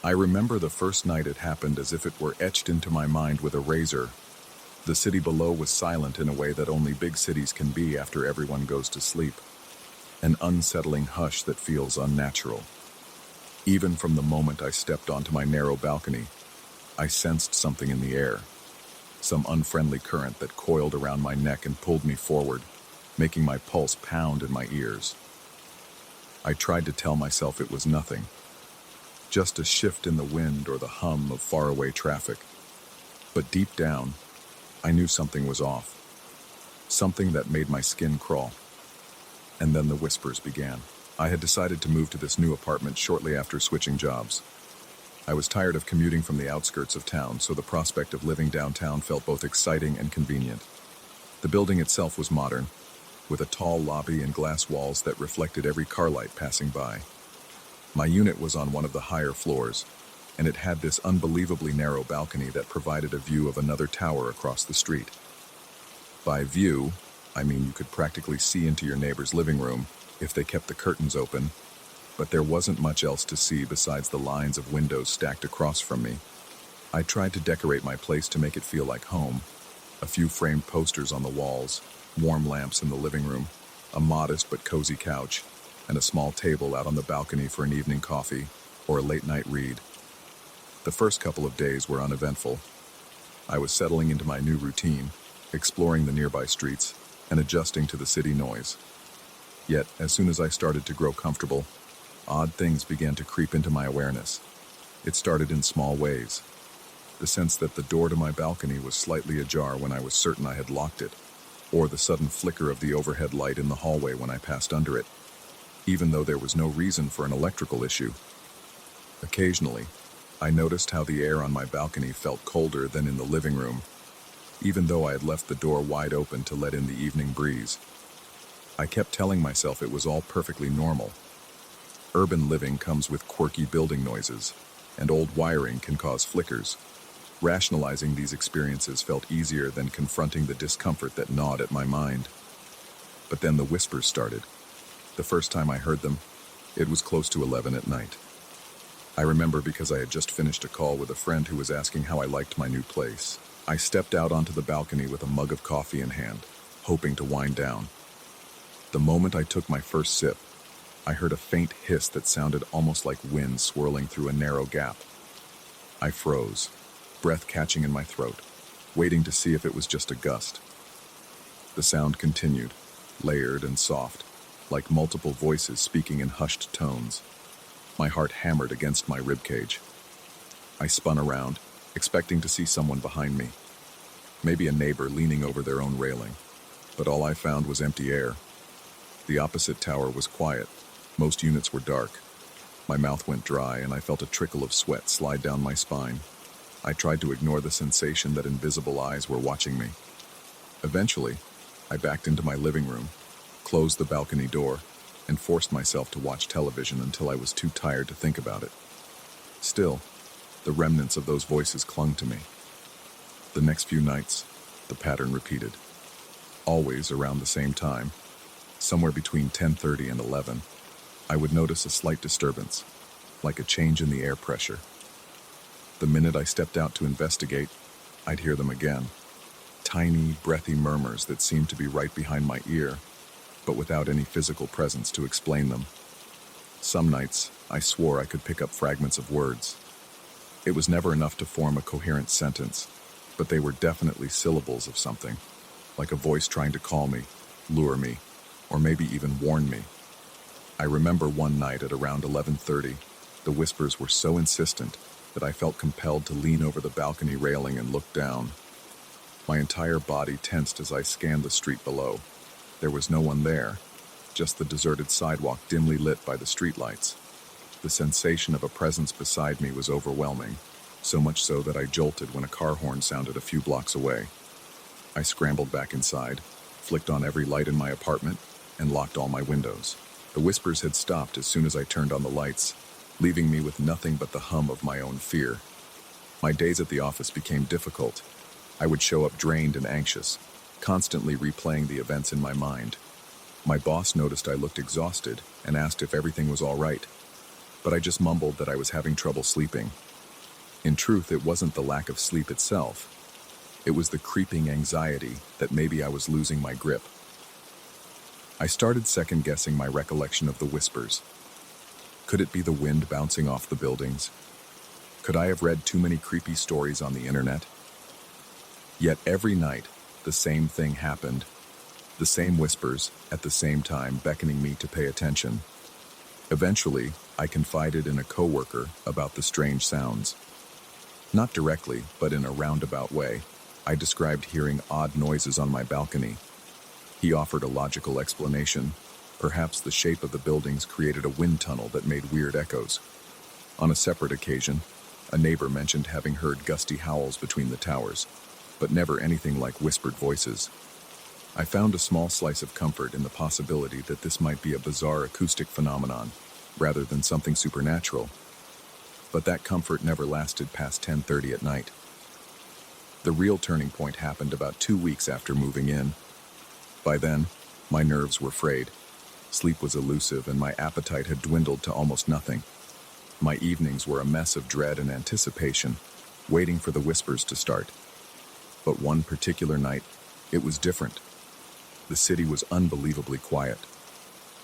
I remember the first night it happened as if it were etched into my mind with a razor. The city below was silent in a way that only big cities can be after everyone goes to sleep. An unsettling hush that feels unnatural. Even from the moment I stepped onto my narrow balcony, I sensed something in the air. Some unfriendly current that coiled around my neck and pulled me forward, making my pulse pound in my ears. I tried to tell myself it was nothing. Just a shift in the wind or the hum of faraway traffic. But deep down, I knew something was off. Something that made my skin crawl. And then the whispers began. I had decided to move to this new apartment shortly after switching jobs. I was tired of commuting from the outskirts of town, so the prospect of living downtown felt both exciting and convenient. The building itself was modern, with a tall lobby and glass walls that reflected every car light passing by. My unit was on one of the higher floors, and it had this unbelievably narrow balcony that provided a view of another tower across the street. By view, I mean you could practically see into your neighbor's living room if they kept the curtains open, but there wasn't much else to see besides the lines of windows stacked across from me. I tried to decorate my place to make it feel like home. A few framed posters on the walls, warm lamps in the living room, a modest but cozy couch, and a small table out on the balcony for an evening coffee or a late-night read. The first couple of days were uneventful. I was settling into my new routine, exploring the nearby streets, and adjusting to the city noise. Yet, as soon as I started to grow comfortable, odd things began to creep into my awareness. It started in small ways. The sense that the door to my balcony was slightly ajar when I was certain I had locked it, or the sudden flicker of the overhead light in the hallway when I passed under it, even though there was no reason for an electrical issue. Occasionally, I noticed how the air on my balcony felt colder than in the living room, even though I had left the door wide open to let in the evening breeze. I kept telling myself it was all perfectly normal. Urban living comes with quirky building noises, and old wiring can cause flickers. Rationalizing these experiences felt easier than confronting the discomfort that gnawed at my mind. But then the whispers started. The first time I heard them, it was close to 11 at night. I remember because I had just finished a call with a friend who was asking how I liked my new place. I stepped out onto the balcony with a mug of coffee in hand, hoping to wind down. The moment I took my first sip, I heard a faint hiss that sounded almost like wind swirling through a narrow gap. I froze, breath catching in my throat, waiting to see if it was just a gust. The sound continued, layered and soft, like multiple voices speaking in hushed tones. My heart hammered against my ribcage. I spun around, expecting to see someone behind me. Maybe a neighbor leaning over their own railing. But all I found was empty air. The opposite tower was quiet. Most units were dark. My mouth went dry and I felt a trickle of sweat slide down my spine. I tried to ignore the sensation that invisible eyes were watching me. Eventually, I backed into my living room, closed the balcony door, and forced myself to watch television until I was too tired to think about it. Still, the remnants of those voices clung to me. The next few nights, the pattern repeated. Always around the same time, somewhere between 10:30 and 11, I would notice a slight disturbance, like a change in the air pressure. The minute I stepped out to investigate, I'd hear them again. Tiny, breathy murmurs that seemed to be right behind my ear, but without any physical presence to explain them. Some nights, I swore I could pick up fragments of words. It was never enough to form a coherent sentence, but they were definitely syllables of something, like a voice trying to call me, lure me, or maybe even warn me. I remember one night at around 11:30, the whispers were so insistent that I felt compelled to lean over the balcony railing and look down. My entire body tensed as I scanned the street below. There was no one there, just the deserted sidewalk dimly lit by the streetlights. The sensation of a presence beside me was overwhelming, so much so that I jolted when a car horn sounded a few blocks away. I scrambled back inside, flicked on every light in my apartment, and locked all my windows. The whispers had stopped as soon as I turned on the lights, leaving me with nothing but the hum of my own fear. My days at the office became difficult. I would show up drained and anxious, constantly replaying the events in my mind. My boss noticed I looked exhausted and asked if everything was all right, but I just mumbled that I was having trouble sleeping. In truth, it wasn't the lack of sleep itself. It was the creeping anxiety that maybe I was losing my grip. I started second-guessing my recollection of the whispers. Could it be the wind bouncing off the buildings? Could I have read too many creepy stories on the internet? Yet every night, the same thing happened. The same whispers, at the same time beckoning me to pay attention. Eventually, I confided in a coworker about the strange sounds. Not directly, but in a roundabout way, I described hearing odd noises on my balcony. He offered a logical explanation. Perhaps the shape of the buildings created a wind tunnel that made weird echoes. On a separate occasion, a neighbor mentioned having heard gusty howls between the towers, but never anything like whispered voices. I found a small slice of comfort in the possibility that this might be a bizarre acoustic phenomenon, rather than something supernatural. But that comfort never lasted past 10:30 at night. The real turning point happened about 2 weeks after moving in. By then, my nerves were frayed. Sleep was elusive and my appetite had dwindled to almost nothing. My evenings were a mess of dread and anticipation, waiting for the whispers to start. But one particular night, it was different. The city was unbelievably quiet.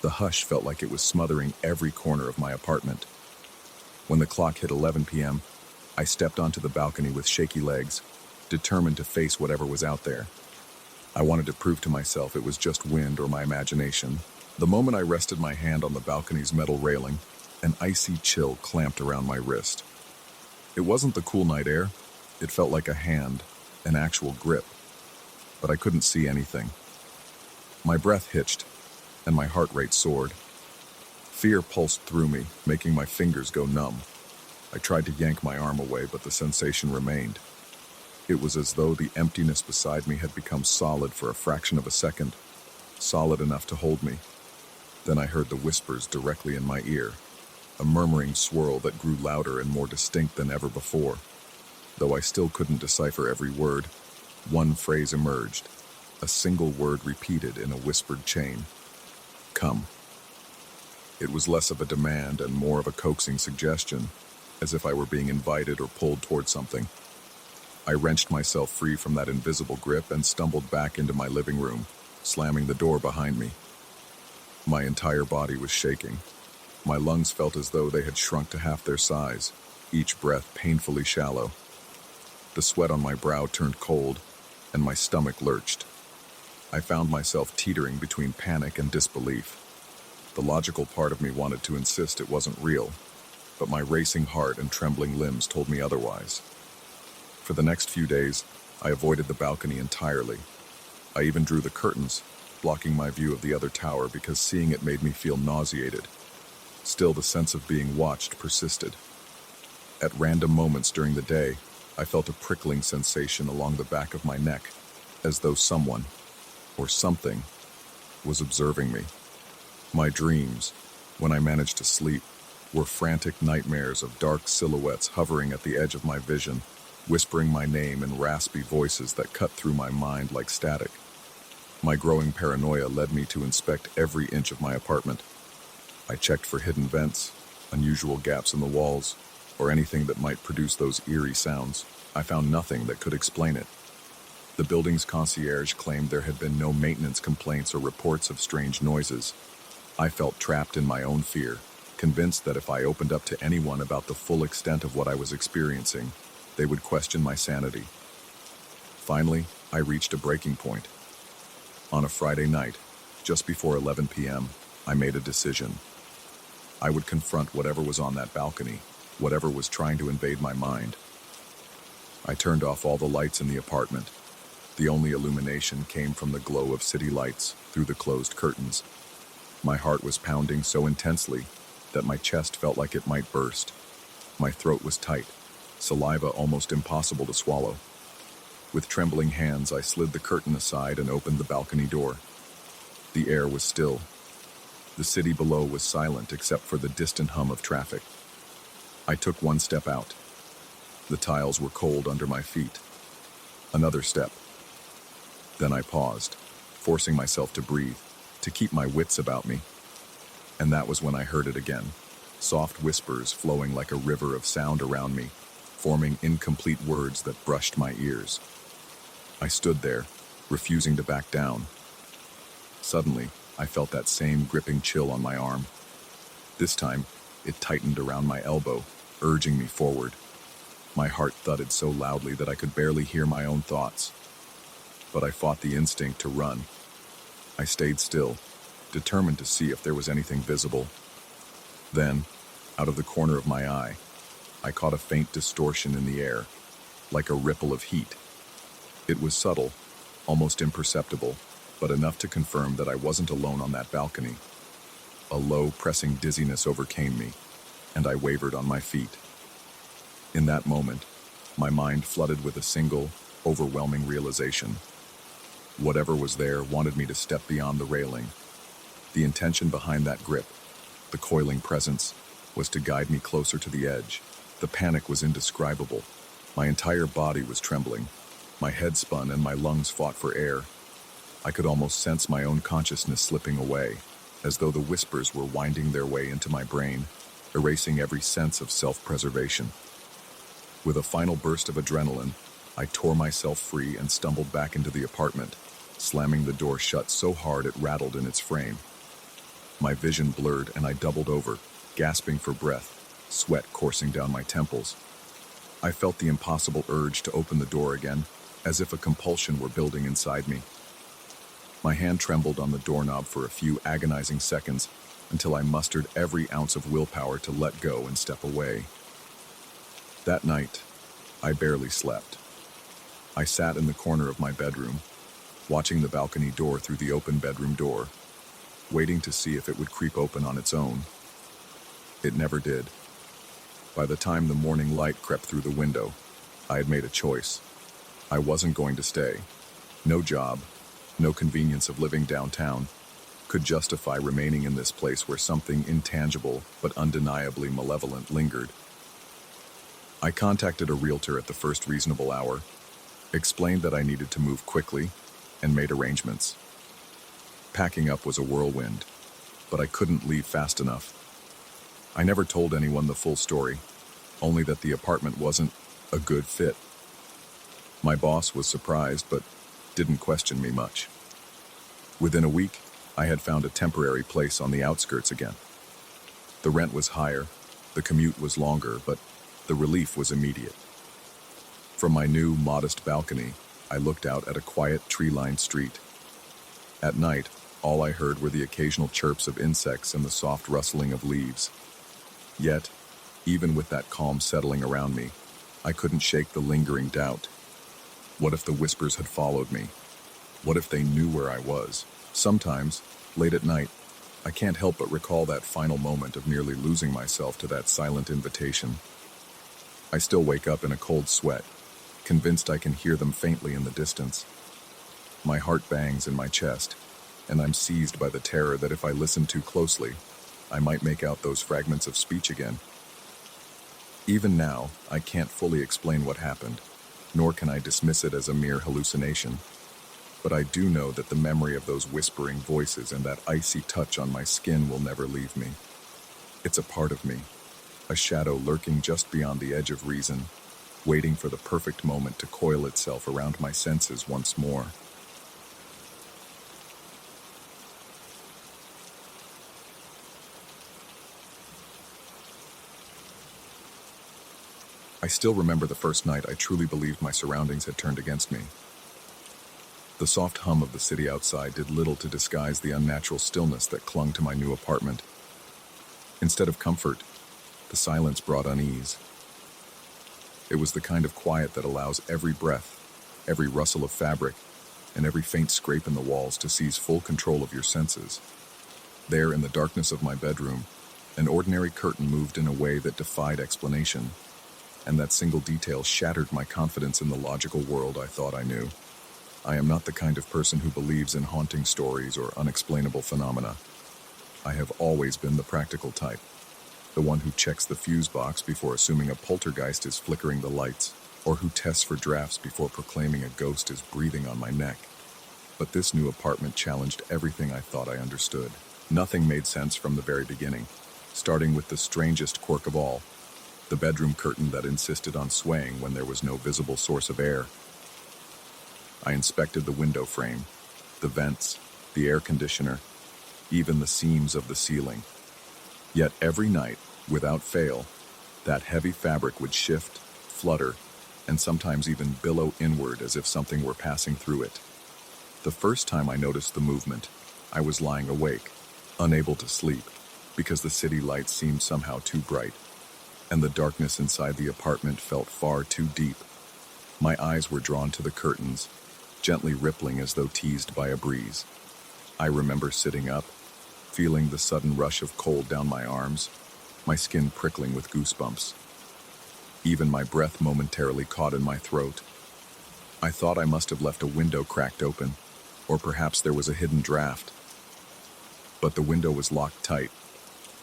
The hush felt like it was smothering every corner of my apartment. When the clock hit 11 p.m., I stepped onto the balcony with shaky legs, determined to face whatever was out there. I wanted to prove to myself it was just wind or my imagination. The moment I rested my hand on the balcony's metal railing, an icy chill clamped around my wrist. It wasn't the cool night air. It felt like a hand, an actual grip. But I couldn't see anything. My breath hitched, and my heart rate soared. Fear pulsed through me, making my fingers go numb. I tried to yank my arm away, but the sensation remained. It was as though the emptiness beside me had become solid for a fraction of a second. solid enough to hold me. Then I heard the whispers directly in my ear, a murmuring swirl that grew louder and more distinct than ever before. Though I still couldn't decipher every word, one phrase emerged, a single word repeated in a whispered chain. Come. It was less of a demand and more of a coaxing suggestion, as if I were being invited or pulled toward something. I wrenched myself free from that invisible grip and stumbled back into my living room, slamming the door behind me. My entire body was shaking. My lungs felt as though they had shrunk to half their size, each breath painfully shallow. The sweat on my brow turned cold, and my stomach lurched. I found myself teetering between panic and disbelief. The logical part of me wanted to insist it wasn't real, but my racing heart and trembling limbs told me otherwise. For the next few days, I avoided the balcony entirely. I even drew the curtains, blocking my view of the other tower because seeing it made me feel nauseated. Still, the sense of being watched persisted. At random moments during the day, I felt a prickling sensation along the back of my neck, as though someone, or something, was observing me. My dreams, when I managed to sleep, were frantic nightmares of dark silhouettes hovering at the edge of my vision, whispering my name in raspy voices that cut through my mind like static. My growing paranoia led me to inspect every inch of my apartment. I checked for hidden vents, unusual gaps in the walls, or anything that might produce those eerie sounds. I found nothing that could explain it. The building's concierge claimed there had been no maintenance complaints or reports of strange noises. I felt trapped in my own fear, convinced that if I opened up to anyone about the full extent of what I was experiencing, they would question my sanity. Finally, I reached a breaking point. On a Friday night, just before 11 p.m., I made a decision. I would confront whatever was on that balcony, whatever was trying to invade my mind. I turned off all the lights in the apartment. The only illumination came from the glow of city lights through the closed curtains. My heart was pounding so intensely that my chest felt like it might burst. My throat was tight, saliva almost impossible to swallow. With trembling hands, I slid the curtain aside and opened the balcony door. The air was still. The city below was silent except for the distant hum of traffic. I took one step out. The tiles were cold under my feet. Another step. Then I paused, forcing myself to breathe, to keep my wits about me. And that was when I heard it again, soft whispers flowing like a river of sound around me, forming incomplete words that brushed my ears. I stood there, refusing to back down. Suddenly, I felt that same gripping chill on my arm. This time, it tightened around my elbow, urging me forward. My heart thudded so loudly that I could barely hear my own thoughts. But I fought the instinct to run. I stayed still, determined to see if there was anything visible. Then, out of the corner of my eye, I caught a faint distortion in the air, like a ripple of heat. It was subtle, almost imperceptible, but enough to confirm that I wasn't alone on that balcony. A low, pressing dizziness overcame me, and I wavered on my feet. In that moment, my mind flooded with a single, overwhelming realization. Whatever was there wanted me to step beyond the railing. The intention behind that grip, the coiling presence, was to guide me closer to the edge. The panic was indescribable. My entire body was trembling. My head spun and my lungs fought for air. I could almost sense my own consciousness slipping away, as though the whispers were winding their way into my brain, erasing every sense of self-preservation. With a final burst of adrenaline, I tore myself free and stumbled back into the apartment, slamming the door shut so hard it rattled in its frame. My vision blurred and I doubled over, gasping for breath, sweat coursing down my temples. I felt the impossible urge to open the door again, as if a compulsion were building inside me. My hand trembled on the doorknob for a few agonizing seconds until I mustered every ounce of willpower to let go and step away. That night, I barely slept. I sat in the corner of my bedroom, watching the balcony door through the open bedroom door, waiting to see if it would creep open on its own. It never did. By the time the morning light crept through the window, I had made a choice. I wasn't going to stay. No job, no convenience of living downtown, could justify remaining in this place where something intangible but undeniably malevolent lingered. I contacted a realtor at the first reasonable hour, explained that I needed to move quickly, and made arrangements. Packing up was a whirlwind, but I couldn't leave fast enough. I never told anyone the full story, only that the apartment wasn't a good fit. My boss was surprised, but didn't question me much. Within a week, I had found a temporary place on the outskirts again. The rent was higher, the commute was longer, but the relief was immediate. From my new, modest balcony, I looked out at a quiet, tree-lined street. At night, all I heard were the occasional chirps of insects and the soft rustling of leaves. Yet, even with that calm settling around me, I couldn't shake the lingering doubt. What if the whispers had followed me? What if they knew where I was? Sometimes, late at night, I can't help but recall that final moment of nearly losing myself to that silent invitation. I still wake up in a cold sweat, convinced I can hear them faintly in the distance. My heart bangs in my chest, and I'm seized by the terror that if I listen too closely, I might make out those fragments of speech again. Even now, I can't fully explain what happened, nor can I dismiss it as a mere hallucination. But I do know that the memory of those whispering voices and that icy touch on my skin will never leave me. It's a part of me, a shadow lurking just beyond the edge of reason, waiting for the perfect moment to coil itself around my senses once more. I still remember the first night I truly believed my surroundings had turned against me. The soft hum of the city outside did little to disguise the unnatural stillness that clung to my new apartment. Instead of comfort, the silence brought unease. It was the kind of quiet that allows every breath, every rustle of fabric, and every faint scrape in the walls to seize full control of your senses. There, in the darkness of my bedroom, an ordinary curtain moved in a way that defied explanation, and that single detail shattered my confidence in the logical world I thought I knew. I am not the kind of person who believes in haunting stories or unexplainable phenomena. I have always been the practical type, the one who checks the fuse box before assuming a poltergeist is flickering the lights, or who tests for drafts before proclaiming a ghost is breathing on my neck. But this new apartment challenged everything I thought I understood. Nothing made sense from the very beginning, starting with the strangest quirk of all, the bedroom curtain that insisted on swaying when there was no visible source of air. I inspected the window frame, the vents, the air conditioner, even the seams of the ceiling. Yet every night, without fail, that heavy fabric would shift, flutter, and sometimes even billow inward as if something were passing through it. The first time I noticed the movement, I was lying awake, unable to sleep, because the city lights seemed somehow too bright, and the darkness inside the apartment felt far too deep. My eyes were drawn to the curtains, gently rippling as though teased by a breeze. I remember sitting up, feeling the sudden rush of cold down my arms, my skin prickling with goosebumps. Even my breath momentarily caught in my throat. I thought I must have left a window cracked open, or perhaps there was a hidden draft. But the window was locked tight.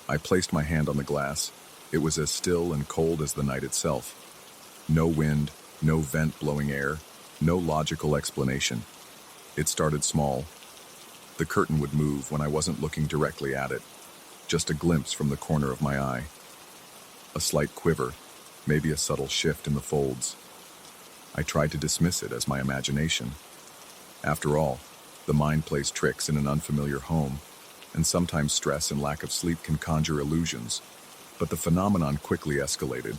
I placed my hand on the glass. It was as still and cold as the night itself. No wind, no vent blowing air, no logical explanation. It started small. The curtain would move when I wasn't looking directly at it, just a glimpse from the corner of my eye. A slight quiver, maybe a subtle shift in the folds. I tried to dismiss it as my imagination. After all, the mind plays tricks in an unfamiliar home, and sometimes stress and lack of sleep can conjure illusions. But the phenomenon quickly escalated.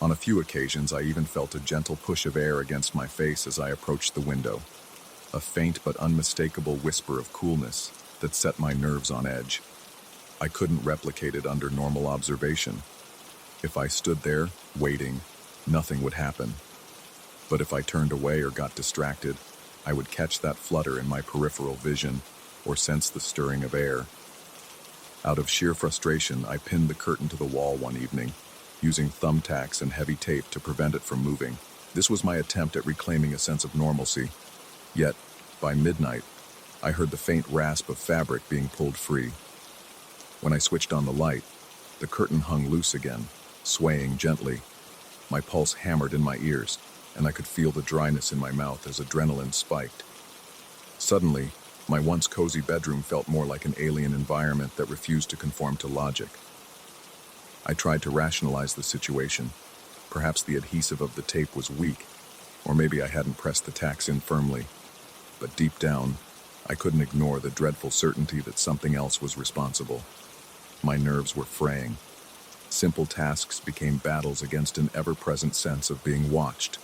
On a few occasions, I even felt a gentle push of air against my face as I approached the window, a faint but unmistakable whisper of coolness that set my nerves on edge. I couldn't replicate it under normal observation. If I stood there, waiting, nothing would happen. But if I turned away or got distracted, I would catch that flutter in my peripheral vision or sense the stirring of air. Out of sheer frustration, I pinned the curtain to the wall one evening, using thumbtacks and heavy tape to prevent it from moving. This was my attempt at reclaiming a sense of normalcy. Yet, by midnight, I heard the faint rasp of fabric being pulled free. When I switched on the light, the curtain hung loose again, swaying gently. My pulse hammered in my ears, and I could feel the dryness in my mouth as adrenaline spiked. Suddenly, my once cozy bedroom felt more like an alien environment that refused to conform to logic. I tried to rationalize the situation. Perhaps the adhesive of the tape was weak, or maybe I hadn't pressed the tacks in firmly. But deep down, I couldn't ignore the dreadful certainty that something else was responsible. My nerves were fraying. Simple tasks became battles against an ever-present sense of being watched.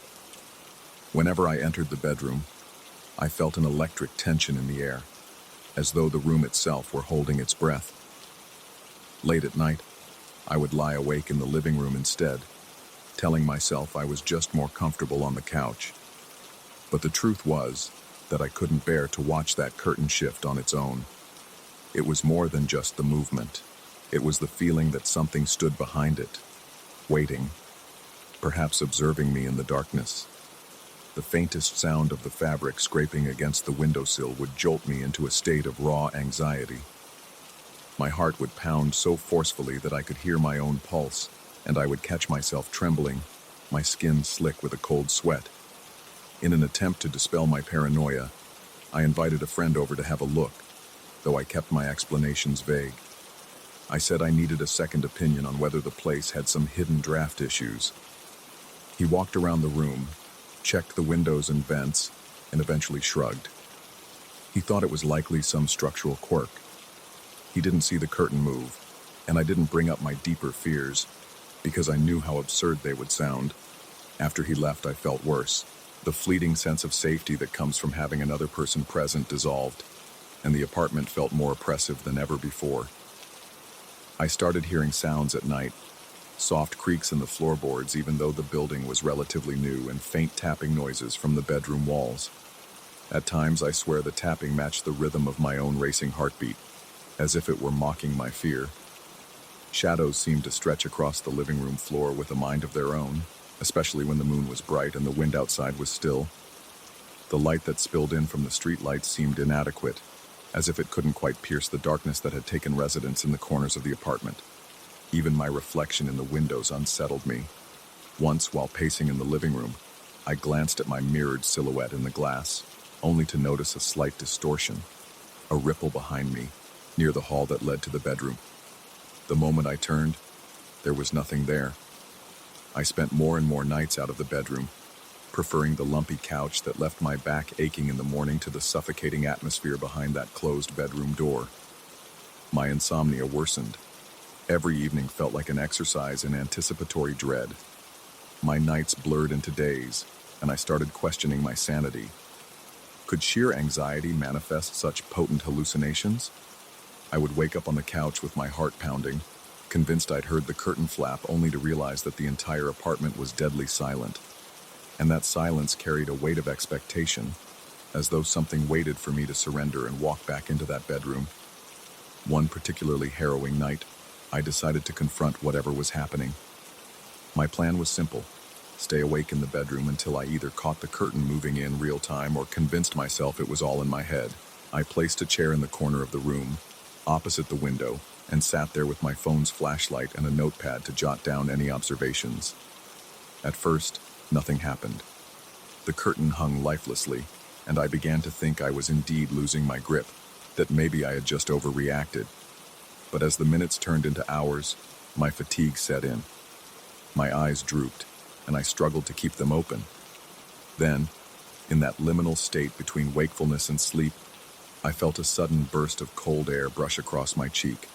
Whenever I entered the bedroom, I felt an electric tension in the air, as though the room itself were holding its breath. Late at night, I would lie awake in the living room instead, telling myself I was just more comfortable on the couch. But the truth was that I couldn't bear to watch that curtain shift on its own. It was more than just the movement. It was the feeling that something stood behind it, waiting, perhaps observing me in the darkness. The faintest sound of the fabric scraping against the windowsill would jolt me into a state of raw anxiety. My heart would pound so forcefully that I could hear my own pulse, and I would catch myself trembling, my skin slick with a cold sweat. In an attempt to dispel my paranoia, I invited a friend over to have a look, though I kept my explanations vague. I said I needed a second opinion on whether the place had some hidden draft issues. He walked around the room, checked the windows and vents, and eventually shrugged. He thought it was likely some structural quirk. He didn't see the curtain move, and I didn't bring up my deeper fears, because I knew how absurd they would sound. After he left, I felt worse. The fleeting sense of safety that comes from having another person present dissolved, and the apartment felt more oppressive than ever before. I started hearing sounds at night, soft creaks in the floorboards even though the building was relatively new, and faint tapping noises from the bedroom walls. At times, I swear the tapping matched the rhythm of my own racing heartbeat, as if it were mocking my fear. Shadows seemed to stretch across the living room floor with a mind of their own, especially when the moon was bright and the wind outside was still. The light that spilled in from the streetlights seemed inadequate, as if it couldn't quite pierce the darkness that had taken residence in the corners of the apartment. Even my reflection in the windows unsettled me. Once, while pacing in the living room, I glanced at my mirrored silhouette in the glass, only to notice a slight distortion, a ripple behind me, near the hall that led to the bedroom. The moment I turned, there was nothing there. I spent more and more nights out of the bedroom, preferring the lumpy couch that left my back aching in the morning to the suffocating atmosphere behind that closed bedroom door. My insomnia worsened. Every evening felt like an exercise in anticipatory dread. My nights blurred into days, and I started questioning my sanity. Could sheer anxiety manifest such potent hallucinations? I would wake up on the couch with my heart pounding, convinced I'd heard the curtain flap, only to realize that the entire apartment was deadly silent. And that silence carried a weight of expectation, as though something waited for me to surrender and walk back into that bedroom. One particularly harrowing night, I decided to confront whatever was happening. My plan was simple: stay awake in the bedroom until I either caught the curtain moving in real time or convinced myself it was all in my head. I placed a chair in the corner of the room, opposite the window, and sat there with my phone's flashlight and a notepad to jot down any observations. At first, nothing happened. The curtain hung lifelessly, and I began to think I was indeed losing my grip, that maybe I had just overreacted. But as the minutes turned into hours, my fatigue set in. My eyes drooped, and I struggled to keep them open. Then, in that liminal state between wakefulness and sleep, I felt a sudden burst of cold air brush across my cheek.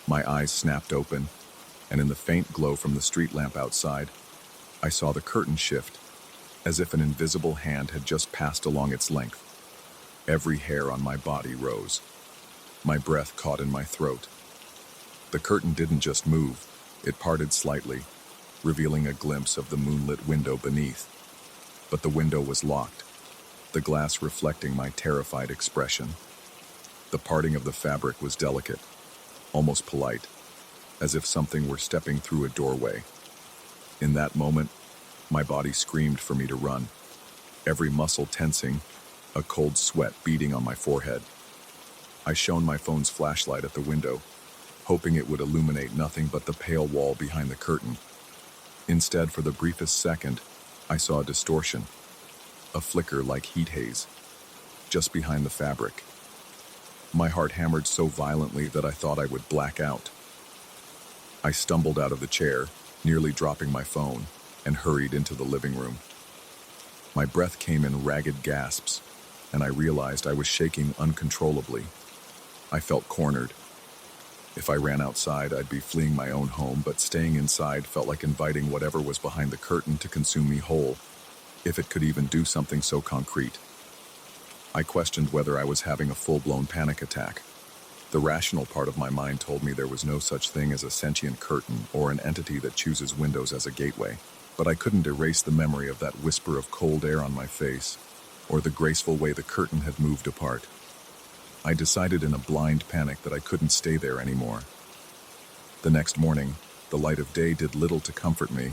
My eyes snapped open, and in the faint glow from the street lamp outside, I saw the curtain shift, as if an invisible hand had just passed along its length. Every hair on my body rose. My breath caught in my throat. The curtain didn't just move, it parted slightly, revealing a glimpse of the moonlit window beneath. But the window was locked, the glass reflecting my terrified expression. The parting of the fabric was delicate, almost polite, as if something were stepping through a doorway. In that moment, my body screamed for me to run, every muscle tensing, a cold sweat beading on my forehead. I shone my phone's flashlight at the window, hoping it would illuminate nothing but the pale wall behind the curtain. Instead, for the briefest second, I saw a distortion, a flicker like heat haze, just behind the fabric. My heart hammered so violently that I thought I would black out. I stumbled out of the chair, nearly dropping my phone, and hurried into the living room. My breath came in ragged gasps, and I realized I was shaking uncontrollably. I felt cornered. If I ran outside, I'd be fleeing my own home, but staying inside felt like inviting whatever was behind the curtain to consume me whole, if it could even do something so concrete. I questioned whether I was having a full-blown panic attack. The rational part of my mind told me there was no such thing as a sentient curtain or an entity that chooses windows as a gateway, but I couldn't erase the memory of that whisper of cold air on my face, or the graceful way the curtain had moved apart. I decided in a blind panic that I couldn't stay there anymore. The next morning, the light of day did little to comfort me,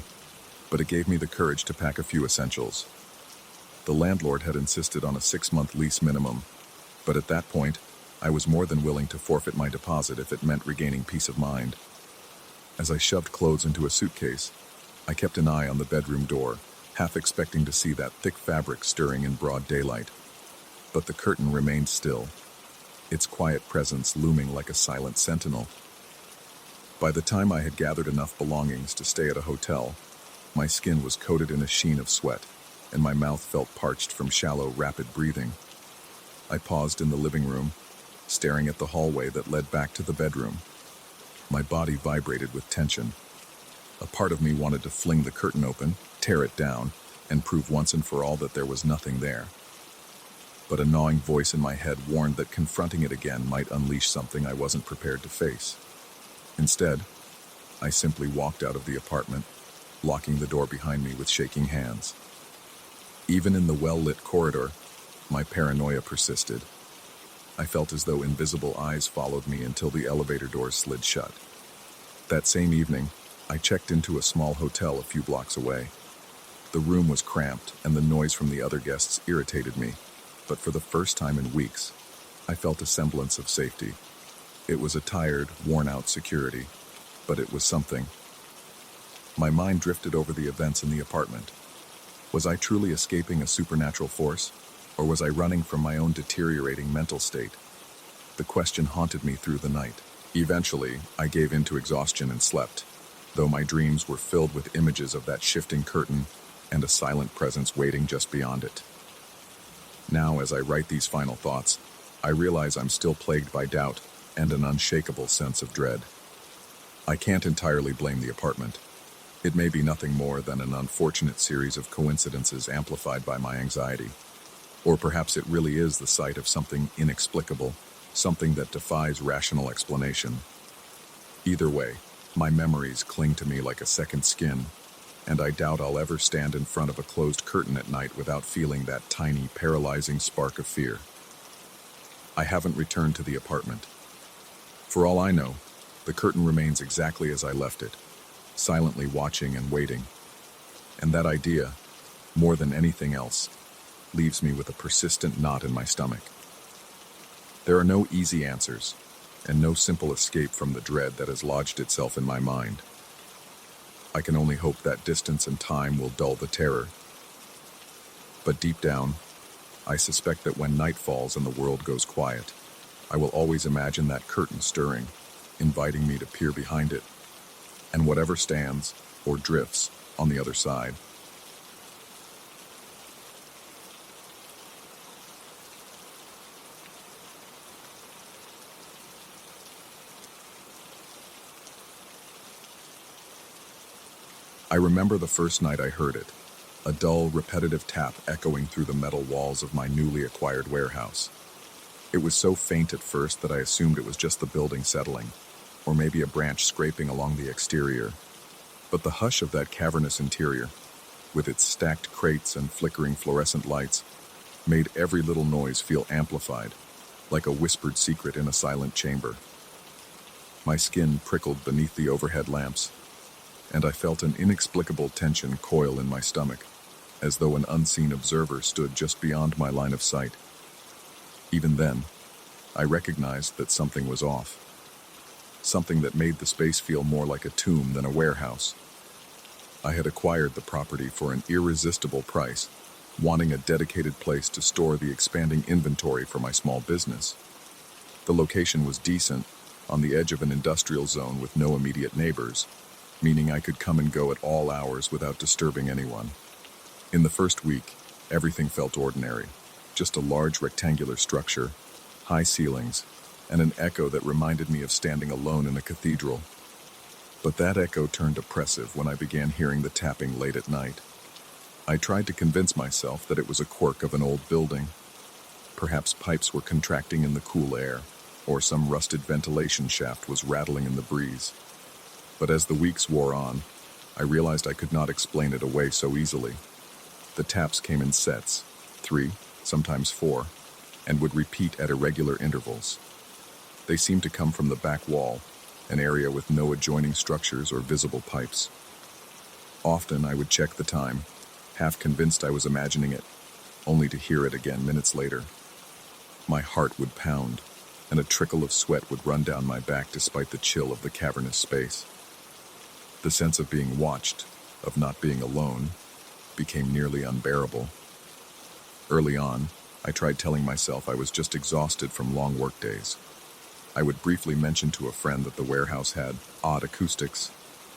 but it gave me the courage to pack a few essentials. The landlord had insisted on a 6-month lease minimum, but at that point, I was more than willing to forfeit my deposit if it meant regaining peace of mind. As I shoved clothes into a suitcase, I kept an eye on the bedroom door, half expecting to see that thick fabric stirring in broad daylight. But the curtain remained still, its quiet presence looming like a silent sentinel. By the time I had gathered enough belongings to stay at a hotel, my skin was coated in a sheen of sweat, and my mouth felt parched from shallow, rapid breathing. I paused in the living room, staring at the hallway that led back to the bedroom. My body vibrated with tension. A part of me wanted to fling the curtain open, tear it down, and prove once and for all that there was nothing there. But a gnawing voice in my head warned that confronting it again might unleash something I wasn't prepared to face. Instead, I simply walked out of the apartment, locking the door behind me with shaking hands. Even in the well-lit corridor, my paranoia persisted. I felt as though invisible eyes followed me until the elevator doors slid shut. That same evening, I checked into a small hotel a few blocks away. The room was cramped, and the noise from the other guests irritated me, but for the first time in weeks, I felt a semblance of safety. It was a tired, worn-out security, but it was something. My mind drifted over the events in the apartment. Was I truly escaping a supernatural force, or was I running from my own deteriorating mental state? The question haunted me through the night. Eventually, I gave in to exhaustion and slept, though my dreams were filled with images of that shifting curtain and a silent presence waiting just beyond it. Now, as I write these final thoughts, I realize I'm still plagued by doubt and an unshakable sense of dread. I can't entirely blame the apartment. It may be nothing more than an unfortunate series of coincidences amplified by my anxiety. Or perhaps it really is the site of something inexplicable, something that defies rational explanation. Either way, my memories cling to me like a second skin, and I doubt I'll ever stand in front of a closed curtain at night without feeling that tiny, paralyzing spark of fear. I haven't returned to the apartment. For all I know, the curtain remains exactly as I left it, silently watching and waiting. And that idea, more than anything else, leaves me with a persistent knot in my stomach. There are no easy answers, and no simple escape from the dread that has lodged itself in my mind. I can only hope that distance and time will dull the terror. But deep down, I suspect that when night falls and the world goes quiet, I will always imagine that curtain stirring, inviting me to peer behind it, and whatever stands, or drifts, on the other side. I remember the first night I heard it, a dull, repetitive tap echoing through the metal walls of my newly acquired warehouse. It was so faint at first that I assumed it was just the building settling, or maybe a branch scraping along the exterior. But the hush of that cavernous interior, with its stacked crates and flickering fluorescent lights, made every little noise feel amplified, like a whispered secret in a silent chamber. My skin prickled beneath the overhead lamps, and I felt an inexplicable tension coil in my stomach, as though an unseen observer stood just beyond my line of sight. Even then, I recognized that something was off, something that made the space feel more like a tomb than a warehouse. I had acquired the property for an irresistible price, wanting a dedicated place to store the expanding inventory for my small business. The location was decent, on the edge of an industrial zone with no immediate neighbors, meaning I could come and go at all hours without disturbing anyone. In the first week, everything felt ordinary, just a large rectangular structure, high ceilings, and an echo that reminded me of standing alone in a cathedral. But that echo turned oppressive when I began hearing the tapping late at night. I tried to convince myself that it was a quirk of an old building. Perhaps pipes were contracting in the cool air, or some rusted ventilation shaft was rattling in the breeze. But as the weeks wore on, I realized I could not explain it away so easily. The taps came in sets, 3, sometimes 4, and would repeat at irregular intervals. They seemed to come from the back wall, an area with no adjoining structures or visible pipes. Often I would check the time, half convinced I was imagining it, only to hear it again minutes later. My heart would pound, and a trickle of sweat would run down my back despite the chill of the cavernous space. The sense of being watched, of not being alone, became nearly unbearable. Early on, I tried telling myself I was just exhausted from long workdays. I would briefly mention to a friend that the warehouse had odd acoustics,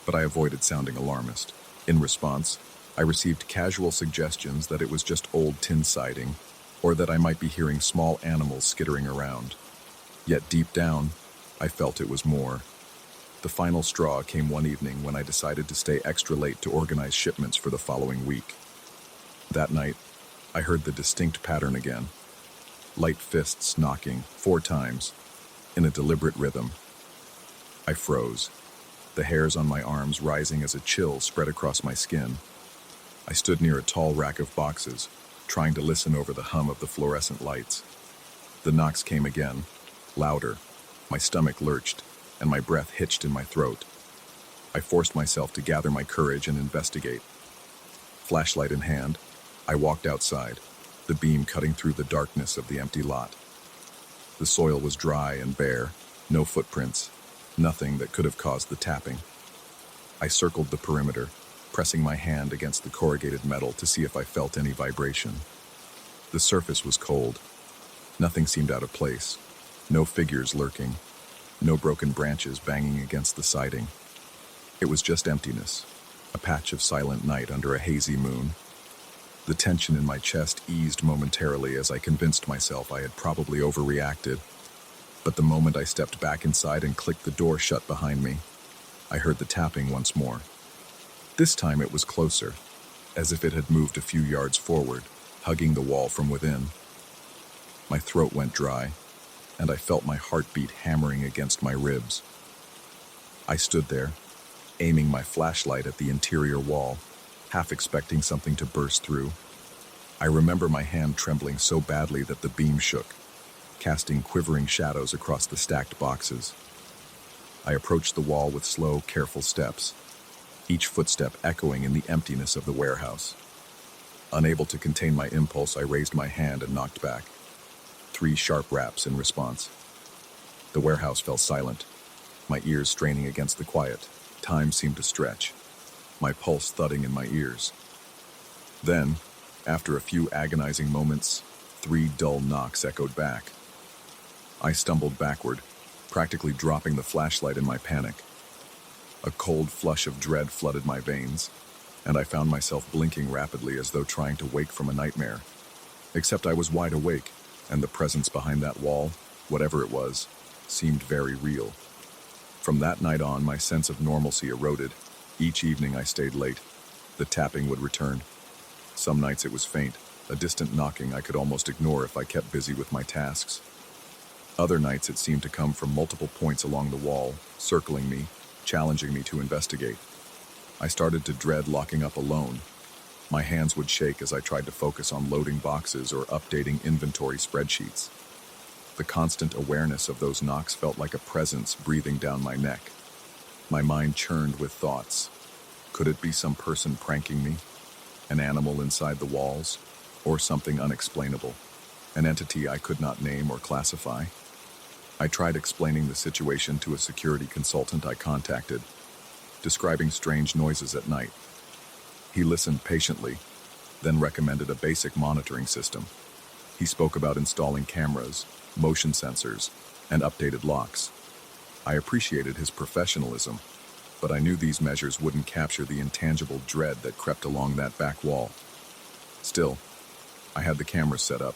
but I avoided sounding alarmist. In response, I received casual suggestions that it was just old tin siding, or that I might be hearing small animals skittering around. Yet deep down, I felt it was more. The final straw came one evening when I decided to stay extra late to organize shipments for the following week. That night, I heard the distinct pattern again. Light fists knocking 4 times, in a deliberate rhythm. I froze, the hairs on my arms rising as a chill spread across my skin. I stood near a tall rack of boxes, trying to listen over the hum of the fluorescent lights. The knocks came again, louder. My stomach lurched, and my breath hitched in my throat. I forced myself to gather my courage and investigate. Flashlight in hand, I walked outside, the beam cutting through the darkness of the empty lot. The soil was dry and bare, no footprints, nothing that could have caused the tapping. I circled the perimeter, pressing my hand against the corrugated metal to see if I felt any vibration. The surface was cold. Nothing seemed out of place. No figures lurking. No broken branches banging against the siding. It was just emptiness, a patch of silent night under a hazy moon. The tension in my chest eased momentarily as I convinced myself I had probably overreacted. But the moment I stepped back inside and clicked the door shut behind me, I heard the tapping once more. This time it was closer, as if it had moved a few yards forward, hugging the wall from within. My throat went dry, and I felt my heartbeat hammering against my ribs. I stood there, aiming my flashlight at the interior wall, half expecting something to burst through. I remember my hand trembling so badly that the beam shook, casting quivering shadows across the stacked boxes. I approached the wall with slow, careful steps, each footstep echoing in the emptiness of the warehouse. Unable to contain my impulse, I raised my hand and knocked back. 3 sharp raps in response. The warehouse fell silent, my ears straining against the quiet. Time seemed to stretch, my pulse thudding in my ears. Then, after a few agonizing moments, 3 dull knocks echoed back. I stumbled backward, practically dropping the flashlight in my panic. A cold flush of dread flooded my veins, and I found myself blinking rapidly as though trying to wake from a nightmare. Except I was wide awake, and the presence behind that wall, whatever it was, seemed very real. From that night on, my sense of normalcy eroded. Each evening I stayed late. The tapping would return. Some nights it was faint, a distant knocking I could almost ignore if I kept busy with my tasks. Other nights it seemed to come from multiple points along the wall, circling me, challenging me to investigate. I started to dread locking up alone. My hands would shake as I tried to focus on loading boxes or updating inventory spreadsheets. The constant awareness of those knocks felt like a presence breathing down my neck. My mind churned with thoughts. Could it be some person pranking me? An animal inside the walls? Or something unexplainable? an entity I could not name or classify. I tried explaining the situation to a security consultant I contacted, describing strange noises at night. He listened patiently, then recommended a basic monitoring system. He spoke about installing cameras, motion sensors, and updated locks. I appreciated his professionalism, but I knew these measures wouldn't capture the intangible dread that crept along that back wall. Still, I had the cameras set up,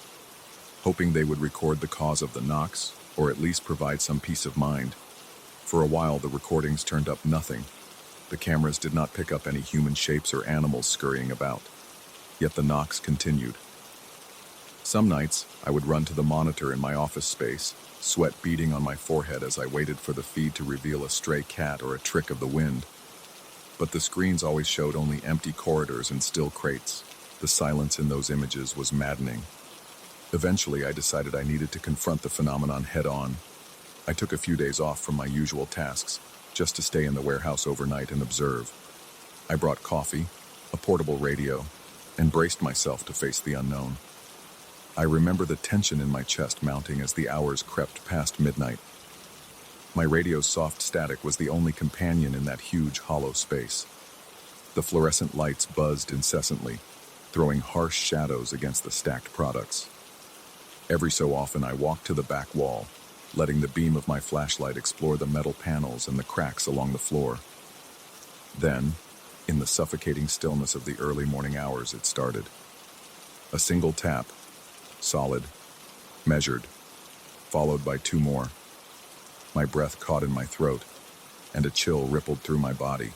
hoping they would record the cause of the knocks, or at least provide some peace of mind. For a while, the recordings turned up nothing. The cameras did not pick up any human shapes or animals scurrying about. Yet the knocks continued. Some nights, I would run to the monitor in my office space, sweat beading on my forehead as I waited for the feed to reveal a stray cat or a trick of the wind. But the screens always showed only empty corridors and still crates. The silence in those images was maddening. Eventually, I decided I needed to confront the phenomenon head-on. I took a few days off from my usual tasks, just to stay in the warehouse overnight and observe. I brought coffee, a portable radio, and braced myself to face the unknown. I remember the tension in my chest mounting as the hours crept past midnight. My radio's soft static was the only companion in that huge, hollow space. The fluorescent lights buzzed incessantly, throwing harsh shadows against the stacked products. Every so often, I walked to the back wall, letting the beam of my flashlight explore the metal panels and the cracks along the floor. Then, in the suffocating stillness of the early morning hours, it started. A single tap, solid, measured, followed by two more. My breath caught in my throat, and a chill rippled through my body.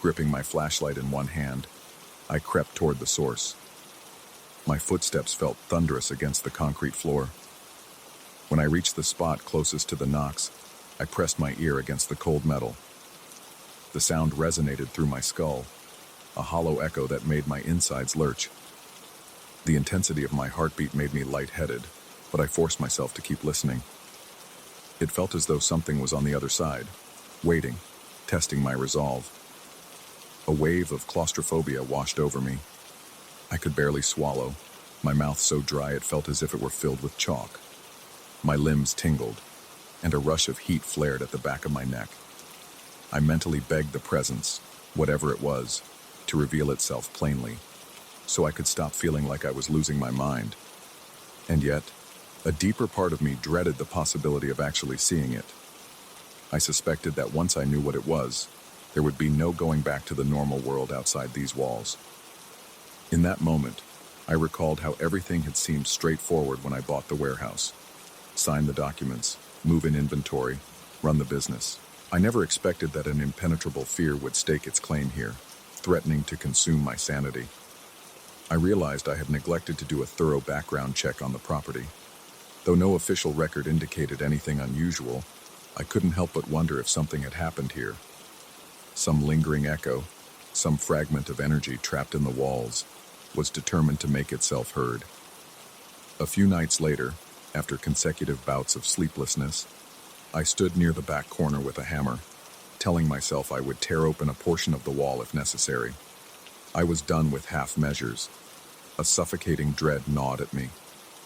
Gripping my flashlight in one hand, I crept toward the source. My footsteps felt thunderous against the concrete floor. When I reached the spot closest to the knocks, I pressed my ear against the cold metal. The sound resonated through my skull, a hollow echo that made my insides lurch. The intensity of my heartbeat made me lightheaded, but I forced myself to keep listening. It felt as though something was on the other side, waiting, testing my resolve. A wave of claustrophobia washed over me. I could barely swallow, my mouth so dry it felt as if it were filled with chalk. My limbs tingled, and a rush of heat flared at the back of my neck. I mentally begged the presence, whatever it was, to reveal itself plainly, so I could stop feeling like I was losing my mind. And yet, a deeper part of me dreaded the possibility of actually seeing it. I suspected that once I knew what it was, there would be no going back to the normal world outside these walls. In that moment, I recalled how everything had seemed straightforward when I bought the warehouse. Sign the documents, move in inventory, run the business. I never expected that an impenetrable fear would stake its claim here, threatening to consume my sanity. I realized I had neglected to do a thorough background check on the property. Though no official record indicated anything unusual, I couldn't help but wonder if something had happened here. Some lingering echo, some fragment of energy trapped in the walls, was determined to make itself heard. A few nights later, after consecutive bouts of sleeplessness, I stood near the back corner with a hammer, telling myself I would tear open a portion of the wall if necessary. I was done with half measures. A suffocating dread gnawed at me,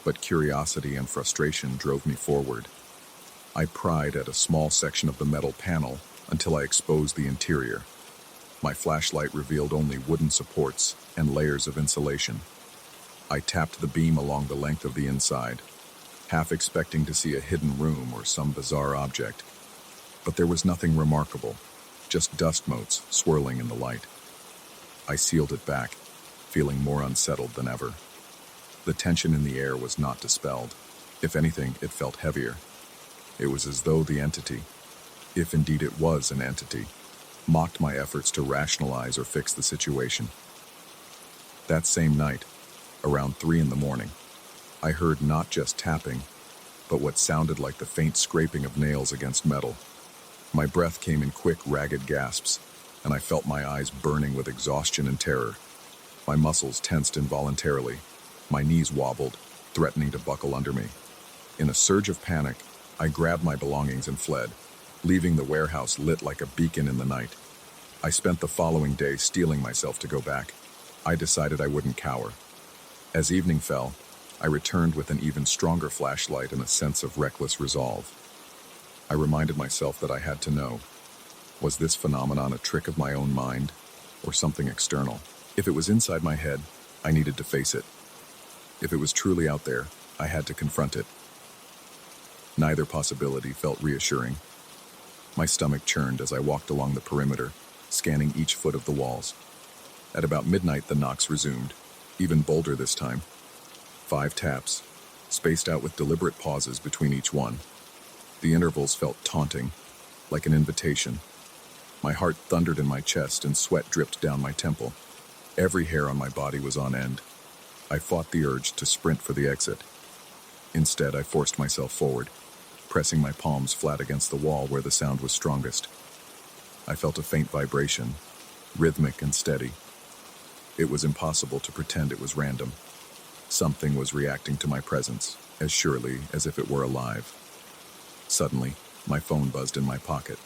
but curiosity and frustration drove me forward. I pried at a small section of the metal panel until I exposed the interior. My flashlight revealed only wooden supports and layers of insulation. I tapped the beam along the length of the inside, half expecting to see a hidden room or some bizarre object. But there was nothing remarkable, just dust motes swirling in the light. I sealed it back, feeling more unsettled than ever. The tension in the air was not dispelled. If anything, it felt heavier. It was as though the entity, if indeed it was an entity, mocked my efforts to rationalize or fix the situation. That same night, around 3 a.m, I heard not just tapping, but what sounded like the faint scraping of nails against metal. My breath came in quick, ragged gasps, and I felt my eyes burning with exhaustion and terror. My muscles tensed involuntarily. My knees wobbled, threatening to buckle under me. In a surge of panic, I grabbed my belongings and fled, leaving the warehouse lit like a beacon in the night. I spent the following day steeling myself to go back. I decided I wouldn't cower. As evening fell, I returned with an even stronger flashlight and a sense of reckless resolve. I reminded myself that I had to know. Was this phenomenon a trick of my own mind, or something external? If it was inside my head, I needed to face it. If it was truly out there, I had to confront it. Neither possibility felt reassuring. My stomach churned as I walked along the perimeter, scanning each foot of the walls. At about midnight, the knocks resumed, even bolder this time. 5 taps, spaced out with deliberate pauses between each one. The intervals felt taunting, like an invitation. My heart thundered in my chest and sweat dripped down my temple. Every hair on my body was on end. I fought the urge to sprint for the exit. Instead, I forced myself forward, pressing my palms flat against the wall where the sound was strongest. I felt a faint vibration, rhythmic and steady. It was impossible to pretend it was random. Something was reacting to my presence, as surely as if it were alive. Suddenly, my phone buzzed in my pocket,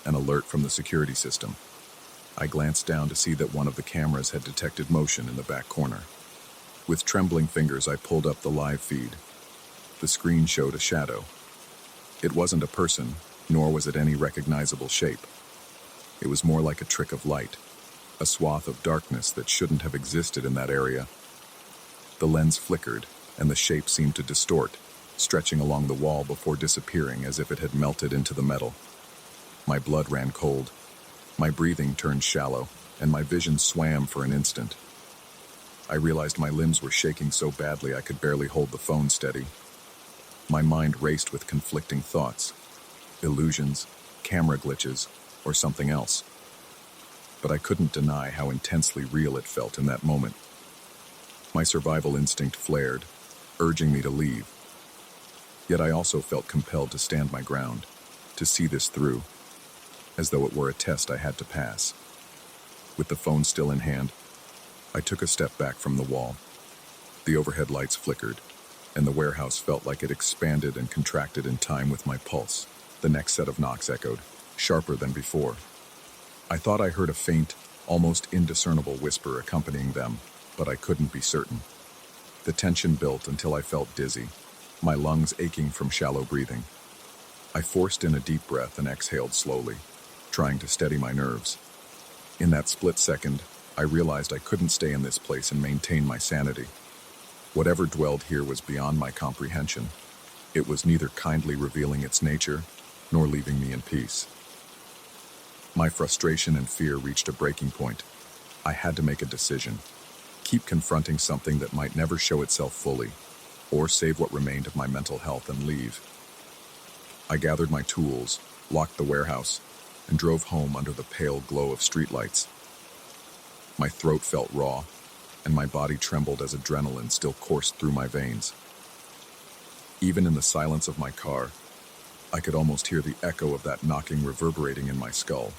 an alert from the security system. I glanced down to see that one of the cameras had detected motion in the back corner. With trembling fingers, I pulled up the live feed. The screen showed a shadow. It wasn't a person, nor was it any recognizable shape. It was more like a trick of light, a swath of darkness that shouldn't have existed in that area. The lens flickered, and the shape seemed to distort, stretching along the wall before disappearing as if it had melted into the metal. My blood ran cold. My breathing turned shallow, and my vision swam for an instant. I realized my limbs were shaking so badly I could barely hold the phone steady. My mind raced with conflicting thoughts, illusions, camera glitches, or something else. But I couldn't deny how intensely real it felt in that moment. My survival instinct flared, urging me to leave. Yet I also felt compelled to stand my ground, to see this through, as though it were a test I had to pass. With the phone still in hand, I took a step back from the wall. The overhead lights flickered, and the warehouse felt like it expanded and contracted in time with my pulse. The next set of knocks echoed, sharper than before. I thought I heard a faint, almost indiscernible whisper accompanying them, but I couldn't be certain. The tension built until I felt dizzy, my lungs aching from shallow breathing. I forced in a deep breath and exhaled slowly, trying to steady my nerves. In that split second, I realized I couldn't stay in this place and maintain my sanity. Whatever dwelled here was beyond my comprehension. It was neither kindly revealing its nature, nor leaving me in peace. My frustration and fear reached a breaking point. I had to make a decision. Keep confronting something that might never show itself fully, or save what remained of my mental health and leave. I gathered my tools, locked the warehouse, and drove home under the pale glow of streetlights. My throat felt raw, and my body trembled as adrenaline still coursed through my veins. Even in the silence of my car, I could almost hear the echo of that knocking reverberating in my skull.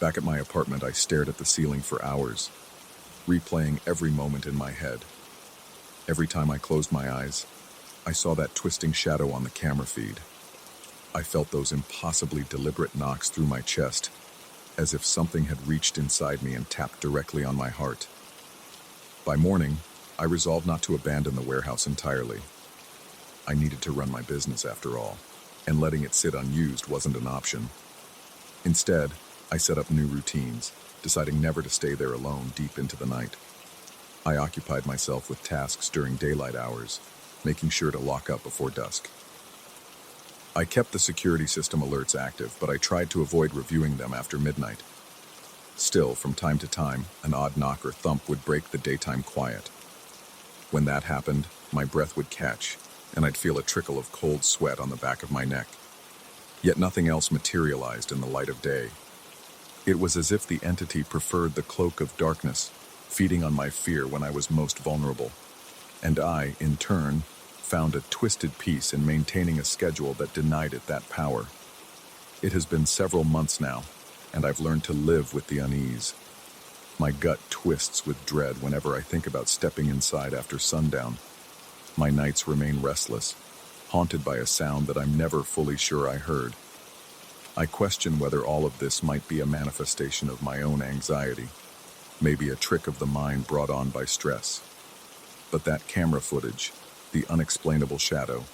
Back at my apartment, I stared at the ceiling for hours, replaying every moment in my head. Every time I closed my eyes, I saw that twisting shadow on the camera feed. I felt those impossibly deliberate knocks through my chest, as if something had reached inside me and tapped directly on my heart. By morning, I resolved not to abandon the warehouse entirely. I needed to run my business after all, and letting it sit unused wasn't an option. Instead, I set up new routines, deciding never to stay there alone deep into the night. I occupied myself with tasks during daylight hours, making sure to lock up before dusk. I kept the security system alerts active, but I tried to avoid reviewing them after midnight. Still, from time to time, an odd knock or thump would break the daytime quiet. When that happened, my breath would catch, and I'd feel a trickle of cold sweat on the back of my neck. Yet nothing else materialized in the light of day. It was as if the entity preferred the cloak of darkness, feeding on my fear when I was most vulnerable. And I, in turn, found a twisted peace in maintaining a schedule that denied it that power. It has been several months now, and I've learned to live with the unease. My gut twists with dread whenever I think about stepping inside after sundown. My nights remain restless, haunted by a sound that I'm never fully sure I heard. I question whether all of this might be a manifestation of my own anxiety, maybe a trick of the mind brought on by stress. But that camera footage, the unexplainable shadow,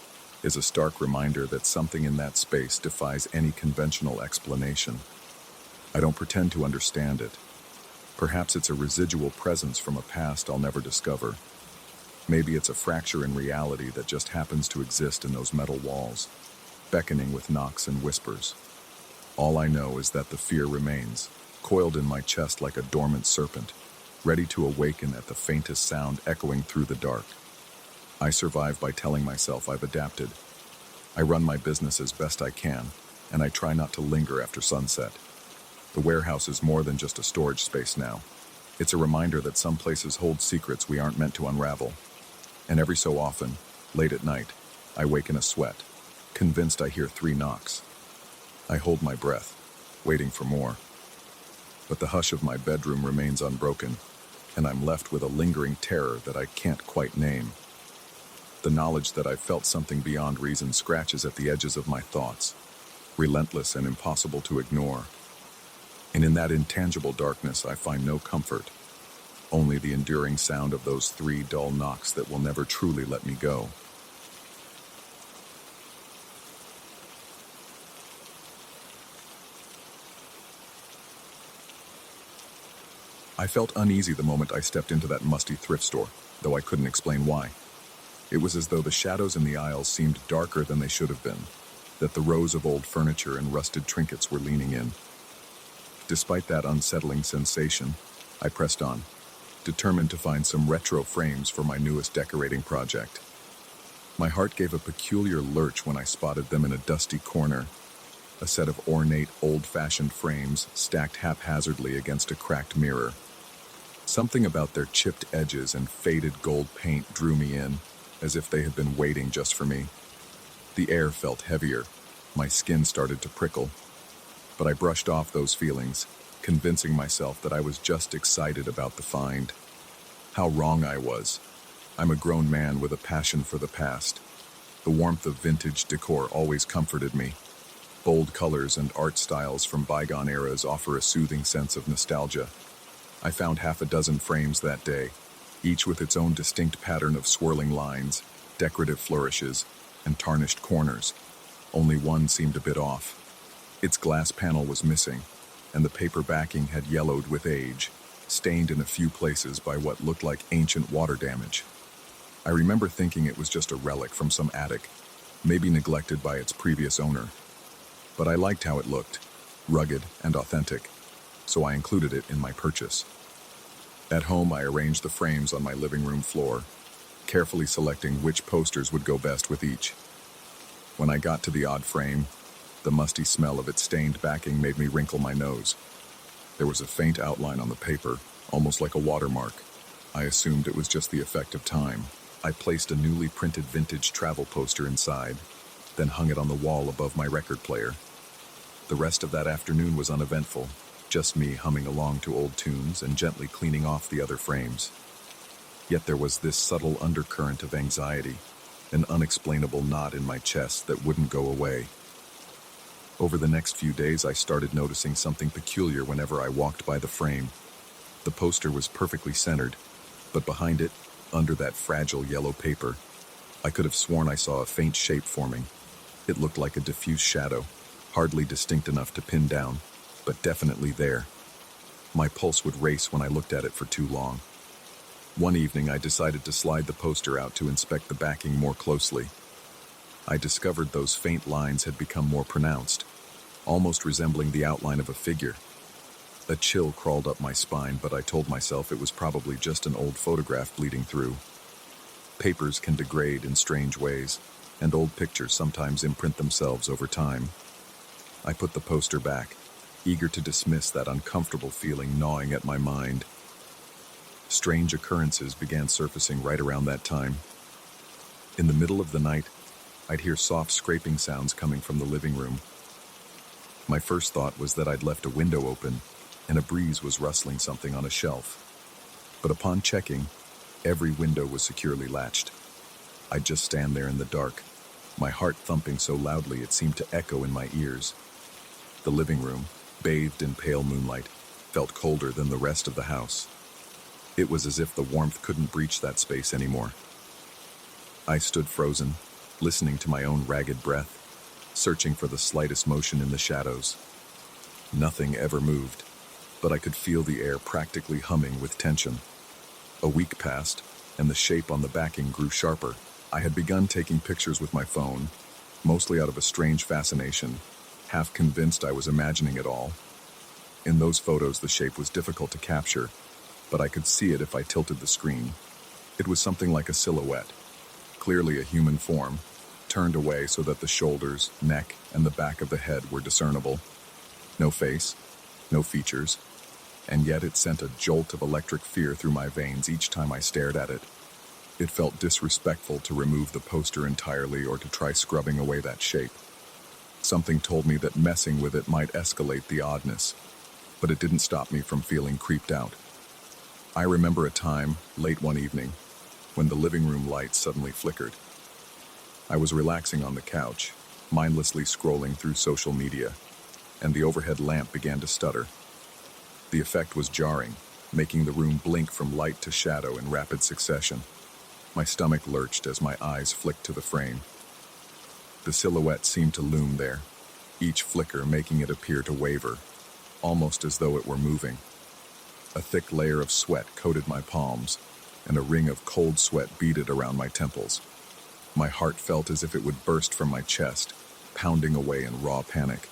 is a stark reminder that something in that space defies any conventional explanation. I don't pretend to understand it. Perhaps it's a residual presence from a past I'll never discover. Maybe it's a fracture in reality that just happens to exist in those metal walls, beckoning with knocks and whispers. All I know is that the fear remains, coiled in my chest like a dormant serpent, ready to awaken at the faintest sound echoing through the dark. I survive by telling myself I've adapted. I run my business as best I can, and I try not to linger after sunset. The warehouse is more than just a storage space now. It's a reminder that some places hold secrets we aren't meant to unravel. And every so often, late at night, I wake in a sweat, convinced I hear 3 knocks. I hold my breath, waiting for more. But the hush of my bedroom remains unbroken, and I'm left with a lingering terror that I can't quite name. The knowledge that I've felt something beyond reason scratches at the edges of my thoughts, relentless and impossible to ignore. And in that intangible darkness, I find no comfort, only the enduring sound of those 3 dull knocks that will never truly let me go. I felt uneasy the moment I stepped into that musty thrift store, though I couldn't explain why. It was as though the shadows in the aisles seemed darker than they should have been, that the rows of old furniture and rusted trinkets were leaning in. Despite that unsettling sensation, I pressed on, determined to find some retro frames for my newest decorating project. My heart gave a peculiar lurch when I spotted them in a dusty corner, a set of ornate, old-fashioned frames stacked haphazardly against a cracked mirror. Something about their chipped edges and faded gold paint drew me in, as if they had been waiting just for me. The air felt heavier, my skin started to prickle, but I brushed off those feelings, convincing myself that I was just excited about the find. How wrong I was. I'm a grown man with a passion for the past. The warmth of vintage decor always comforted me. Bold colors and art styles from bygone eras offer a soothing sense of nostalgia. I found 6 frames that day, each with its own distinct pattern of swirling lines, decorative flourishes, and tarnished corners. Only one seemed a bit off. Its glass panel was missing, and the paper backing had yellowed with age, stained in a few places by what looked like ancient water damage. I remember thinking it was just a relic from some attic, maybe neglected by its previous owner. But I liked how it looked, rugged and authentic, so I included it in my purchase. At home, I arranged the frames on my living room floor, carefully selecting which posters would go best with each. When I got to the odd frame, the musty smell of its stained backing made me wrinkle my nose. There was a faint outline on the paper, almost like a watermark. I assumed it was just the effect of time. I placed a newly printed vintage travel poster inside, then hung it on the wall above my record player. The rest of that afternoon was uneventful, just me humming along to old tunes and gently cleaning off the other frames. Yet there was this subtle undercurrent of anxiety, an unexplainable knot in my chest that wouldn't go away. Over the next few days, I started noticing something peculiar whenever I walked by the frame. The poster was perfectly centered, but behind it, under that fragile yellow paper, I could have sworn I saw a faint shape forming. It looked like a diffuse shadow, hardly distinct enough to pin down, but definitely there. My pulse would race when I looked at it for too long. One evening, I decided to slide the poster out to inspect the backing more closely. I discovered those faint lines had become more pronounced, almost resembling the outline of a figure. A chill crawled up my spine, but I told myself it was probably just an old photograph bleeding through. Papers can degrade in strange ways, and old pictures sometimes imprint themselves over time. I put the poster back, eager to dismiss that uncomfortable feeling gnawing at my mind. Strange occurrences began surfacing right around that time. In the middle of the night, I'd hear soft scraping sounds coming from the living room. My first thought was that I'd left a window open, and a breeze was rustling something on a shelf. But upon checking, every window was securely latched. I'd just stand there in the dark, my heart thumping so loudly it seemed to echo in my ears. The living room, bathed in pale moonlight, felt colder than the rest of the house. It was as if the warmth couldn't breach that space anymore. I stood frozen, listening to my own ragged breath, searching for the slightest motion in the shadows. Nothing ever moved, but I could feel the air practically humming with tension. A week passed, and the shape on the backing grew sharper. I had begun taking pictures with my phone, mostly out of a strange fascination, half convinced I was imagining it all. In those photos, the shape was difficult to capture, but I could see it if I tilted the screen. It was something like a silhouette, clearly a human form, turned away so that the shoulders, neck, and the back of the head were discernible. No face, no features, and yet it sent a jolt of electric fear through my veins each time I stared at it. It felt disrespectful to remove the poster entirely or to try scrubbing away that shape. Something told me that messing with it might escalate the oddness, but it didn't stop me from feeling creeped out. I remember a time, late one evening, when the living room light suddenly flickered. I was relaxing on the couch, mindlessly scrolling through social media, and the overhead lamp began to stutter. The effect was jarring, making the room blink from light to shadow in rapid succession. My stomach lurched as my eyes flicked to the frame. The silhouette seemed to loom there, each flicker making it appear to waver, almost as though it were moving. A thick layer of sweat coated my palms, and a ring of cold sweat beaded around my temples. My heart felt as if it would burst from my chest, pounding away in raw panic.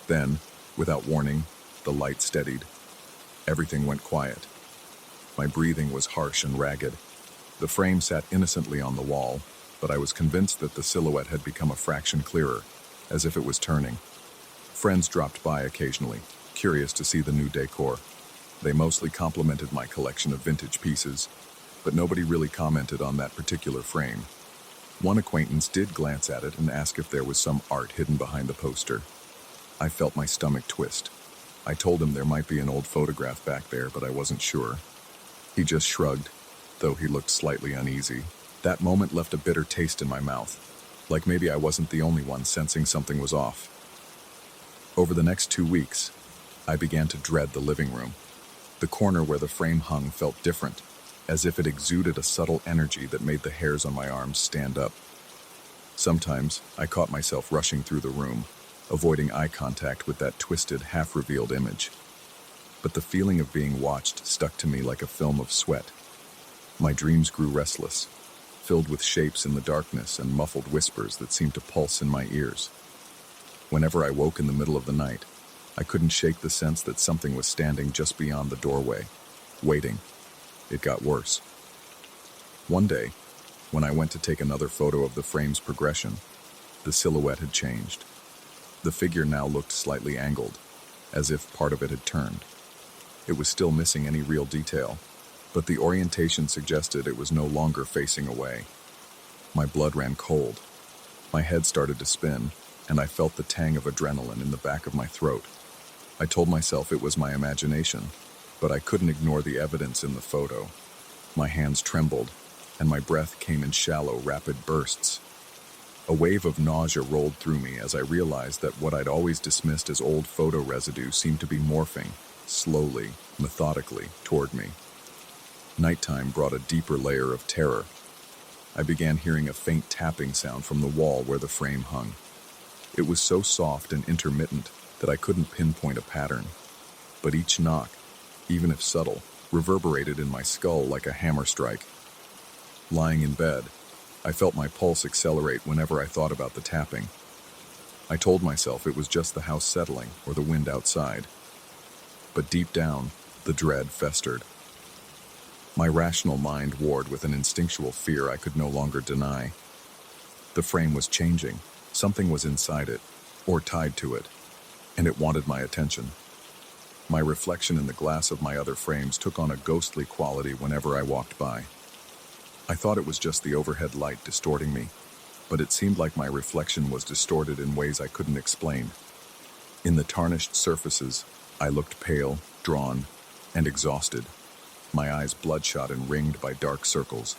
Then, without warning, the light steadied. Everything went quiet. My breathing was harsh and ragged. The frame sat innocently on the wall, but I was convinced that the silhouette had become a fraction clearer, as if it was turning. Friends dropped by occasionally, curious to see the new decor. They mostly complimented my collection of vintage pieces, but nobody really commented on that particular frame. One acquaintance did glance at it and ask if there was some art hidden behind the poster. I felt my stomach twist. I told him there might be an old photograph back there, but I wasn't sure. He just shrugged, though he looked slightly uneasy. That moment left a bitter taste in my mouth, like maybe I wasn't the only one sensing something was off. Over the next 2 weeks, I began to dread the living room. The corner where the frame hung felt different, as if it exuded a subtle energy that made the hairs on my arms stand up. Sometimes I caught myself rushing through the room, avoiding eye contact with that twisted, half-revealed image. But the feeling of being watched stuck to me like a film of sweat. My dreams grew restless, filled with shapes in the darkness and muffled whispers that seemed to pulse in my ears. Whenever I woke in the middle of the night, I couldn't shake the sense that something was standing just beyond the doorway, waiting. It got worse. One day, when I went to take another photo of the frame's progression, the silhouette had changed. The figure now looked slightly angled, as if part of it had turned. It was still missing any real detail, but the orientation suggested it was no longer facing away. My blood ran cold. My head started to spin, and I felt the tang of adrenaline in the back of my throat. I told myself it was my imagination, but I couldn't ignore the evidence in the photo. My hands trembled, and my breath came in shallow, rapid bursts. A wave of nausea rolled through me as I realized that what I'd always dismissed as old photo residue seemed to be morphing, slowly, methodically, toward me. Nighttime brought a deeper layer of terror. I began hearing a faint tapping sound from the wall where the frame hung. It was so soft and intermittent that I couldn't pinpoint a pattern, but each knock, even if subtle, reverberated in my skull like a hammer strike. Lying in bed, I felt my pulse accelerate whenever I thought about the tapping. I told myself it was just the house settling or the wind outside. But deep down, the dread festered. My rational mind warred with an instinctual fear I could no longer deny. The frame was changing. Something was inside it, or tied to it, and it wanted my attention. My reflection in the glass of my other frames took on a ghostly quality whenever I walked by. I thought it was just the overhead light distorting me, but it seemed like my reflection was distorted in ways I couldn't explain. In the tarnished surfaces, I looked pale, drawn, and exhausted, my eyes bloodshot and ringed by dark circles.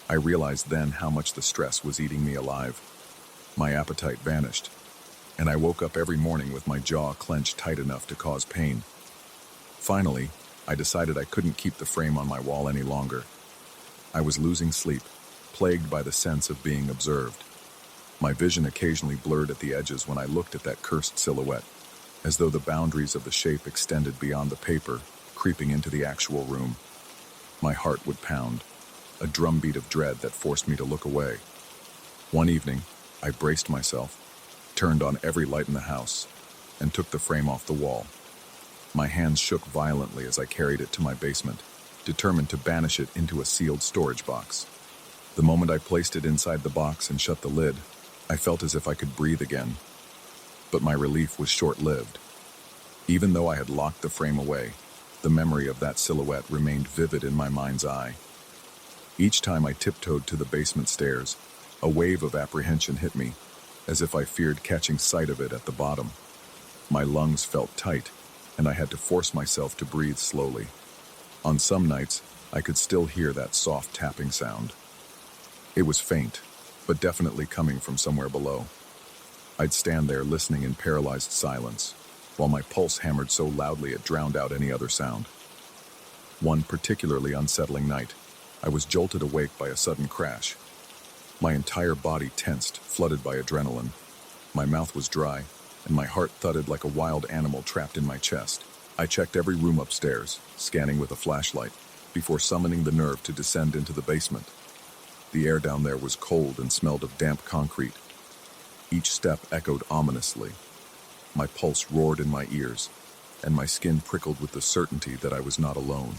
I realized then how much the stress was eating me alive. My appetite vanished, and I woke up every morning with my jaw clenched tight enough to cause pain. Finally, I decided I couldn't keep the frame on my wall any longer. I was losing sleep, plagued by the sense of being observed. My vision occasionally blurred at the edges when I looked at that cursed silhouette, as though the boundaries of the shape extended beyond the paper, creeping into the actual room. My heart would pound, a drumbeat of dread that forced me to look away. One evening, I braced myself, turned on every light in the house, and took the frame off the wall. My hands shook violently as I carried it to my basement, determined to banish it into a sealed storage box. The moment I placed it inside the box and shut the lid, I felt as if I could breathe again. But my relief was short-lived. Even though I had locked the frame away, the memory of that silhouette remained vivid in my mind's eye. Each time I tiptoed to the basement stairs, a wave of apprehension hit me, as if I feared catching sight of it at the bottom. My lungs felt tight, and I had to force myself to breathe slowly. On some nights, I could still hear that soft tapping sound. It was faint, but definitely coming from somewhere below. I'd stand there listening in paralyzed silence, while my pulse hammered so loudly it drowned out any other sound. One particularly unsettling night, I was jolted awake by a sudden crash. My entire body tensed, flooded by adrenaline. My mouth was dry, and my heart thudded like a wild animal trapped in my chest. I checked every room upstairs, scanning with a flashlight, before summoning the nerve to descend into the basement. The air down there was cold and smelled of damp concrete. Each step echoed ominously. My pulse roared in my ears, and my skin prickled with the certainty that I was not alone.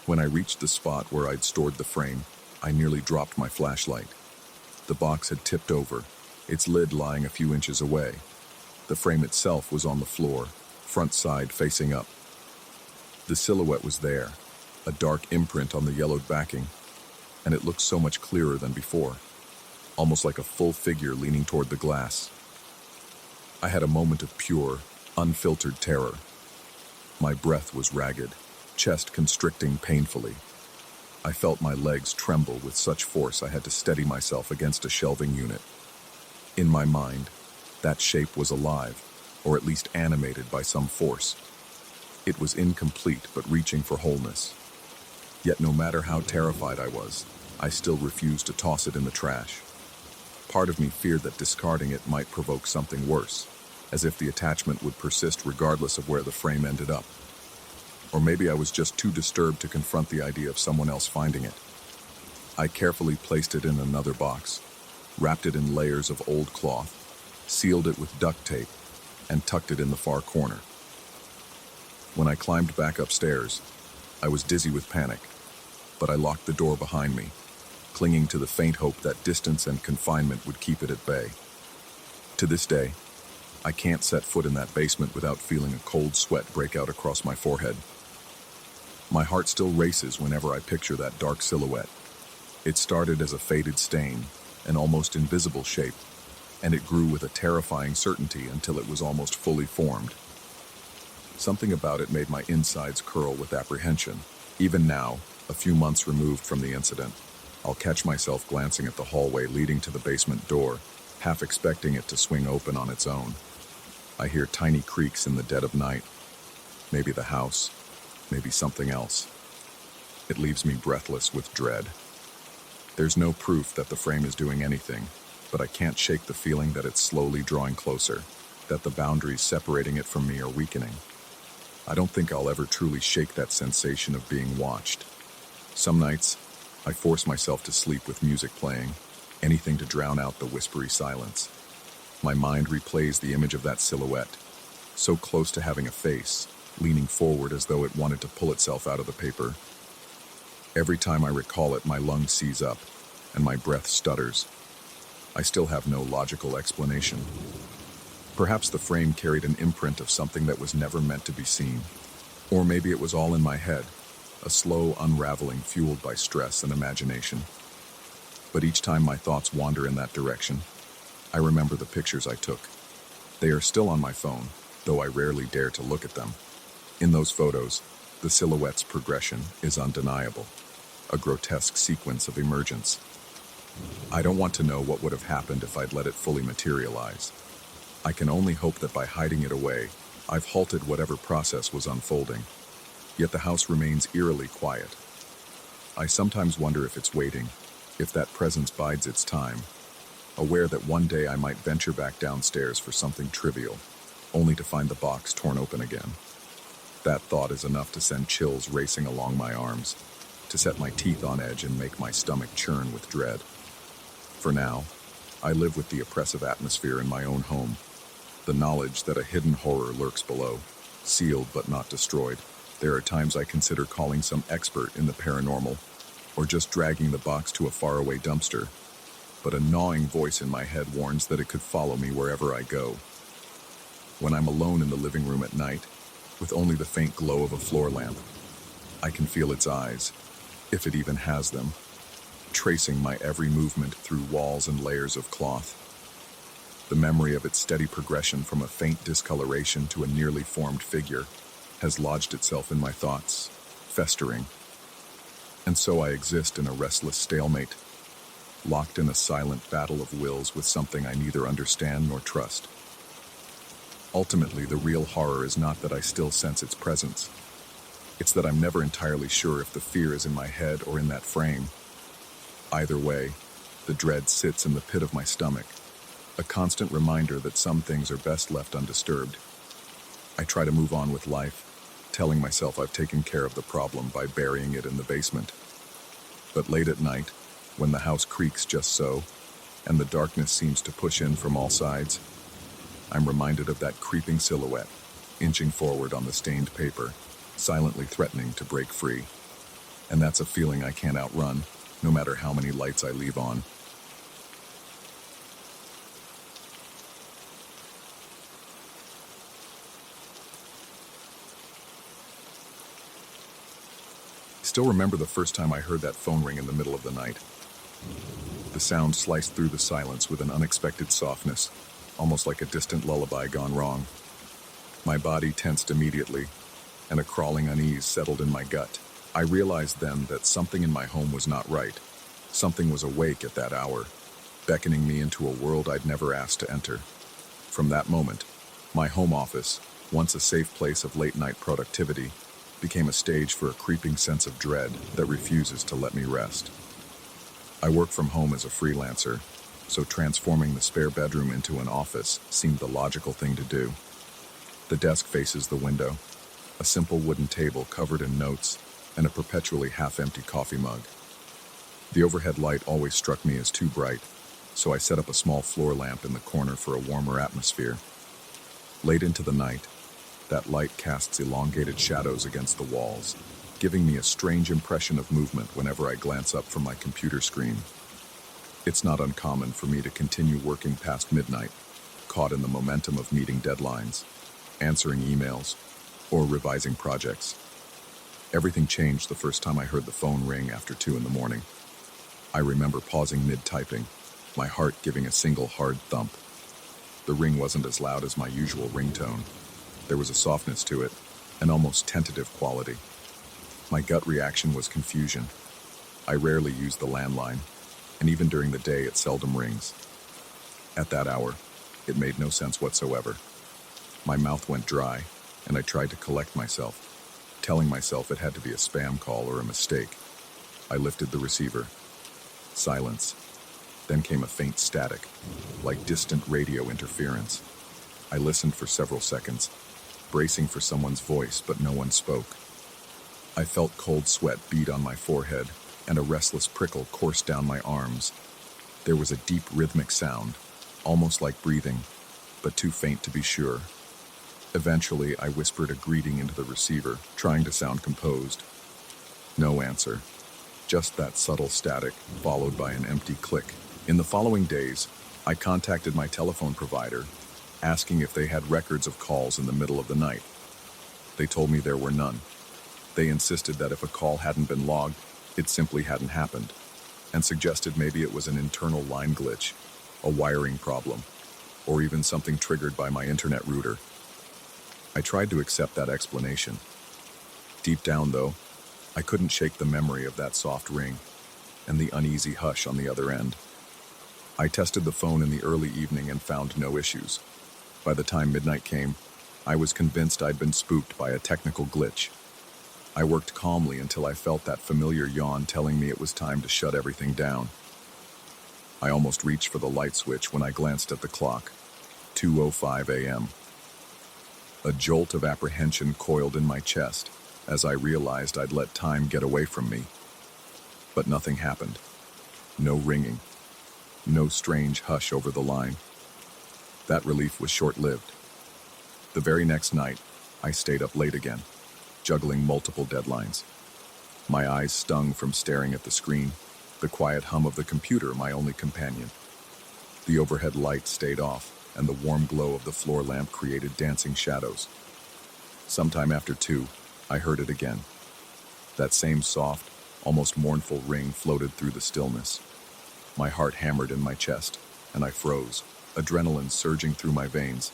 When I reached the spot where I'd stored the frame, I nearly dropped my flashlight. The box had tipped over, its lid lying a few inches away. The frame itself was on the floor, front side facing up. The silhouette was there, a dark imprint on the yellowed backing, and it looked so much clearer than before, almost like a full figure leaning toward the glass. I had a moment of pure, unfiltered terror. My breath was ragged, chest constricting painfully. I felt my legs tremble with such force I had to steady myself against a shelving unit. In my mind, that shape was alive, or at least animated by some force. It was incomplete but reaching for wholeness. Yet no matter how terrified I was, I still refused to toss it in the trash. Part of me feared that discarding it might provoke something worse, as if the attachment would persist regardless of where the frame ended up. Or maybe I was just too disturbed to confront the idea of someone else finding it. I carefully placed it in another box, wrapped it in layers of old cloth, sealed it with duct tape, and tucked it in the far corner. When I climbed back upstairs, I was dizzy with panic, but I locked the door behind me, clinging to the faint hope that distance and confinement would keep it at bay. To this day, I can't set foot in that basement without feeling a cold sweat break out across my forehead. My heart still races whenever I picture that dark silhouette. It started as a faded stain, an almost invisible shape, and it grew with a terrifying certainty until it was almost fully formed. Something about it made my insides curl with apprehension. Even now, a few months removed from the incident, I'll catch myself glancing at the hallway leading to the basement door, half expecting it to swing open on its own. I hear tiny creaks in the dead of night. Maybe the house, maybe something else. It leaves me breathless with dread. There's no proof that the frame is doing anything, but I can't shake the feeling that it's slowly drawing closer, that the boundaries separating it from me are weakening. I don't think I'll ever truly shake that sensation of being watched. Some nights, I force myself to sleep with music playing, anything to drown out the whispery silence. My mind replays the image of that silhouette, so close to having a face, leaning forward as though it wanted to pull itself out of the paper. Every time I recall it, my lungs seize up, and my breath stutters. I still have no logical explanation. Perhaps the frame carried an imprint of something that was never meant to be seen. Or maybe it was all in my head, a slow unraveling fueled by stress and imagination. But each time my thoughts wander in that direction, I remember the pictures I took. They are still on my phone, though I rarely dare to look at them. In those photos, the silhouette's progression is undeniable, a grotesque sequence of emergence. I don't want to know what would have happened if I'd let it fully materialize. I can only hope that by hiding it away, I've halted whatever process was unfolding. yet the house remains eerily quiet. I sometimes wonder if it's waiting, if that presence bides its time, aware that one day I might venture back downstairs for something trivial, only to find the box torn open again. That thought is enough to send chills racing along my arms, to set my teeth on edge and make my stomach churn with dread. For now, I live with the oppressive atmosphere in my own home, the knowledge that a hidden horror lurks below, sealed but not destroyed. There are times I consider calling some expert in the paranormal, or just dragging the box to a faraway dumpster, but a gnawing voice in my head warns that it could follow me wherever I go. When I'm alone in the living room at night, with only the faint glow of a floor lamp, I can feel its eyes, if it even has them, tracing my every movement through walls and layers of cloth. The memory of its steady progression from a faint discoloration to a nearly formed figure has lodged itself in my thoughts, festering. And so I exist in a restless stalemate, locked in a silent battle of wills with something I neither understand nor trust. Ultimately, the real horror is not that I still sense its presence. It's that I'm never entirely sure if the fear is in my head or in that frame. Either way, the dread sits in the pit of my stomach, a constant reminder that some things are best left undisturbed. I try to move on with life, telling myself I've taken care of the problem by burying it in the basement. But late at night, when the house creaks just so, and the darkness seems to push in from all sides, I'm reminded of that creeping silhouette, inching forward on the stained paper, silently threatening to break free. And that's a feeling I can't outrun, no matter how many lights I leave on. I still remember the first time I heard that phone ring in the middle of the night. The sound sliced through the silence with an unexpected softness, almost like a distant lullaby gone wrong. My body tensed immediately, and a crawling unease settled in my gut. I realized then that something in my home was not right. Something was awake at that hour, beckoning me into a world I'd never asked to enter. From that moment, my home office, once a safe place of late-night productivity, became a stage for a creeping sense of dread that refuses to let me rest. I work from home as a freelancer, so transforming the spare bedroom into an office seemed the logical thing to do. The desk faces the window, a simple wooden table covered in notes, and a perpetually half-empty coffee mug. The overhead light always struck me as too bright, so I set up a small floor lamp in the corner for a warmer atmosphere. Late into the night, that light casts elongated shadows against the walls, giving me a strange impression of movement whenever I glance up from my computer screen. It's not uncommon for me to continue working past midnight, caught in the momentum of meeting deadlines, answering emails, or revising projects. Everything changed the first time I heard the phone ring after 2 in the morning. I remember pausing mid-typing, my heart giving a single hard thump. The ring wasn't as loud as my usual ringtone. There was a softness to it, an almost tentative quality. My gut reaction was confusion. I rarely use the landline, and even during the day it seldom rings. At that hour, it made no sense whatsoever. My mouth went dry, and I tried to collect myself, telling myself it had to be a spam call or a mistake. I lifted the receiver. Silence. Then came a faint static, like distant radio interference. I listened for several seconds, bracing for someone's voice, but no one spoke. I felt cold sweat bead on my forehead, and a restless prickle coursed down my arms. There was a deep rhythmic sound, almost like breathing, but too faint to be sure. Eventually, I whispered a greeting into the receiver, trying to sound composed. No answer. Just that subtle static, followed by an empty click. In the following days, I contacted my telephone provider, asking if they had records of calls in the middle of the night. They told me there were none. They insisted that if a call hadn't been logged, it simply hadn't happened, and suggested maybe it was an internal line glitch, a wiring problem, or even something triggered by my internet router. I tried to accept that explanation. Deep down, though, I couldn't shake the memory of that soft ring and the uneasy hush on the other end. I tested the phone in the early evening and found no issues. By the time midnight came, I was convinced I'd been spooked by a technical glitch. I worked calmly until I felt that familiar yawn telling me it was time to shut everything down. I almost reached for the light switch when I glanced at the clock. 2:05 a.m. A jolt of apprehension coiled in my chest as I realized I'd let time get away from me. But nothing happened. No ringing. No strange hush over the line. That relief was short-lived. The very next night, I stayed up late again, juggling multiple deadlines. My eyes stung from staring at the screen, the quiet hum of the computer my only companion. The overhead light stayed off, and the warm glow of the floor lamp created dancing shadows. Sometime after 2, I heard it again. That same soft, almost mournful ring floated through the stillness. My heart hammered in my chest, and I froze, adrenaline surging through my veins.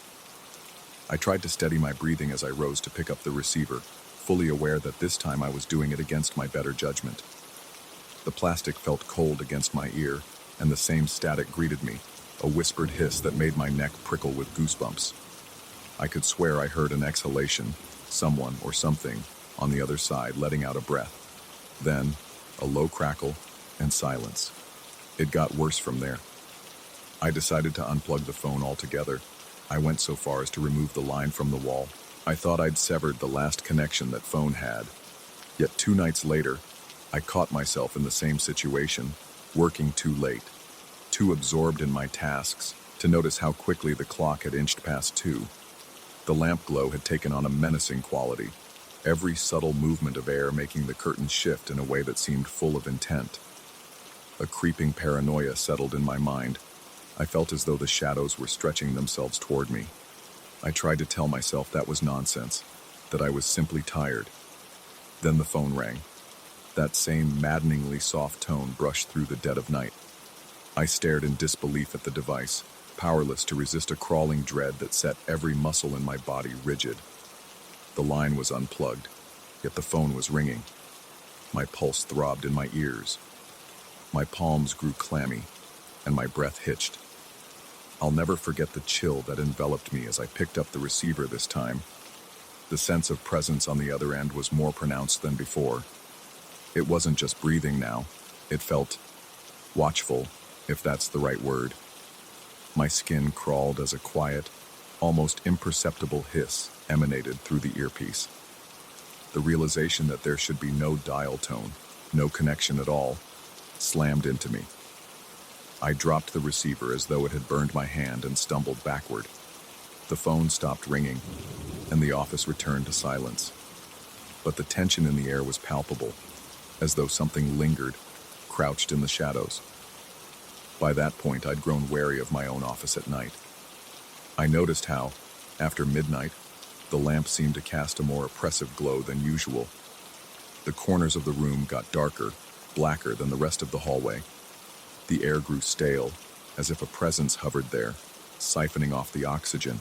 I tried to steady my breathing as I rose to pick up the receiver, fully aware that this time I was doing it against my better judgment. The plastic felt cold against my ear, and the same static greeted me, a whispered hiss that made my neck prickle with goosebumps. I could swear I heard an exhalation, someone or something, on the other side letting out a breath. Then, a low crackle, and silence. It got worse from there. I decided to unplug the phone altogether. I went so far as to remove the line from the wall. I thought I'd severed the last connection that phone had. Yet 2 nights later, I caught myself in the same situation, working too late, too absorbed in my tasks to notice how quickly the clock had inched past 2. The lamp glow had taken on a menacing quality, every subtle movement of air making the curtains shift in a way that seemed full of intent. A creeping paranoia settled in my mind. I felt as though the shadows were stretching themselves toward me. I tried to tell myself that was nonsense, that I was simply tired. Then the phone rang. That same maddeningly soft tone brushed through the dead of night. I stared in disbelief at the device, powerless to resist a crawling dread that set every muscle in my body rigid. The line was unplugged, yet the phone was ringing. My pulse throbbed in my ears. My palms grew clammy, and my breath hitched. I'll never forget the chill that enveloped me as I picked up the receiver this time. The sense of presence on the other end was more pronounced than before. It wasn't just breathing now. It felt watchful, if that's the right word. My skin crawled as a quiet, almost imperceptible hiss emanated through the earpiece. The realization that there should be no dial tone, no connection at all, slammed into me. I dropped the receiver as though it had burned my hand and stumbled backward. The phone stopped ringing, and the office returned to silence. But the tension in the air was palpable, as though something lingered, crouched in the shadows. By that point, I'd grown wary of my own office at night. I noticed how, after midnight, the lamp seemed to cast a more oppressive glow than usual. The corners of the room got darker, blacker than the rest of the hallway. The air grew stale, as if a presence hovered there, siphoning off the oxygen.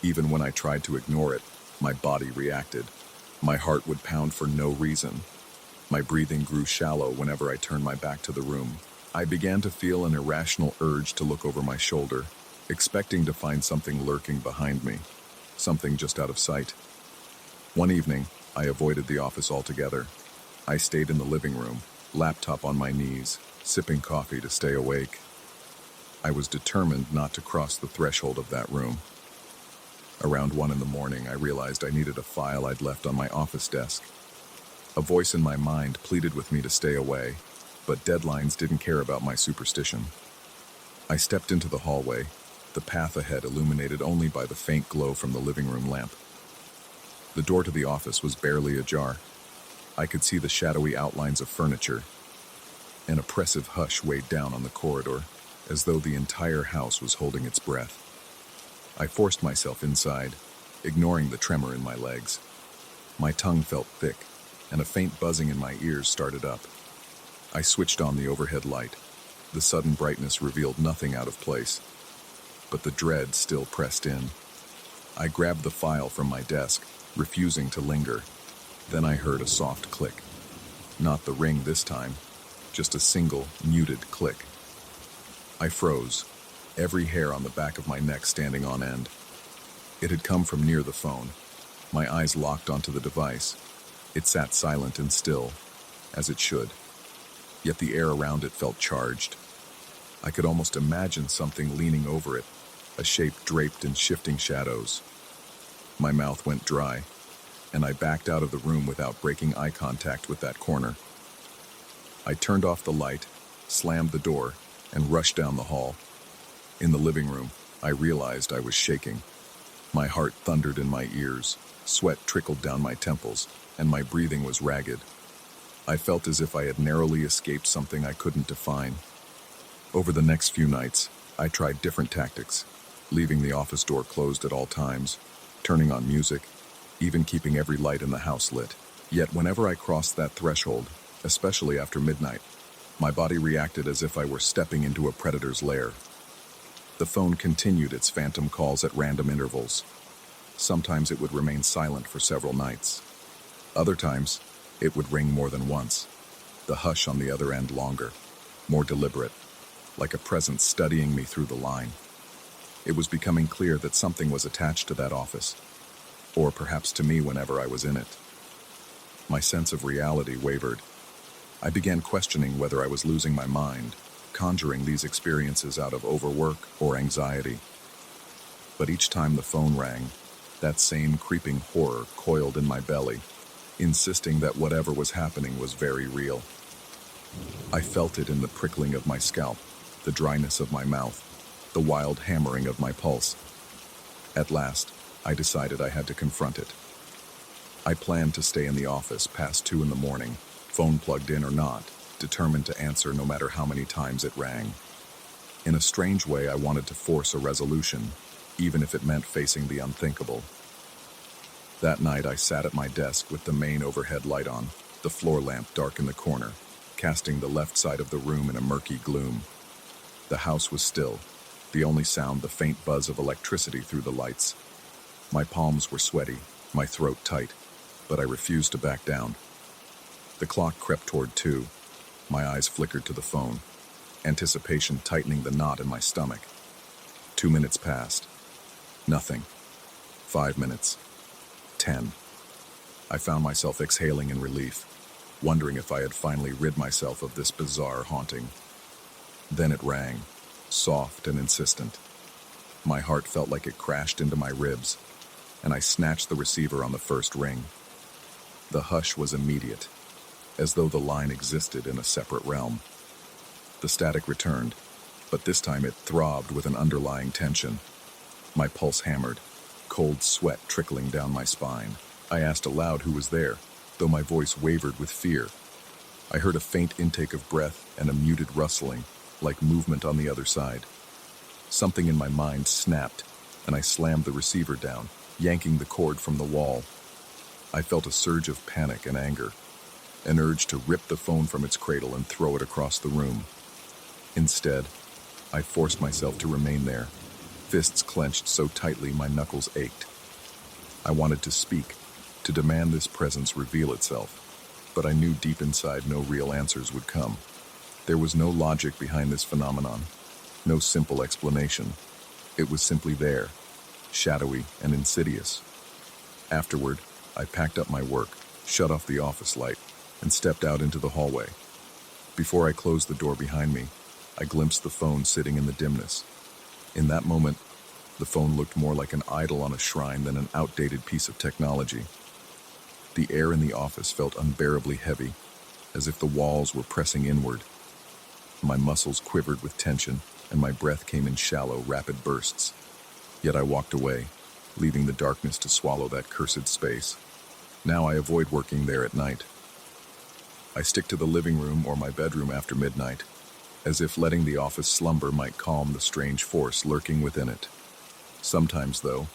Even when I tried to ignore it, my body reacted. My heart would pound for no reason. My breathing grew shallow whenever I turned my back to the room. I began to feel an irrational urge to look over my shoulder, expecting to find something lurking behind me, something just out of sight. One evening, I avoided the office altogether. I stayed in the living room, laptop on my knees, sipping coffee to stay awake. I was determined not to cross the threshold of that room. Around 1 a.m, I realized I needed a file I'd left on my office desk. A voice in my mind pleaded with me to stay away, but deadlines didn't care about my superstition. I stepped into the hallway, the path ahead illuminated only by the faint glow from the living room lamp. The door to the office was barely ajar. I could see the shadowy outlines of furniture. An oppressive hush weighed down on the corridor, as though the entire house was holding its breath. I forced myself inside, ignoring the tremor in my legs. My tongue felt thick, and a faint buzzing in my ears started up. I switched on the overhead light. The sudden brightness revealed nothing out of place, but the dread still pressed in. I grabbed the file from my desk, refusing to linger. Then I heard a soft click. Not the ring this time, just a single, muted click. I froze, every hair on the back of my neck standing on end. It had come from near the phone. My eyes locked onto the device. It sat silent and still, as it should, yet the air around it felt charged. I could almost imagine something leaning over it, a shape draped in shifting shadows. My mouth went dry, and I backed out of the room without breaking eye contact with that corner. I turned off the light, slammed the door, and rushed down the hall. In the living room, I realized I was shaking. My heart thundered in my ears, sweat trickled down my temples, and my breathing was ragged. I felt as if I had narrowly escaped something I couldn't define. Over the next few nights, I tried different tactics, leaving the office door closed at all times, turning on music, even keeping every light in the house lit. Yet whenever I crossed that threshold, especially after midnight, my body reacted as if I were stepping into a predator's lair. The phone continued its phantom calls at random intervals. Sometimes it would remain silent for several nights. Other times, it would ring more than once, the hush on the other end longer, more deliberate, like a presence studying me through the line. It was becoming clear that something was attached to that office, or perhaps to me whenever I was in it. My sense of reality wavered. I began questioning whether I was losing my mind, conjuring these experiences out of overwork or anxiety. But each time the phone rang, that same creeping horror coiled in my belly, insisting that whatever was happening was very real. I felt it in the prickling of my scalp, the dryness of my mouth, the wild hammering of my pulse. At last, I decided I had to confront it. I planned to stay in the office past 2 in the morning, phone plugged in or not, determined to answer no matter how many times it rang. In a strange way, I wanted to force a resolution, even if it meant facing the unthinkable. That night, I sat at my desk with the main overhead light on, the floor lamp dark in the corner, casting the left side of the room in a murky gloom. The house was still, the only sound the faint buzz of electricity through the lights. My palms were sweaty, my throat tight, but I refused to back down. The clock crept toward 2. My eyes flickered to the phone, anticipation tightening the knot in my stomach. 2 minutes passed. Nothing. 5 minutes. 10. I found myself exhaling in relief, wondering if I had finally rid myself of this bizarre haunting. Then it rang, soft and insistent. My heart felt like it crashed into my ribs, and I snatched the receiver on the first ring. The hush was immediate, as though the line existed in a separate realm. The static returned, but this time it throbbed with an underlying tension. My pulse hammered, cold sweat trickling down my spine. I asked aloud who was there, though my voice wavered with fear. I heard a faint intake of breath and a muted rustling, like movement on the other side. Something in my mind snapped, and I slammed the receiver down, yanking the cord from the wall. I felt a surge of panic and anger, an urge to rip the phone from its cradle and throw it across the room. Instead, I forced myself to remain there, fists clenched so tightly my knuckles ached. I wanted to speak, to demand this presence reveal itself, but I knew deep inside no real answers would come. There was no logic behind this phenomenon, no simple explanation. It was simply there, shadowy and insidious. Afterward, I packed up my work, shut off the office light, and stepped out into the hallway. Before I closed the door behind me, I glimpsed the phone sitting in the dimness. In that moment, the phone looked more like an idol on a shrine than an outdated piece of technology. The air in the office felt unbearably heavy, as if the walls were pressing inward. My muscles quivered with tension, and my breath came in shallow, rapid bursts. Yet I walked away, leaving the darkness to swallow that cursed space. Now I avoid working there at night. I stick to the living room or my bedroom after midnight, as if letting the office slumber might calm the strange force lurking within it. Sometimes, though,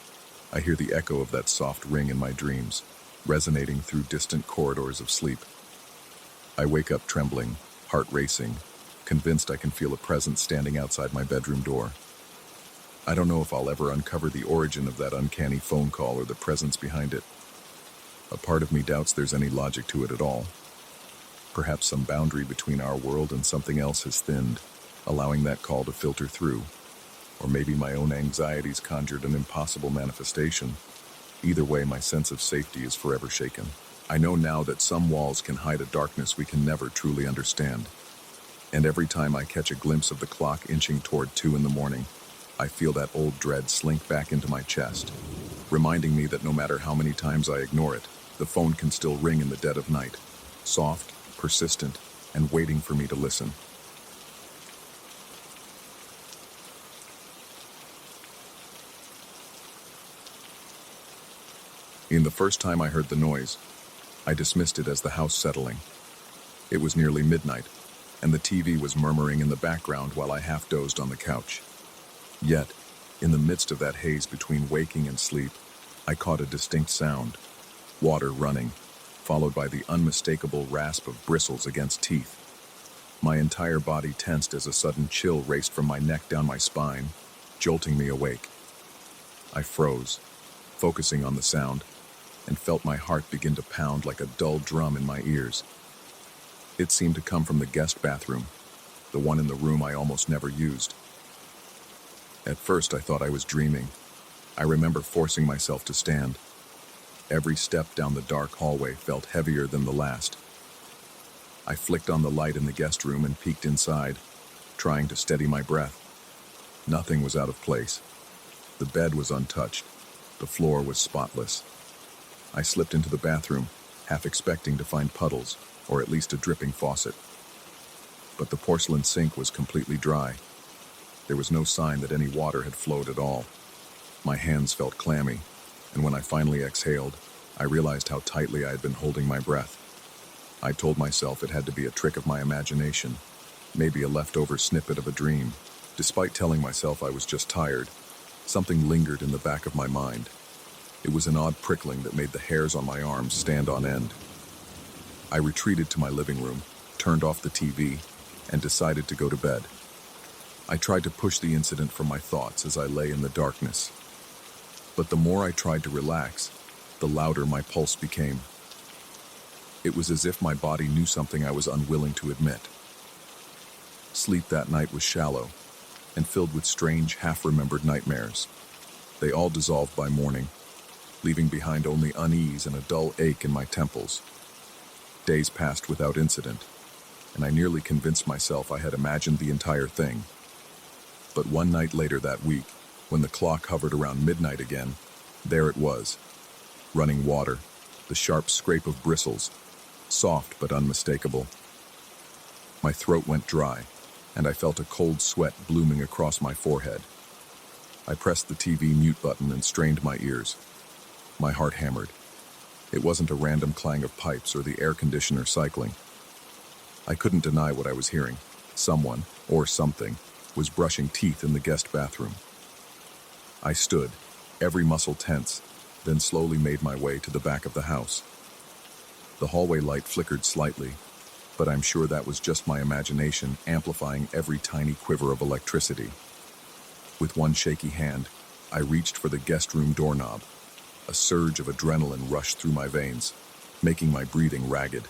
I hear the echo of that soft ring in my dreams, resonating through distant corridors of sleep. I wake up trembling, heart racing, convinced I can feel a presence standing outside my bedroom door. I don't know if I'll ever uncover the origin of that uncanny phone call or the presence behind it. A part of me doubts there's any logic to it at all. Perhaps some boundary between our world and something else has thinned, allowing that call to filter through. Or maybe my own anxieties conjured an impossible manifestation. Either way, my sense of safety is forever shaken. I know now that some walls can hide a darkness we can never truly understand. And every time I catch a glimpse of the clock inching toward 2 in the morning, I feel that old dread slink back into my chest, reminding me that no matter how many times I ignore it, the phone can still ring in the dead of night, soft, persistent, and waiting for me to listen. In the first time I heard the noise, I dismissed it as the house settling. It was nearly midnight, and the TV was murmuring in the background while I half dozed on the couch. Yet, in the midst of that haze between waking and sleep, I caught a distinct sound: water running, followed by the unmistakable rasp of bristles against teeth. My entire body tensed as a sudden chill raced from my neck down my spine, jolting me awake. I froze, focusing on the sound, and felt my heart begin to pound like a dull drum in my ears. It seemed to come from the guest bathroom, the one in the room I almost never used. At first I thought I was dreaming. I remember forcing myself to stand. Every step down the dark hallway felt heavier than the last. I flicked on the light in the guest room and peeked inside, trying to steady my breath. Nothing was out of place. The bed was untouched. The floor was spotless. I slipped into the bathroom, half expecting to find puddles, or at least a dripping faucet. But the porcelain sink was completely dry. There was no sign that any water had flowed at all. My hands felt clammy, and when I finally exhaled, I realized how tightly I had been holding my breath. I told myself it had to be a trick of my imagination, maybe a leftover snippet of a dream. Despite telling myself I was just tired, something lingered in the back of my mind. It was an odd prickling that made the hairs on my arms stand on end. I retreated to my living room, turned off the TV, and decided to go to bed. I tried to push the incident from my thoughts as I lay in the darkness. But the more I tried to relax, the louder my pulse became. It was as if my body knew something I was unwilling to admit. Sleep that night was shallow and filled with strange, half-remembered nightmares. They all dissolved by morning, leaving behind only unease and a dull ache in my temples. Days passed without incident, and I nearly convinced myself I had imagined the entire thing. But one night later that week, when the clock hovered around midnight again, there it was, running water, the sharp scrape of bristles, soft but unmistakable. My throat went dry, and I felt a cold sweat blooming across my forehead. I pressed the TV mute button and strained my ears. My heart hammered. It wasn't a random clang of pipes or the air conditioner cycling. I couldn't deny what I was hearing. Someone, or something, was brushing teeth in the guest bathroom. I stood, every muscle tense, then slowly made my way to the back of the house. The hallway light flickered slightly, but I'm sure that was just my imagination amplifying every tiny quiver of electricity. With one shaky hand, I reached for the guest room doorknob. A surge of adrenaline rushed through my veins, making my breathing ragged.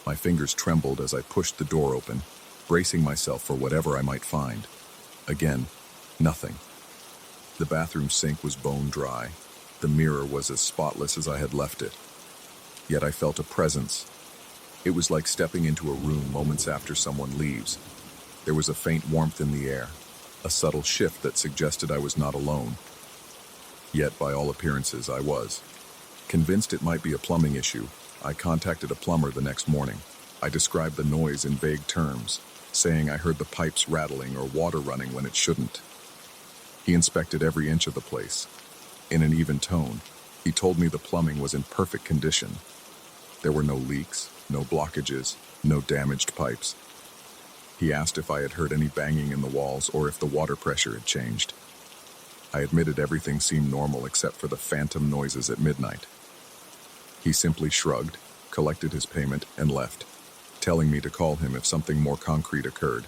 My fingers trembled as I pushed the door open, bracing myself for whatever I might find. Again, nothing. The bathroom sink was bone dry. The mirror was as spotless as I had left it. Yet I felt a presence. It was like stepping into a room moments after someone leaves. There was a faint warmth in the air, a subtle shift that suggested I was not alone. Yet, by all appearances, I was. Convinced it might be a plumbing issue, I contacted a plumber the next morning. I described the noise in vague terms, saying I heard the pipes rattling or water running when it shouldn't. He inspected every inch of the place. In an even tone, he told me the plumbing was in perfect condition. There were no leaks, no blockages, no damaged pipes. He asked if I had heard any banging in the walls or if the water pressure had changed. I admitted everything seemed normal except for the phantom noises at midnight. He simply shrugged, collected his payment, and left, telling me to call him if something more concrete occurred.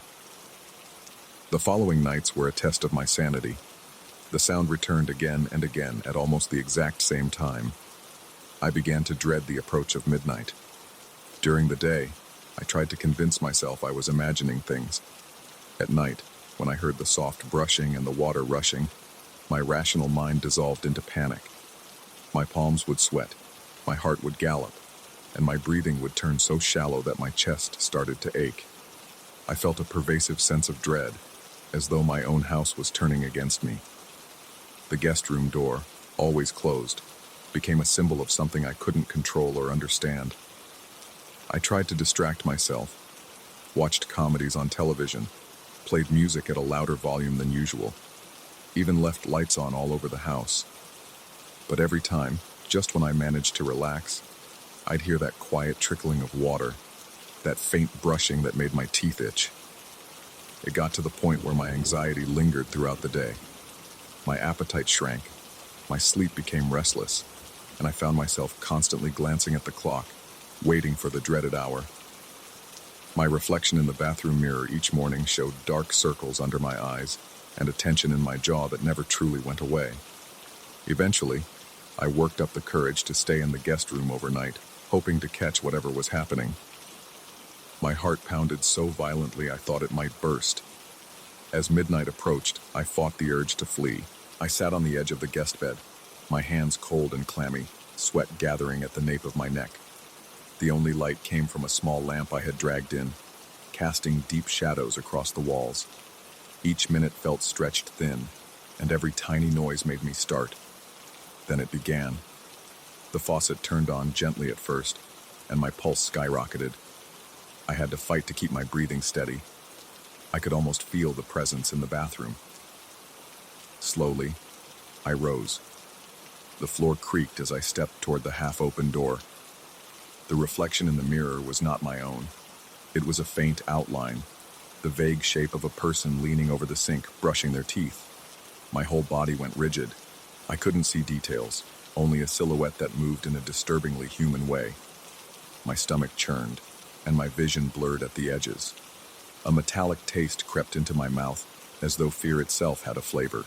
The following nights were a test of my sanity. The sound returned again and again at almost the exact same time. I began to dread the approach of midnight. During the day, I tried to convince myself I was imagining things. At night, when I heard the soft brushing and the water rushing, my rational mind dissolved into panic. My palms would sweat, my heart would gallop, and my breathing would turn so shallow that my chest started to ache. I felt a pervasive sense of dread, as though my own house was turning against me. The guest room door, always closed, became a symbol of something I couldn't control or understand. I tried to distract myself, watched comedies on television, played music at a louder volume than usual, even left lights on all over the house. But every time, just when I managed to relax, I'd hear that quiet trickling of water, that faint brushing that made my teeth itch. It got to the point where my anxiety lingered throughout the day. My appetite shrank, my sleep became restless, and I found myself constantly glancing at the clock, waiting for the dreaded hour. My reflection in the bathroom mirror each morning showed dark circles under my eyes and a tension in my jaw that never truly went away. Eventually, I worked up the courage to stay in the guest room overnight, hoping to catch whatever was happening. My heart pounded so violently I thought it might burst. As midnight approached, I fought the urge to flee. I sat on the edge of the guest bed, my hands cold and clammy, sweat gathering at the nape of my neck. The only light came from a small lamp I had dragged in, casting deep shadows across the walls. Each minute felt stretched thin, and every tiny noise made me start. Then it began. The faucet turned on gently at first, and my pulse skyrocketed. I had to fight to keep my breathing steady. I could almost feel the presence in the bathroom. Slowly, I rose. The floor creaked as I stepped toward the half-open door. The reflection in the mirror was not my own. It was a faint outline, the vague shape of a person leaning over the sink, brushing their teeth. My whole body went rigid. I couldn't see details, only a silhouette that moved in a disturbingly human way. My stomach churned, and my vision blurred at the edges. A metallic taste crept into my mouth, as though fear itself had a flavor.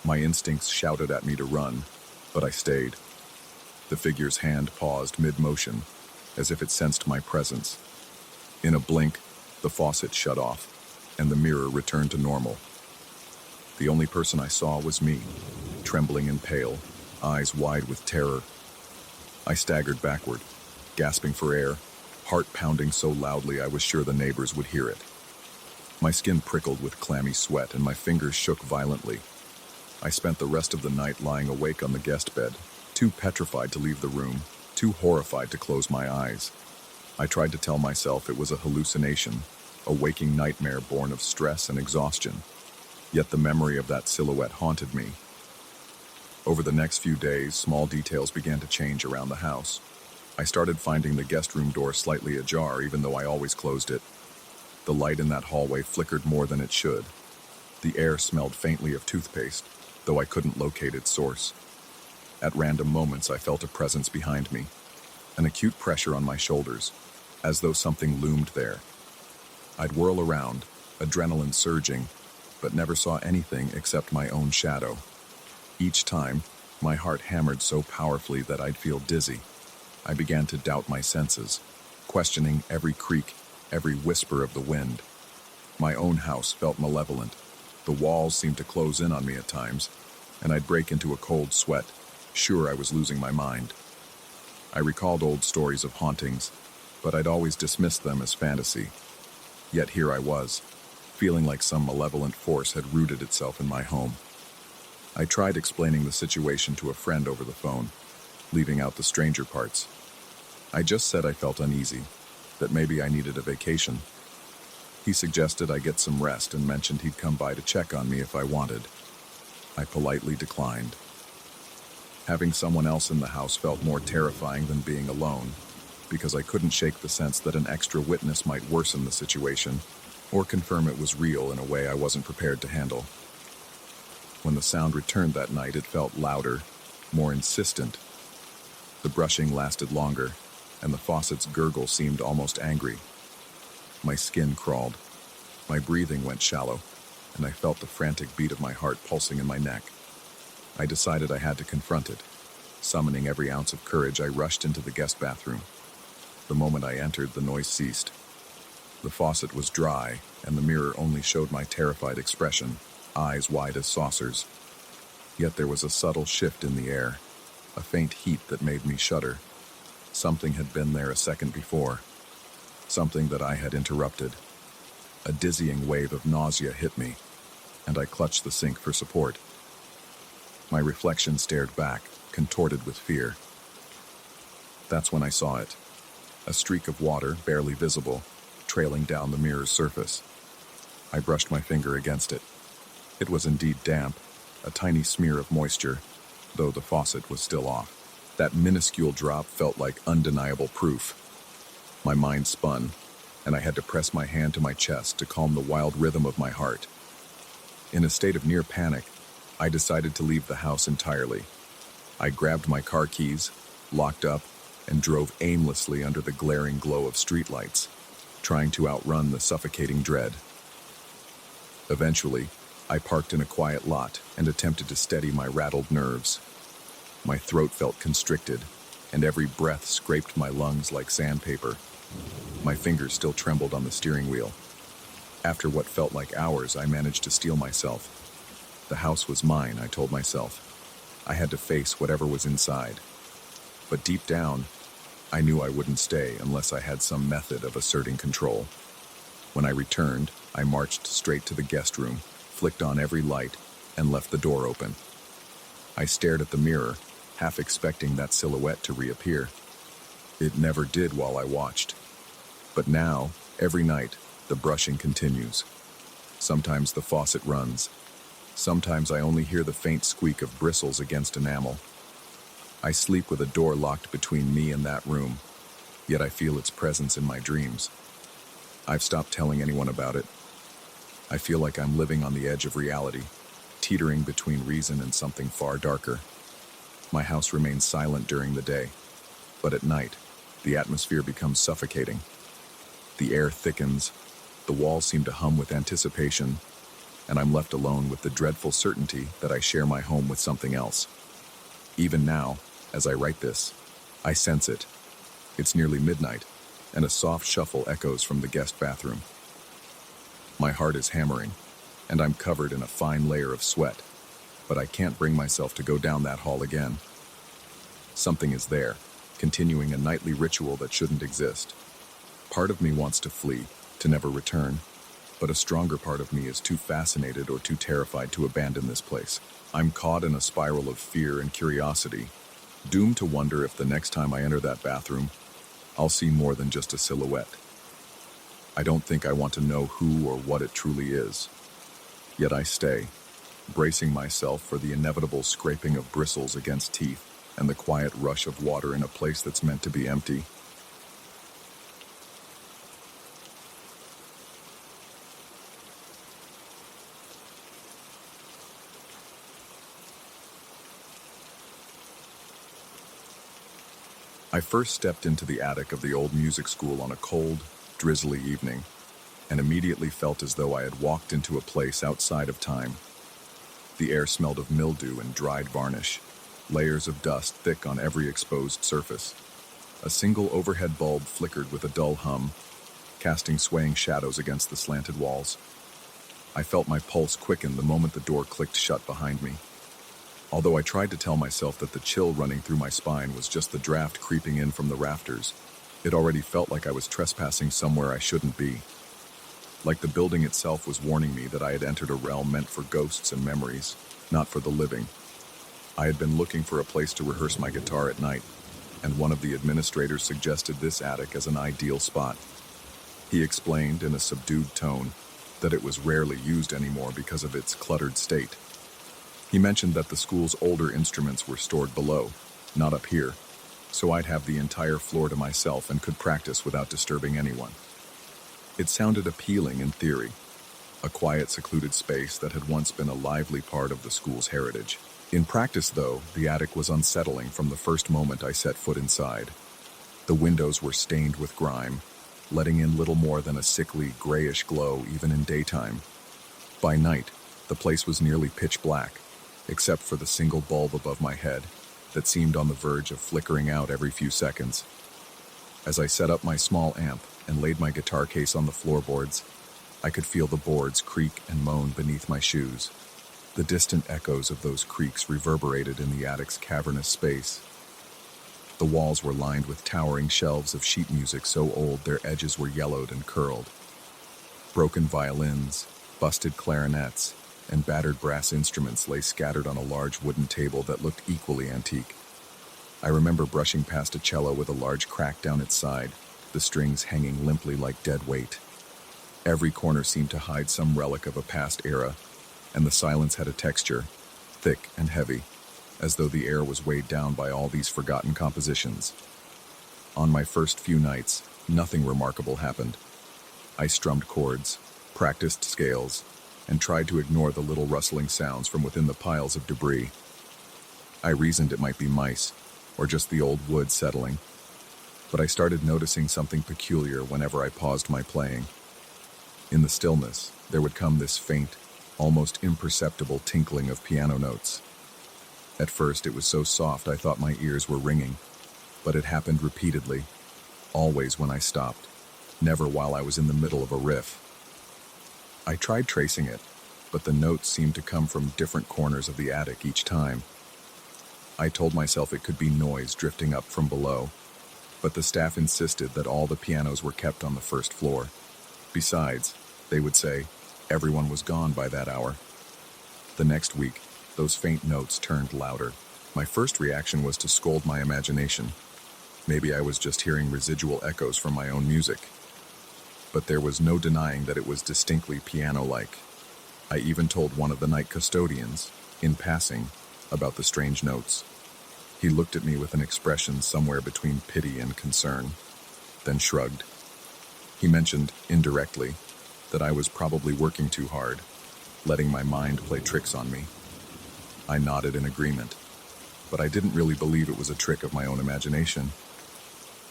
My instincts shouted at me to run, but I stayed. The figure's hand paused mid-motion, as if it sensed my presence. In a blink, the faucet shut off, and the mirror returned to normal. The only person I saw was me, trembling and pale, eyes wide with terror. I staggered backward, gasping for air, heart pounding so loudly I was sure the neighbors would hear it. My skin prickled with clammy sweat, and my fingers shook violently. I spent the rest of the night lying awake on the guest bed, too petrified to leave the room, too horrified to close my eyes. I tried to tell myself it was a hallucination, a waking nightmare born of stress and exhaustion. Yet the memory of that silhouette haunted me. Over the next few days, small details began to change around the house. I started finding the guest room door slightly ajar, even though I always closed it. The light in that hallway flickered more than it should. The air smelled faintly of toothpaste, though I couldn't locate its source. At random moments, I felt a presence behind me, an acute pressure on my shoulders, as though something loomed there. I'd whirl around, adrenaline surging, but never saw anything except my own shadow. Each time, my heart hammered so powerfully that I'd feel dizzy. I began to doubt my senses, questioning every creak, every whisper of the wind. My own house felt malevolent. The walls seemed to close in on me at times, and I'd break into a cold sweat, sure I was losing my mind. I recalled old stories of hauntings, but I'd always dismissed them as fantasy. Yet here I was, feeling like some malevolent force had rooted itself in my home. I tried explaining the situation to a friend over the phone, leaving out the stranger parts. I just said I felt uneasy, that maybe I needed a vacation. He suggested I get some rest and mentioned he'd come by to check on me if I wanted. I politely declined. Having someone else in the house felt more terrifying than being alone, because I couldn't shake the sense that an extra witness might worsen the situation, or confirm it was real in a way I wasn't prepared to handle. When the sound returned that night, it felt louder, more insistent. The brushing lasted longer, and the faucet's gurgle seemed almost angry. My skin crawled. My breathing went shallow, and I felt the frantic beat of my heart pulsing in my neck. I decided I had to confront it. Summoning every ounce of courage, I rushed into the guest bathroom. The moment I entered, the noise ceased. The faucet was dry, and the mirror only showed my terrified expression, eyes wide as saucers. Yet there was a subtle shift in the air, a faint heat that made me shudder. Something had been there a second before, something that I had interrupted. A dizzying wave of nausea hit me, and I clutched the sink for support. My reflection stared back, contorted with fear. That's when I saw it. A streak of water, barely visible, trailing down the mirror's surface. I brushed my finger against it. It was indeed damp, a tiny smear of moisture, though the faucet was still off. That minuscule drop felt like undeniable proof. My mind spun, and I had to press my hand to my chest to calm the wild rhythm of my heart. In a state of near panic, I decided to leave the house entirely. I grabbed my car keys, locked up, and drove aimlessly under the glaring glow of streetlights, trying to outrun the suffocating dread. Eventually, I parked in a quiet lot and attempted to steady my rattled nerves. My throat felt constricted, and every breath scraped my lungs like sandpaper. My fingers still trembled on the steering wheel. After what felt like hours, I managed to steel myself. The house was mine, I told myself. I had to face whatever was inside. But deep down, I knew I wouldn't stay unless I had some method of asserting control. When I returned, I marched straight to the guest room, flicked on every light, and left the door open. I stared at the mirror, half expecting that silhouette to reappear. It never did while I watched. But now, every night, the brushing continues. Sometimes the faucet runs. Sometimes I only hear the faint squeak of bristles against enamel. I sleep with a door locked between me and that room, yet I feel its presence in my dreams. I've stopped telling anyone about it. I feel like I'm living on the edge of reality, teetering between reason and something far darker. My house remains silent during the day, but at night, the atmosphere becomes suffocating. The air thickens, the walls seem to hum with anticipation, and I'm left alone with the dreadful certainty that I share my home with something else. Even now, as I write this, I sense it. It's nearly midnight, and a soft shuffle echoes from the guest bathroom. My heart is hammering, and I'm covered in a fine layer of sweat, but I can't bring myself to go down that hall again. Something is there, continuing a nightly ritual that shouldn't exist. Part of me wants to flee, to never return, but a stronger part of me is too fascinated or too terrified to abandon this place. I'm caught in a spiral of fear and curiosity, doomed to wonder if the next time I enter that bathroom, I'll see more than just a silhouette. I don't think I want to know who or what it truly is. Yet I stay, bracing myself for the inevitable scraping of bristles against teeth and the quiet rush of water in a place that's meant to be empty. I first stepped into the attic of the old music school on a cold, drizzly evening, and immediately felt as though I had walked into a place outside of time. The air smelled of mildew and dried varnish, layers of dust thick on every exposed surface. A single overhead bulb flickered with a dull hum, casting swaying shadows against the slanted walls. I felt my pulse quicken the moment the door clicked shut behind me. Although I tried to tell myself that the chill running through my spine was just the draft creeping in from the rafters, it already felt like I was trespassing somewhere I shouldn't be. Like the building itself was warning me that I had entered a realm meant for ghosts and memories, not for the living. I had been looking for a place to rehearse my guitar at night, and one of the administrators suggested this attic as an ideal spot. He explained in a subdued tone that it was rarely used anymore because of its cluttered state. He mentioned that the school's older instruments were stored below, not up here, so I'd have the entire floor to myself and could practice without disturbing anyone. It sounded appealing in theory, a quiet, secluded space that had once been a lively part of the school's heritage. In practice, though, the attic was unsettling from the first moment I set foot inside. The windows were stained with grime, letting in little more than a sickly, grayish glow even in daytime. By night, the place was nearly pitch black, except for the single bulb above my head that seemed on the verge of flickering out every few seconds. As I set up my small amp and laid my guitar case on the floorboards, I could feel the boards creak and moan beneath my shoes. The distant echoes of those creaks reverberated in the attic's cavernous space. The walls were lined with towering shelves of sheet music so old their edges were yellowed and curled. Broken violins, busted clarinets, and battered brass instruments lay scattered on a large wooden table that looked equally antique. I remember brushing past a cello with a large crack down its side, the strings hanging limply like dead weight. Every corner seemed to hide some relic of a past era, and the silence had a texture, thick and heavy, as though the air was weighed down by all these forgotten compositions. On my first few nights, nothing remarkable happened. I strummed chords, practiced scales, and tried to ignore the little rustling sounds from within the piles of debris. I reasoned it might be mice, or just the old wood settling, but I started noticing something peculiar whenever I paused my playing. In the stillness, there would come this faint, almost imperceptible tinkling of piano notes. At first, it was so soft I thought my ears were ringing, but it happened repeatedly, always when I stopped, never while I was in the middle of a riff. I tried tracing it, but the notes seemed to come from different corners of the attic each time. I told myself it could be noise drifting up from below, but the staff insisted that all the pianos were kept on the first floor. Besides, they would say, everyone was gone by that hour. The next week, those faint notes turned louder. My first reaction was to scold my imagination. Maybe I was just hearing residual echoes from my own music. But there was no denying that it was distinctly piano-like. I even told one of the night custodians, in passing, about the strange notes. He looked at me with an expression somewhere between pity and concern, then shrugged. He mentioned, indirectly, that I was probably working too hard, letting my mind play tricks on me. I nodded in agreement, but I didn't really believe it was a trick of my own imagination.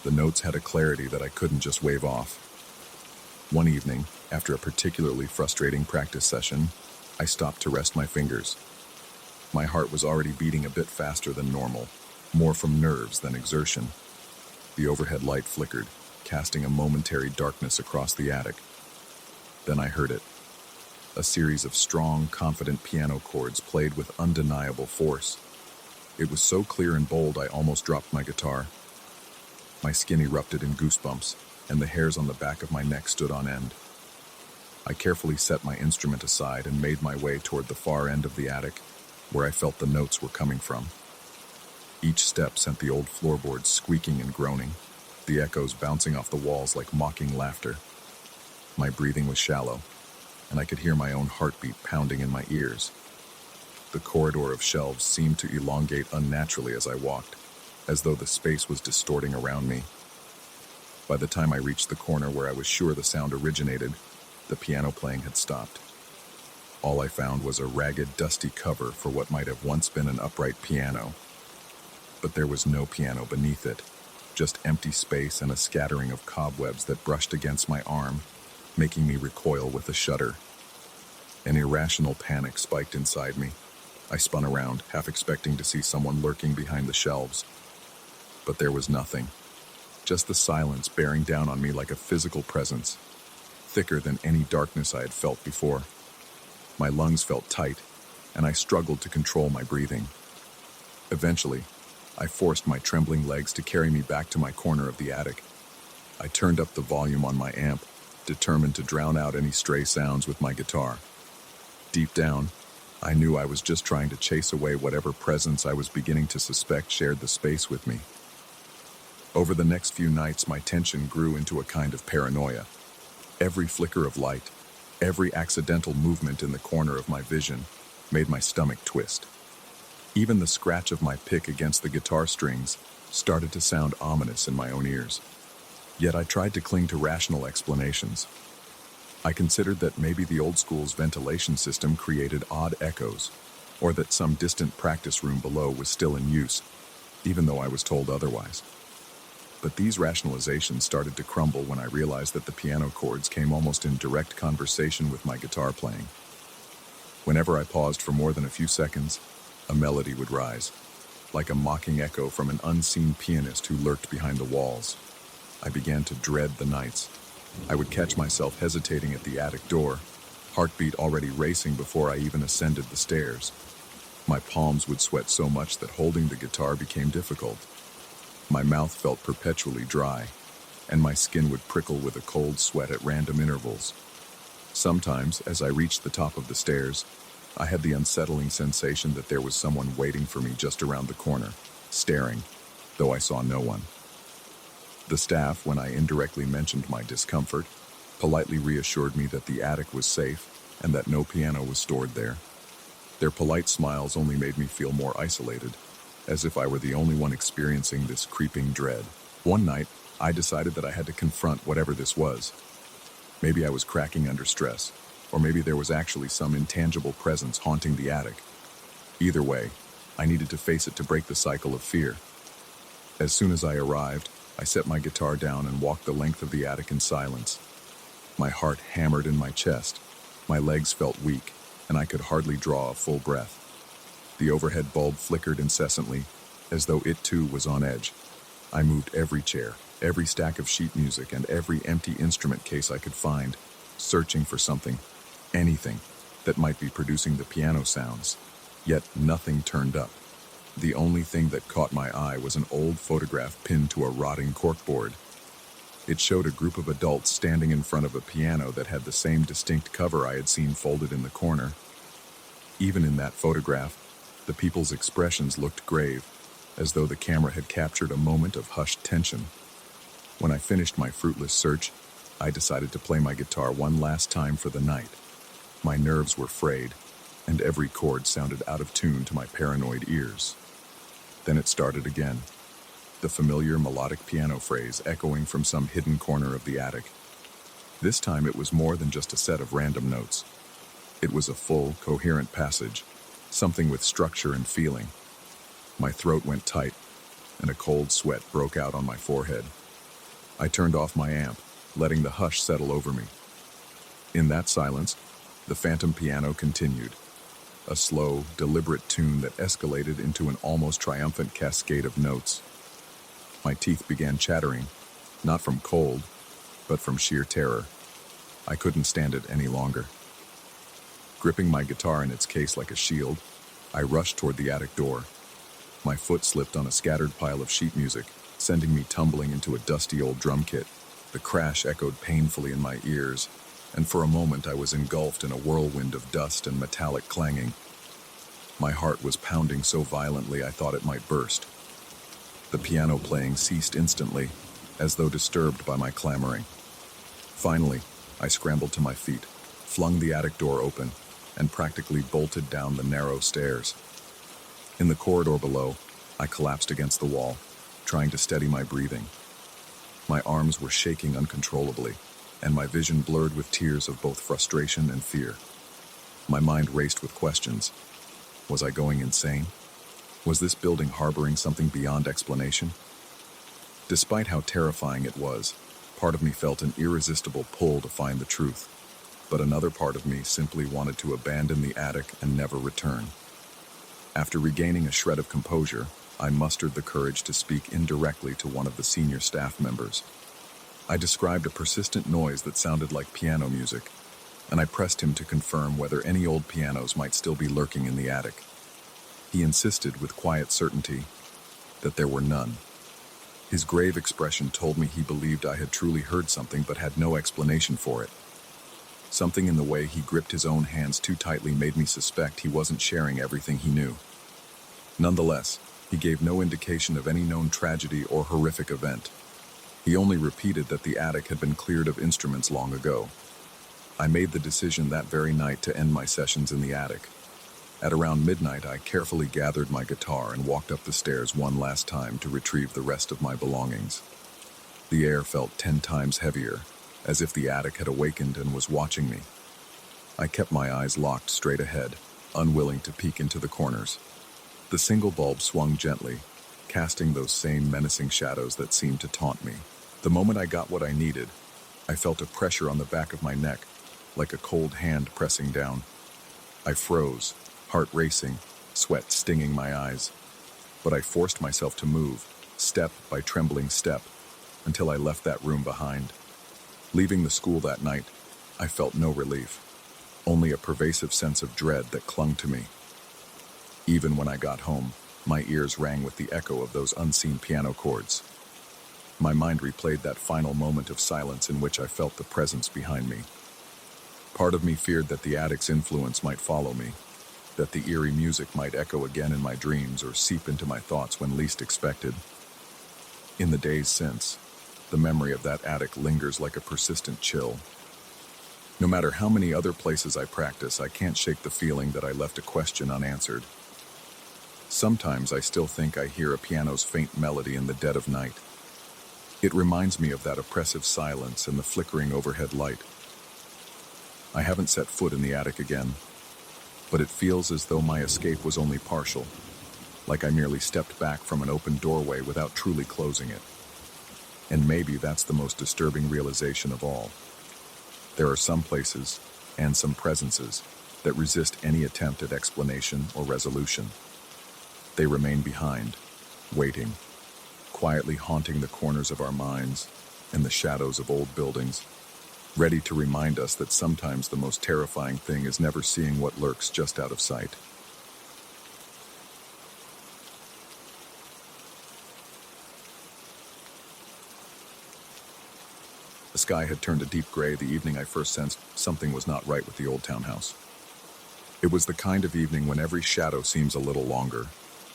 The notes had a clarity that I couldn't just wave off. One evening, after a particularly frustrating practice session, I stopped to rest my fingers. My heart was already beating a bit faster than normal, more from nerves than exertion. The overhead light flickered, casting a momentary darkness across the attic. Then I heard it. A series of strong, confident piano chords played with undeniable force. It was so clear and bold I almost dropped my guitar. My skin erupted in goosebumps, and the hairs on the back of my neck stood on end. I carefully set my instrument aside and made my way toward the far end of the attic, where I felt the notes were coming from. Each step sent the old floorboards squeaking and groaning, the echoes bouncing off the walls like mocking laughter. My breathing was shallow, and I could hear my own heartbeat pounding in my ears. The corridor of shelves seemed to elongate unnaturally as I walked, as though the space was distorting around me. By the time I reached the corner where I was sure the sound originated, the piano playing had stopped. All I found was a ragged, dusty cover for what might have once been an upright piano. But there was no piano beneath it, just empty space and a scattering of cobwebs that brushed against my arm, making me recoil with a shudder. An irrational panic spiked inside me. I spun around, half expecting to see someone lurking behind the shelves. But there was nothing. Just the silence bearing down on me like a physical presence, thicker than any darkness I had felt before. My lungs felt tight, and I struggled to control my breathing. Eventually, I forced my trembling legs to carry me back to my corner of the attic. I turned up the volume on my amp, determined to drown out any stray sounds with my guitar. Deep down, I knew I was just trying to chase away whatever presence I was beginning to suspect shared the space with me. Over the next few nights, my tension grew into a kind of paranoia. Every flicker of light, every accidental movement in the corner of my vision made my stomach twist. Even the scratch of my pick against the guitar strings started to sound ominous in my own ears. Yet I tried to cling to rational explanations. I considered that maybe the old school's ventilation system created odd echoes, or that some distant practice room below was still in use, even though I was told otherwise. But these rationalizations started to crumble when I realized that the piano chords came almost in direct conversation with my guitar playing. Whenever I paused for more than a few seconds, a melody would rise, like a mocking echo from an unseen pianist who lurked behind the walls. I began to dread the nights. I would catch myself hesitating at the attic door, heartbeat already racing before I even ascended the stairs. My palms would sweat so much that holding the guitar became difficult. My mouth felt perpetually dry, and my skin would prickle with a cold sweat at random intervals. Sometimes, as I reached the top of the stairs, I had the unsettling sensation that there was someone waiting for me just around the corner, staring, though I saw no one. The staff, when I indirectly mentioned my discomfort, politely reassured me that the attic was safe and that no piano was stored there. Their polite smiles only made me feel more isolated, as if I were the only one experiencing this creeping dread. One night, I decided that I had to confront whatever this was. Maybe I was cracking under stress, or maybe there was actually some intangible presence haunting the attic. Either way, I needed to face it to break the cycle of fear. As soon as I arrived, I set my guitar down and walked the length of the attic in silence. My heart hammered in my chest, my legs felt weak, and I could hardly draw a full breath. The overhead bulb flickered incessantly, as though it too was on edge. I moved every chair, every stack of sheet music, and every empty instrument case I could find, searching for something, anything, that might be producing the piano sounds. Yet nothing turned up. The only thing that caught my eye was an old photograph pinned to a rotting corkboard. It showed a group of adults standing in front of a piano that had the same distinct cover I had seen folded in the corner. Even in that photograph, the people's expressions looked grave, as though the camera had captured a moment of hushed tension. When I finished my fruitless search, I decided to play my guitar one last time for the night. My nerves were frayed, and every chord sounded out of tune to my paranoid ears. Then it started again, the familiar melodic piano phrase echoing from some hidden corner of the attic. This time it was more than just a set of random notes. It was a full, coherent passage, something with structure and feeling. My throat went tight, and a cold sweat broke out on my forehead. I turned off my amp, letting the hush settle over me. In that silence, the phantom piano continued, a slow, deliberate tune that escalated into an almost triumphant cascade of notes. My teeth began chattering, not from cold, but from sheer terror. I couldn't stand it any longer. Gripping my guitar in its case like a shield, I rushed toward the attic door. My foot slipped on a scattered pile of sheet music, sending me tumbling into a dusty old drum kit. The crash echoed painfully in my ears, and for a moment I was engulfed in a whirlwind of dust and metallic clanging. My heart was pounding so violently I thought it might burst. The piano playing ceased instantly, as though disturbed by my clamoring. Finally, I scrambled to my feet, flung the attic door open, and practically bolted down the narrow stairs. In the corridor below, I collapsed against the wall, trying to steady my breathing. My arms were shaking uncontrollably, and my vision blurred with tears of both frustration and fear. My mind raced with questions. Was I going insane? Was this building harboring something beyond explanation? Despite how terrifying it was, part of me felt an irresistible pull to find the truth, but another part of me simply wanted to abandon the attic and never return. After regaining a shred of composure, I mustered the courage to speak indirectly to one of the senior staff members. I described a persistent noise that sounded like piano music, and I pressed him to confirm whether any old pianos might still be lurking in the attic. He insisted with quiet certainty that there were none. His grave expression told me he believed I had truly heard something but had no explanation for it. Something in the way he gripped his own hands too tightly made me suspect he wasn't sharing everything he knew. Nonetheless, he gave no indication of any known tragedy or horrific event. He only repeated that the attic had been cleared of instruments long ago. I made the decision that very night to end my sessions in the attic. At around midnight, I carefully gathered my guitar and walked up the stairs one last time to retrieve the rest of my belongings. The air felt 10 times heavier, as if the attic had awakened and was watching me. I kept my eyes locked straight ahead, unwilling to peek into the corners. The single bulb swung gently, casting those same menacing shadows that seemed to taunt me. The moment I got what I needed, I felt a pressure on the back of my neck, like a cold hand pressing down. I froze, heart racing, sweat stinging my eyes. But I forced myself to move, step by trembling step, until I left that room behind. Leaving the school that night, I felt no relief, only a pervasive sense of dread that clung to me. Even when I got home, My ears rang with the echo of those unseen piano chords. My mind replayed that final moment of silence in which I felt the presence behind me. Part of me feared that the attic's influence might follow me, that the eerie music might echo again in my dreams or seep into my thoughts when least expected. In the days since, the memory of that attic lingers like a persistent chill. No matter how many other places I practice, I can't shake the feeling that I left a question unanswered. Sometimes I still think I hear a piano's faint melody in the dead of night. It reminds me of that oppressive silence and the flickering overhead light. I haven't set foot in the attic again, but it feels as though my escape was only partial, like I merely stepped back from an open doorway without truly closing it. And maybe that's the most disturbing realization of all. There are some places, and some presences, that resist any attempt at explanation or resolution. They remain behind, waiting, quietly haunting the corners of our minds and the shadows of old buildings, ready to remind us that sometimes the most terrifying thing is never seeing what lurks just out of sight. The sky had turned a deep gray the evening I first sensed something was not right with the old townhouse. It was the kind of evening when every shadow seems a little longer,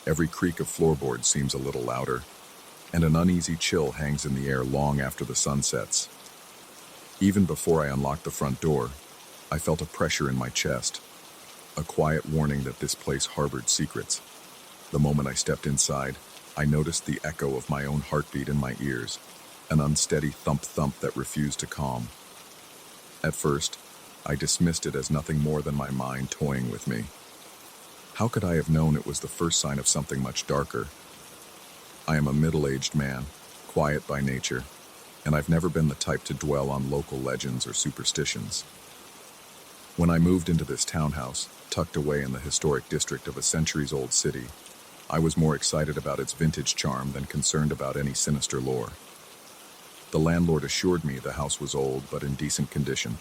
every creak of floorboards seems a little louder, and an uneasy chill hangs in the air long after the sun sets. Even before I unlocked the front door, I felt a pressure in my chest, a quiet warning that this place harbored secrets. The moment I stepped inside, I noticed the echo of my own heartbeat in my ears, an unsteady thump-thump that refused to calm. At first, I dismissed it as nothing more than my mind toying with me. How could I have known it was the first sign of something much darker? I am a middle-aged man, quiet by nature, and I've never been the type to dwell on local legends or superstitions. When I moved into this townhouse, tucked away in the historic district of a centuries-old city, I was more excited about its vintage charm than concerned about any sinister lore. The landlord assured me the house was old but in decent condition.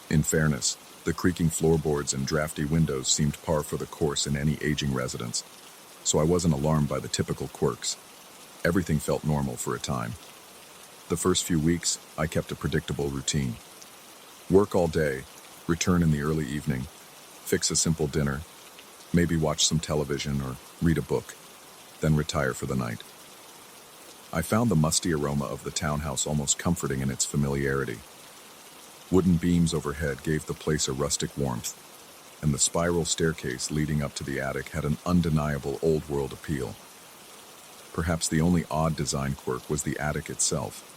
In fairness, the creaking floorboards and drafty windows seemed par for the course in any aging residence, so I wasn't alarmed by the typical quirks. Everything felt normal for a time. The first few weeks, I kept a predictable routine. Work all day, return in the early evening, fix a simple dinner, maybe watch some television or read a book, then retire for the night. I found the musty aroma of the townhouse almost comforting in its familiarity. Wooden beams overhead gave the place a rustic warmth, and the spiral staircase leading up to the attic had an undeniable old-world appeal. Perhaps the only odd design quirk was the attic itself.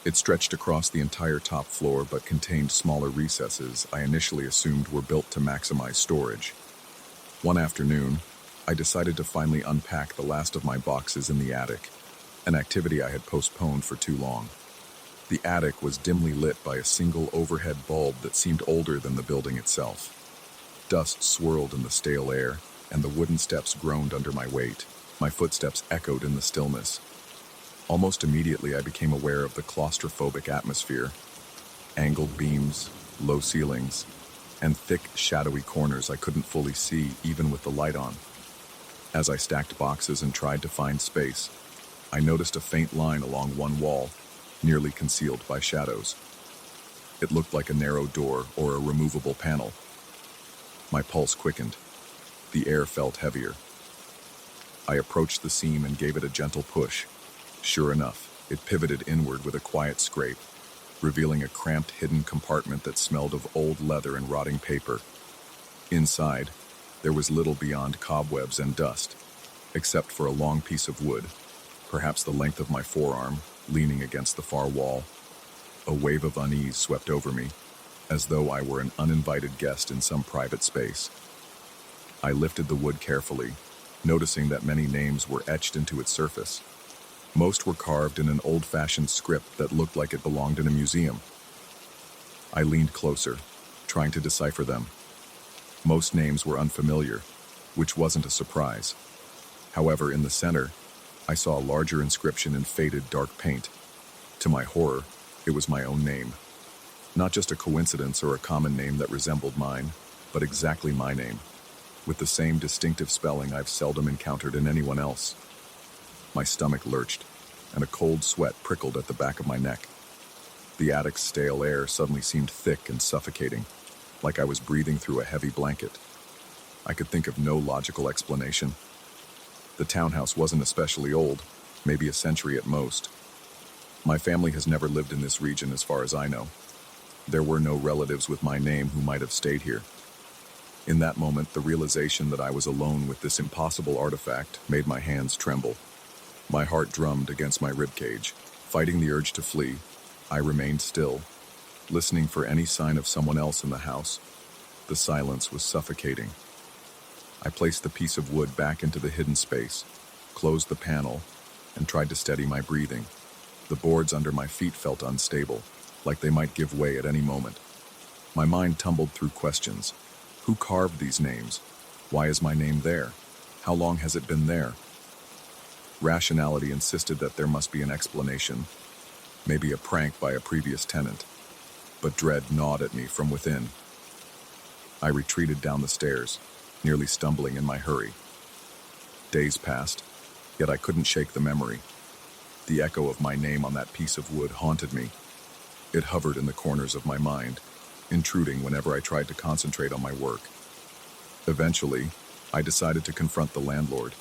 It stretched across the entire top floor but contained smaller recesses I initially assumed were built to maximize storage. One afternoon, I decided to finally unpack the last of my boxes in the attic, an activity I had postponed for too long. The attic was dimly lit by a single overhead bulb that seemed older than the building itself. Dust swirled in the stale air, and the wooden steps groaned under my weight. My footsteps echoed in the stillness. Almost immediately, I became aware of the claustrophobic atmosphere. Angled beams, low ceilings, and thick, shadowy corners I couldn't fully see even with the light on. As I stacked boxes and tried to find space, I noticed a faint line along one wall, nearly concealed by shadows. It looked like a narrow door or a removable panel. My pulse quickened. The air felt heavier. I approached the seam and gave it a gentle push. Sure enough, it pivoted inward with a quiet scrape, revealing a cramped hidden compartment that smelled of old leather and rotting paper. Inside, there was little beyond cobwebs and dust, except for a long piece of wood, perhaps the length of my forearm, leaning against the far wall. A wave of unease swept over me, as though I were an uninvited guest in some private space. I lifted the wood carefully, noticing that many names were etched into its surface. Most were carved in an old-fashioned script that looked like it belonged in a museum. I leaned closer, trying to decipher them. Most names were unfamiliar, which wasn't a surprise. However, in the center, I saw a larger inscription in faded dark paint. To my horror, it was my own name. Not just a coincidence or a common name that resembled mine, but exactly my name. with the same distinctive spelling I've seldom encountered in anyone else. My stomach lurched, and a cold sweat prickled at the back of my neck. The attic's stale air suddenly seemed thick and suffocating, like I was breathing through a heavy blanket. I could think of no logical explanation. The townhouse wasn't especially old, maybe a century at most. My family has never lived in this region as far as I know. There were no relatives with my name who might have stayed here. In that moment, the realization that I was alone with this impossible artifact made my hands tremble. My heart drummed against my ribcage. Fighting the urge to flee, I remained still, listening for any sign of someone else in the house. The silence was suffocating. I placed the piece of wood back into the hidden space, closed the panel, and tried to steady my breathing. The boards under my feet felt unstable, like they might give way at any moment. My mind tumbled through questions. Who carved these names? Why is my name there? How long has it been there? Rationality insisted that there must be an explanation, maybe a prank by a previous tenant. But dread gnawed at me from within. I retreated down the stairs, nearly stumbling in my hurry. Days passed, yet I couldn't shake the memory. The echo of my name on that piece of wood haunted me. It hovered in the corners of my mind, intruding whenever I tried to concentrate on my work. Eventually, I decided to confront the landlord.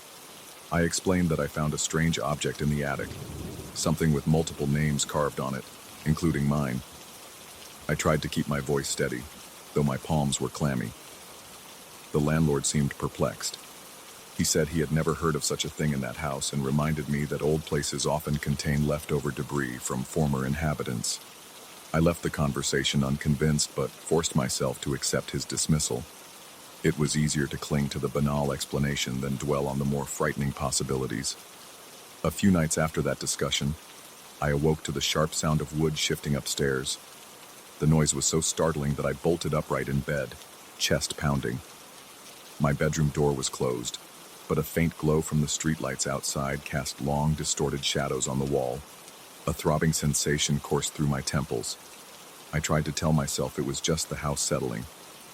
I explained that I found a strange object in the attic, something with multiple names carved on it, including mine. I tried to keep my voice steady, though my palms were clammy. The landlord seemed perplexed. He said he had never heard of such a thing in that house and reminded me that old places often contain leftover debris from former inhabitants. I left the conversation unconvinced, but forced myself to accept his dismissal. It was easier to cling to the banal explanation than dwell on the more frightening possibilities. A few nights after that discussion, I awoke to the sharp sound of wood shifting upstairs. The noise was so startling that I bolted upright in bed, chest pounding. My bedroom door was closed, but a faint glow from the streetlights outside cast long, distorted shadows on the wall. A throbbing sensation coursed through my temples. I tried to tell myself it was just the house settling,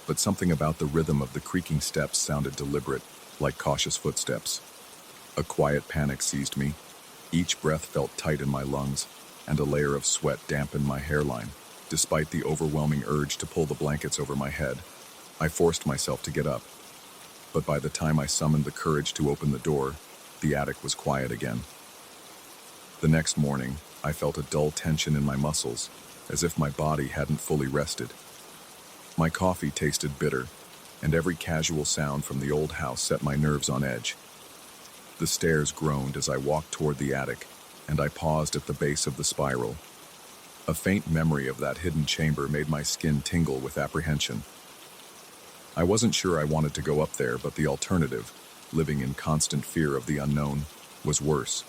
but something about the rhythm of the creaking steps sounded deliberate, like cautious footsteps. A quiet panic seized me. Each breath felt tight in my lungs, and a layer of sweat dampened my hairline. Despite the overwhelming urge to pull the blankets over my head, I forced myself to get up. But by the time I summoned the courage to open the door, the attic was quiet again. The next morning, I felt a dull tension in my muscles, as if my body hadn't fully rested. My coffee tasted bitter, and every casual sound from the old house set my nerves on edge. The stairs groaned as I walked toward the attic, and I paused at the base of the spiral. A faint memory of that hidden chamber made my skin tingle with apprehension. I wasn't sure I wanted to go up there, but the alternative, living in constant fear of the unknown, was worse.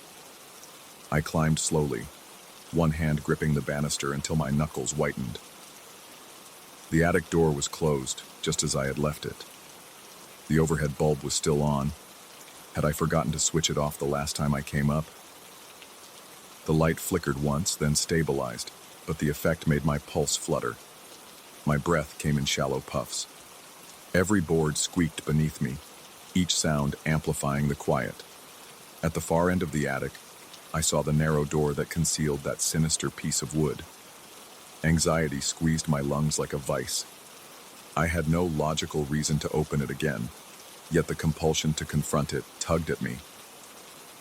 I climbed slowly, one hand gripping the banister until my knuckles whitened. The attic door was closed, just as I had left it. The overhead bulb was still on. Had I forgotten to switch it off the last time I came up? The light flickered once, then stabilized, but the effect made my pulse flutter. My breath came in shallow puffs. Every board squeaked beneath me, each sound amplifying the quiet. At the far end of the attic, I saw the narrow door that concealed that sinister piece of wood. Anxiety squeezed my lungs like a vice. I had no logical reason to open it again, yet the compulsion to confront it tugged at me.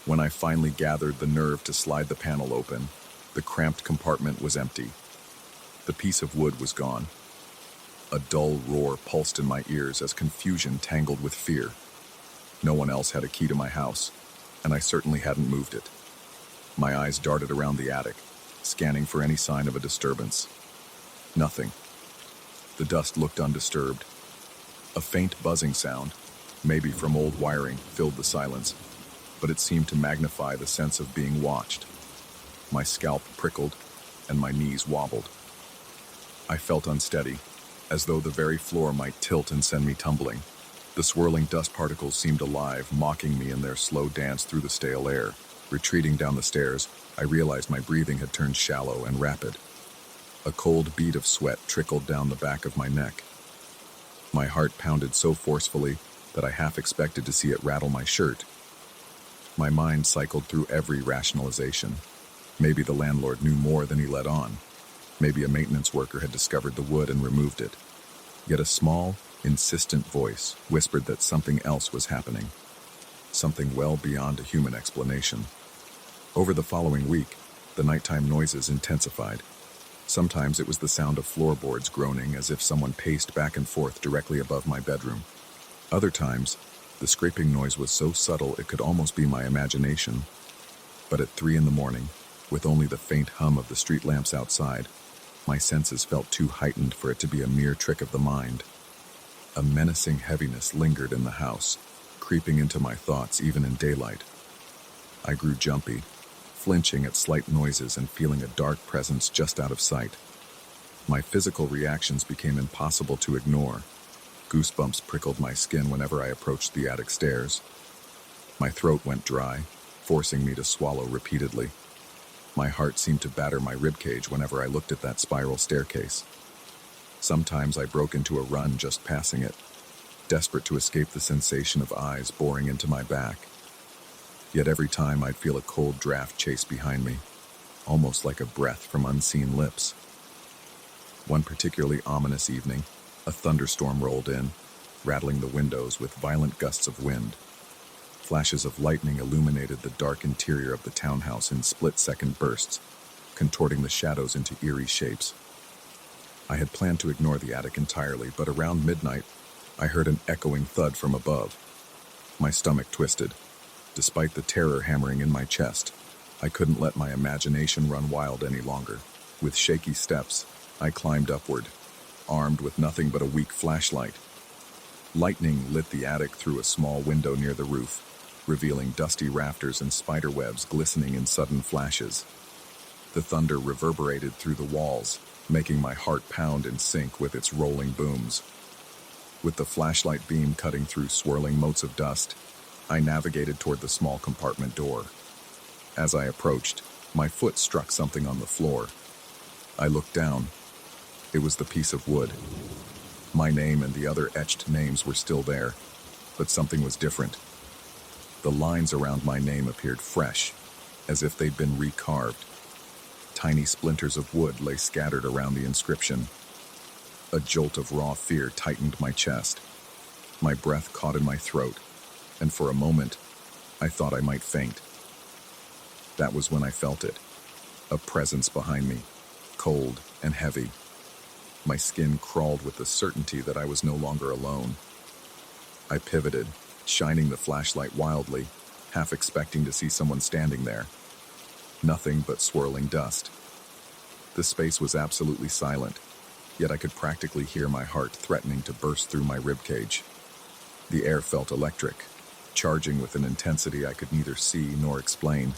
When I finally gathered the nerve to slide the panel open, the cramped compartment was empty. The piece of wood was gone. A dull roar pulsed in my ears as confusion tangled with fear. No one else had a key to my house, and I certainly hadn't moved it. My eyes darted around the attic, scanning for any sign of a disturbance. Nothing. The dust looked undisturbed. A faint buzzing sound, maybe from old wiring, filled the silence, but it seemed to magnify the sense of being watched. My scalp prickled, and my knees wobbled. I felt unsteady, as though the very floor might tilt and send me tumbling. The swirling dust particles seemed alive, mocking me in their slow dance through the stale air. Retreating down the stairs, I realized my breathing had turned shallow and rapid. A cold bead of sweat trickled down the back of my neck. My heart pounded so forcefully that that I half expected to see it rattle my shirt. My mind cycled through every rationalization. Maybe the landlord knew more than he let on. Maybe a maintenance worker had discovered the wood and removed it. Yet a small, insistent voice whispered that something else was happening. Something well beyond a human explanation. Over the following week, the nighttime noises intensified. Sometimes it was the sound of floorboards groaning as if someone paced back and forth directly above my bedroom. Other times, the scraping noise was so subtle it could almost be my imagination. But at 3 a.m, with only the faint hum of the street lamps outside, my senses felt too heightened for it to be a mere trick of the mind. A menacing heaviness lingered in the house, creeping into my thoughts even in daylight. I grew jumpy, flinching at slight noises and feeling a dark presence just out of sight. My physical reactions became impossible to ignore. Goosebumps prickled my skin whenever I approached the attic stairs. My throat went dry, forcing me to swallow repeatedly. My heart seemed to batter my ribcage whenever I looked at that spiral staircase. Sometimes I broke into a run just passing it, desperate to escape the sensation of eyes boring into my back. Yet every time I'd feel a cold draft chase behind me, almost like a breath from unseen lips. One particularly ominous evening, a thunderstorm rolled in, rattling the windows with violent gusts of wind. Flashes of lightning illuminated the dark interior of the townhouse in split-second bursts, contorting the shadows into eerie shapes. I had planned to ignore the attic entirely, but around midnight, I heard an echoing thud from above. My stomach twisted. Despite the terror hammering in my chest, I couldn't let my imagination run wild any longer. With shaky steps, I climbed upward, armed with nothing but a weak flashlight. Lightning lit the attic through a small window near the roof, revealing dusty rafters and spider webs glistening in sudden flashes. The thunder reverberated through the walls, making my heart pound in sync with its rolling booms. With the flashlight beam cutting through swirling motes of dust, I navigated toward the small compartment door. As I approached, my foot struck something on the floor. I looked down. It was the piece of wood. My name and the other etched names were still there, but something was different. The lines around my name appeared fresh, as if they'd been recarved. Tiny splinters of wood lay scattered around the inscription. A jolt of raw fear tightened my chest. My breath caught in my throat, and for a moment, I thought I might faint. That was when I felt it. A presence behind me, cold and heavy. My skin crawled with the certainty that I was no longer alone. I pivoted, shining the flashlight wildly, half expecting to see someone standing there. Nothing but swirling dust. The space was absolutely silent, yet I could practically hear my heart threatening to burst through my ribcage. The air felt electric, charging with an intensity I could neither see nor explain.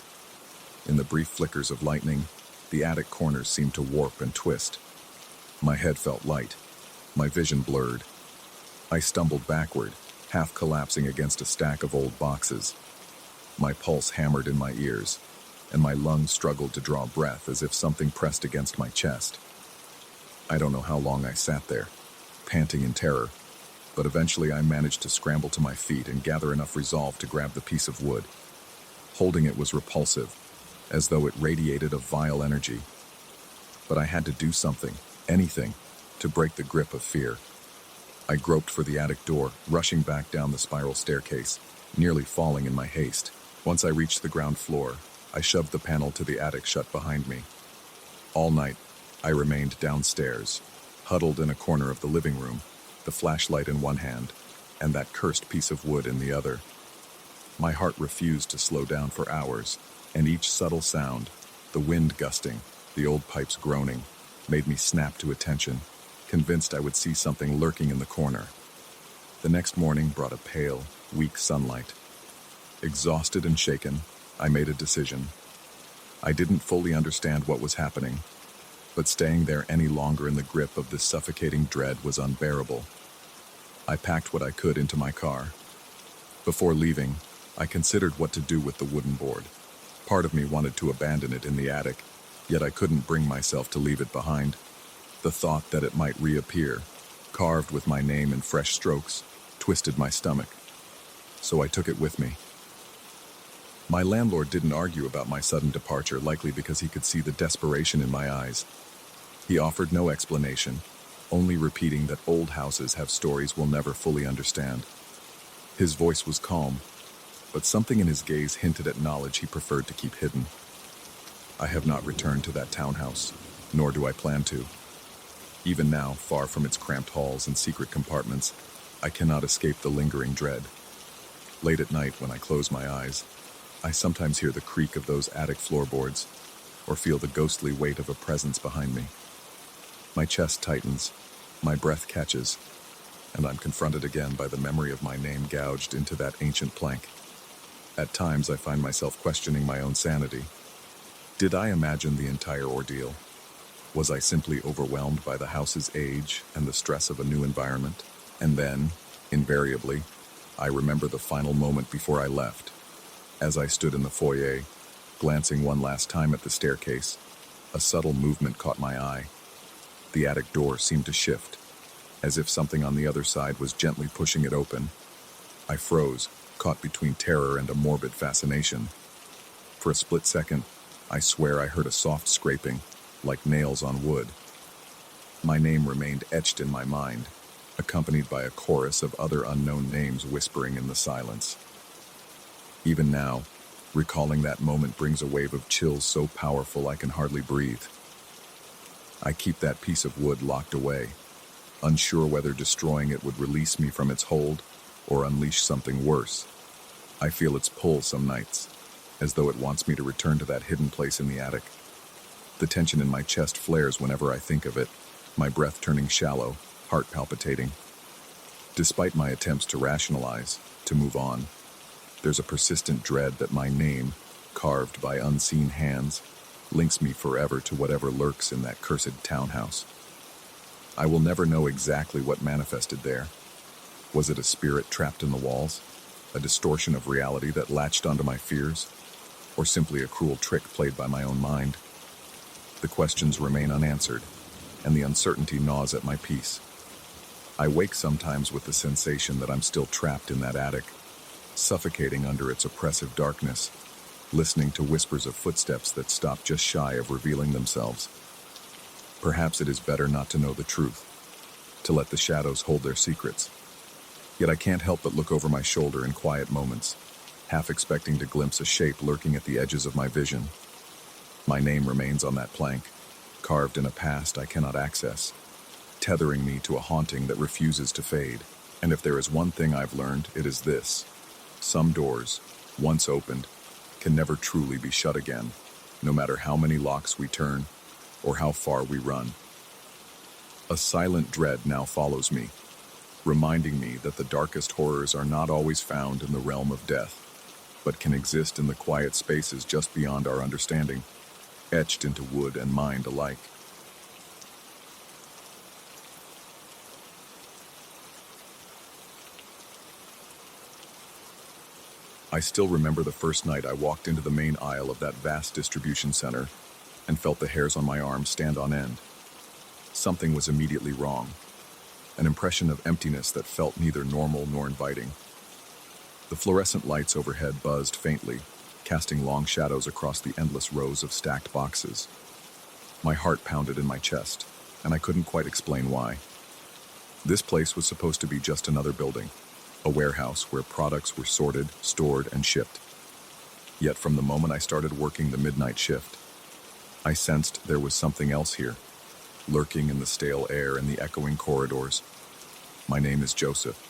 In the brief flickers of lightning, the attic corners seemed to warp and twist. My head felt light, my vision blurred. I stumbled backward, half collapsing against a stack of old boxes. My pulse hammered in my ears, and my lungs struggled to draw breath as if something pressed against my chest. I don't know how long I sat there, panting in terror, but eventually I managed to scramble to my feet and gather enough resolve to grab the piece of wood. Holding it was repulsive, as though it radiated a vile energy. But I had to do something, anything, to break the grip of fear. I groped for the attic door, rushing back down the spiral staircase, nearly falling in my haste. Once I reached the ground floor, I shoved the panel to the attic shut behind me. All night, I remained downstairs, huddled in a corner of the living room, the flashlight in one hand, and that cursed piece of wood in the other. My heart refused to slow down for hours, and each subtle sound, the wind gusting, the old pipes groaning, made me snap to attention, convinced I would see something lurking in the corner. The next morning brought a pale, weak sunlight. Exhausted and shaken, I made a decision. I didn't fully understand what was happening, but staying there any longer in the grip of this suffocating dread was unbearable. I packed what I could into my car. Before leaving, I considered what to do with the wooden board. Part of me wanted to abandon it in the attic, yet I couldn't bring myself to leave it behind. The thought that it might reappear, carved with my name in fresh strokes, twisted my stomach. so I took it with me. My landlord didn't argue about my sudden departure, likely because he could see the desperation in my eyes. He offered no explanation, only repeating that old houses have stories we'll never fully understand. His voice was calm, but something in his gaze hinted at knowledge he preferred to keep hidden. I have not returned to that townhouse, nor do I plan to. Even now, far from its cramped halls and secret compartments, I cannot escape the lingering dread. Late at night, when I close my eyes, I sometimes hear the creak of those attic floorboards, or feel the ghostly weight of a presence behind me. My chest tightens, my breath catches, and I'm confronted again by the memory of my name gouged into that ancient plank. At times, I find myself questioning my own sanity. Did I imagine the entire ordeal? Was I simply overwhelmed by the house's age and the stress of a new environment? And then, invariably, I remember the final moment before I left. As I stood in the foyer, glancing one last time at the staircase, a subtle movement caught my eye. The attic door seemed to shift, as if something on the other side was gently pushing it open. I froze, caught between terror and a morbid fascination. For a split second, I swear I heard a soft scraping, like nails on wood. My name remained etched in my mind, accompanied by a chorus of other unknown names whispering in the silence. Even now, recalling that moment brings a wave of chills so powerful I can hardly breathe. I keep that piece of wood locked away, unsure whether destroying it would release me from its hold or unleash something worse. I feel its pull some nights, as though it wants me to return to that hidden place in the attic. The tension in my chest flares whenever I think of it, my breath turning shallow, heart palpitating. Despite my attempts to rationalize, to move on, there's a persistent dread that my name, carved by unseen hands, links me forever to whatever lurks in that cursed townhouse. I will never know exactly what manifested there. Was it a spirit trapped in the walls? A distortion of reality that latched onto my fears? Or simply a cruel trick played by my own mind? The questions remain unanswered, and the uncertainty gnaws at my peace. I wake sometimes with the sensation that I'm still trapped in that attic, suffocating under its oppressive darkness, listening to whispers of footsteps that stop just shy of revealing themselves. Perhaps it is better not to know the truth, to let the shadows hold their secrets. Yet I can't help but look over my shoulder in quiet moments, half expecting to glimpse a shape lurking at the edges of my vision. My name remains on that plank, carved in a past I cannot access, tethering me to a haunting that refuses to fade. And if there is one thing I've learned, it is this: some doors, once opened, can never truly be shut again, no matter how many locks we turn or how far we run. A silent dread now follows me, reminding me that the darkest horrors are not always found in the realm of death, but can exist in the quiet spaces just beyond our understanding, etched into wood and mind alike. I still remember the first night I walked into the main aisle of that vast distribution center and felt the hairs on my arms stand on end. Something was immediately wrong, an impression of emptiness that felt neither normal nor inviting. The fluorescent lights overhead buzzed faintly, casting long shadows across the endless rows of stacked boxes. My heart pounded in my chest, and I couldn't quite explain why. This place was supposed to be just another building, a warehouse where products were sorted, stored, and shipped. Yet from the moment I started working the midnight shift, I sensed there was something else here, lurking in the stale air and the echoing corridors. My name is Joseph,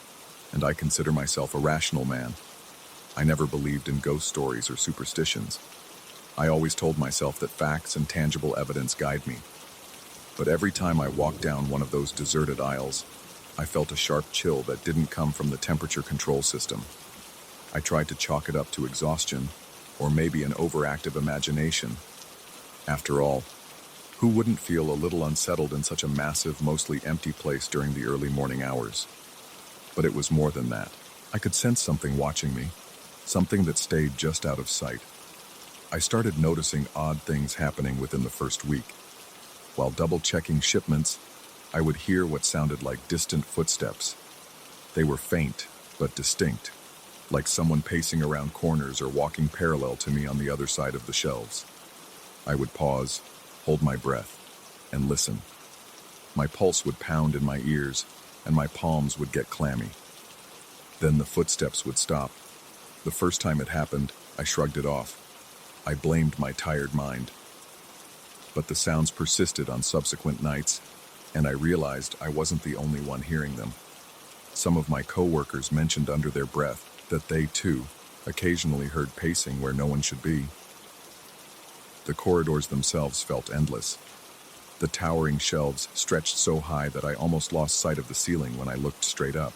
and I consider myself a rational man. I never believed in ghost stories or superstitions. I always told myself that facts and tangible evidence guide me. But every time I walked down one of those deserted aisles, I felt a sharp chill that didn't come from the temperature control system. I tried to chalk it up to exhaustion, or maybe an overactive imagination. After all, who wouldn't feel a little unsettled in such a massive, mostly empty place during the early morning hours? But it was more than that. I could sense something watching me, something that stayed just out of sight. I started noticing odd things happening within the first week. While double-checking shipments, I would hear what sounded like distant footsteps. They were faint, but distinct, like someone pacing around corners or walking parallel to me on the other side of the shelves. I would pause, hold my breath, and listen. My pulse would pound in my ears, and my palms would get clammy. Then the footsteps would stop. The first time it happened, I shrugged it off. I blamed my tired mind. But the sounds persisted on subsequent nights, and I realized I wasn't the only one hearing them. Some of my coworkers mentioned under their breath that they, too, occasionally heard pacing where no one should be. The corridors themselves felt endless. The towering shelves stretched so high that I almost lost sight of the ceiling when I looked straight up.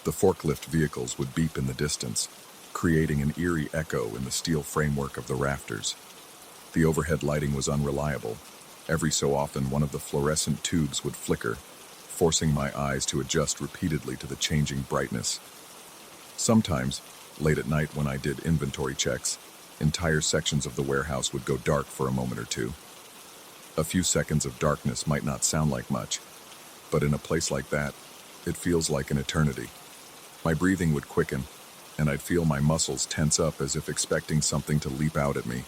The forklift vehicles would beep in the distance, creating an eerie echo in the steel framework of the rafters. The overhead lighting was unreliable. Every so often, one of the fluorescent tubes would flicker, forcing my eyes to adjust repeatedly to the changing brightness. Sometimes, late at night when I did inventory checks, entire sections of the warehouse would go dark for a moment or two. A few seconds of darkness might not sound like much, but in a place like that, it feels like an eternity. My breathing would quicken, and I'd feel my muscles tense up as if expecting something to leap out at me.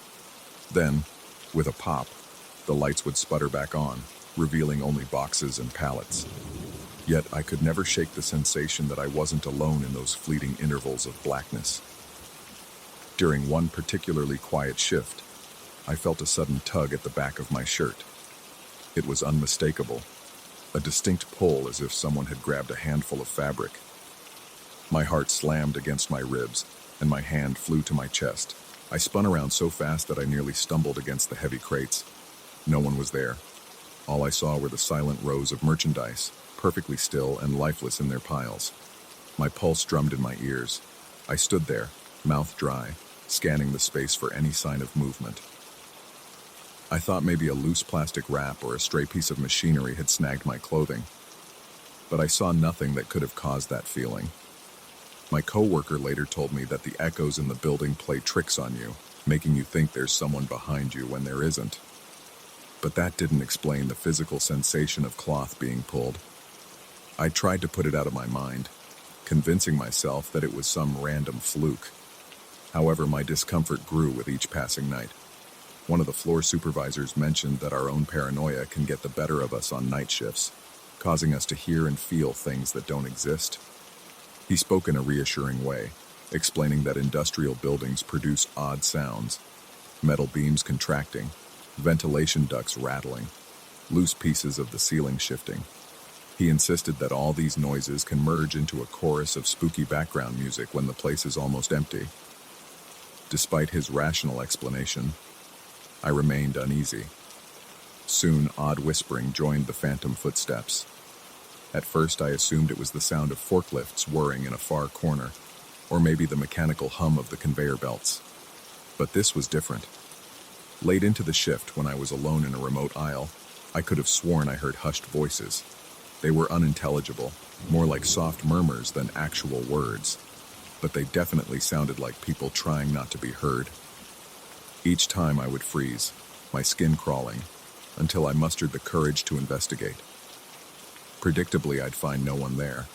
Then, with a pop, the lights would sputter back on, revealing only boxes and pallets. Yet I could never shake the sensation that I wasn't alone in those fleeting intervals of blackness. During one particularly quiet shift, I felt a sudden tug at the back of my shirt. It was unmistakable, a distinct pull as if someone had grabbed a handful of fabric. My heart slammed against my ribs, and my hand flew to my chest. I spun around so fast that I nearly stumbled against the heavy crates. No one was there. All I saw were the silent rows of merchandise, perfectly still and lifeless in their piles. My pulse drummed in my ears. I stood there, mouth dry, scanning the space for any sign of movement. I thought maybe a loose plastic wrap or a stray piece of machinery had snagged my clothing, but I saw nothing that could have caused that feeling. My coworker later told me that the echoes in the building play tricks on you, making you think there's someone behind you when there isn't. But that didn't explain the physical sensation of cloth being pulled. I tried to put it out of my mind, convincing myself that it was some random fluke. However, my discomfort grew with each passing night. One of the floor supervisors mentioned that our own paranoia can get the better of us on night shifts, causing us to hear and feel things that don't exist. He spoke in a reassuring way, explaining that industrial buildings produce odd sounds, metal beams contracting, ventilation ducts rattling, loose pieces of the ceiling shifting. He insisted that all these noises can merge into a chorus of spooky background music when the place is almost empty. Despite his rational explanation, I remained uneasy. Soon, odd whispering joined the phantom footsteps. At first, I assumed it was the sound of forklifts whirring in a far corner, or maybe the mechanical hum of the conveyor belts. But this was different. Late into the shift, when I was alone in a remote aisle, I could have sworn I heard hushed voices. They were unintelligible, more like soft murmurs than actual words, but they definitely sounded like people trying not to be heard. Each time I would freeze, my skin crawling, until I mustered the courage to investigate. Predictably, I'd find no one there.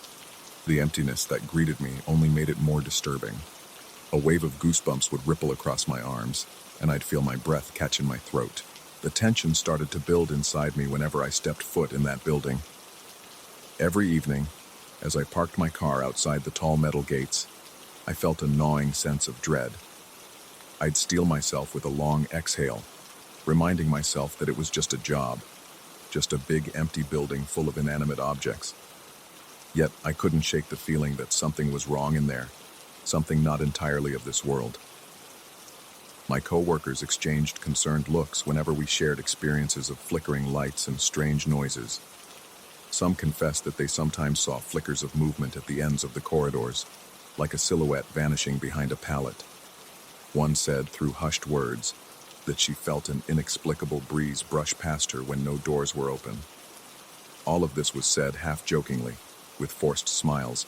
The emptiness that greeted me only made it more disturbing. A wave of goosebumps would ripple across my arms, and I'd feel my breath catch in my throat. The tension started to build inside me whenever I stepped foot in that building. Every evening, as I parked my car outside the tall metal gates, I felt a gnawing sense of dread. I'd steel myself with a long exhale, reminding myself that it was just a job, just a big empty building full of inanimate objects. Yet I couldn't shake the feeling that something was wrong in there, something not entirely of this world. My coworkers exchanged concerned looks whenever we shared experiences of flickering lights and strange noises. Some confessed that they sometimes saw flickers of movement at the ends of the corridors, like a silhouette vanishing behind a pallet. One said, through hushed words, that she felt an inexplicable breeze brush past her when no doors were open. All of this was said half-jokingly, with forced smiles,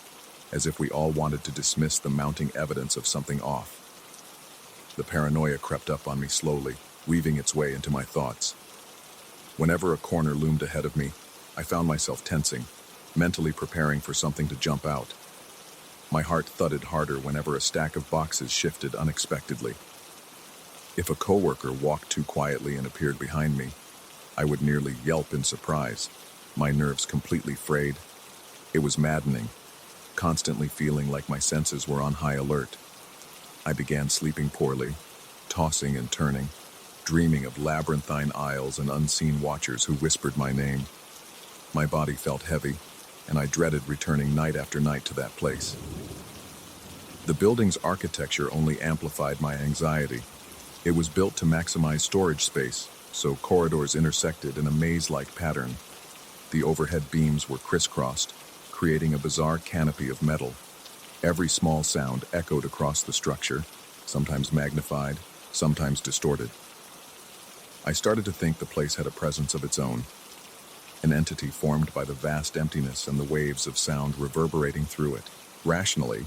as if we all wanted to dismiss the mounting evidence of something off. The paranoia crept up on me slowly, weaving its way into my thoughts. Whenever a corner loomed ahead of me, I found myself tensing, mentally preparing for something to jump out. My heart thudded harder whenever a stack of boxes shifted unexpectedly. If a coworker walked too quietly and appeared behind me, I would nearly yelp in surprise, my nerves completely frayed. It was maddening, constantly feeling like my senses were on high alert. I began sleeping poorly, tossing and turning, dreaming of labyrinthine aisles and unseen watchers who whispered my name. My body felt heavy, and I dreaded returning night after night to that place. The building's architecture only amplified my anxiety. It was built to maximize storage space, so corridors intersected in a maze-like pattern. The overhead beams were crisscrossed, creating a bizarre canopy of metal. Every small sound echoed across the structure, sometimes magnified, sometimes distorted. I started to think the place had a presence of its own, an entity formed by the vast emptiness and the waves of sound reverberating through it. Rationally,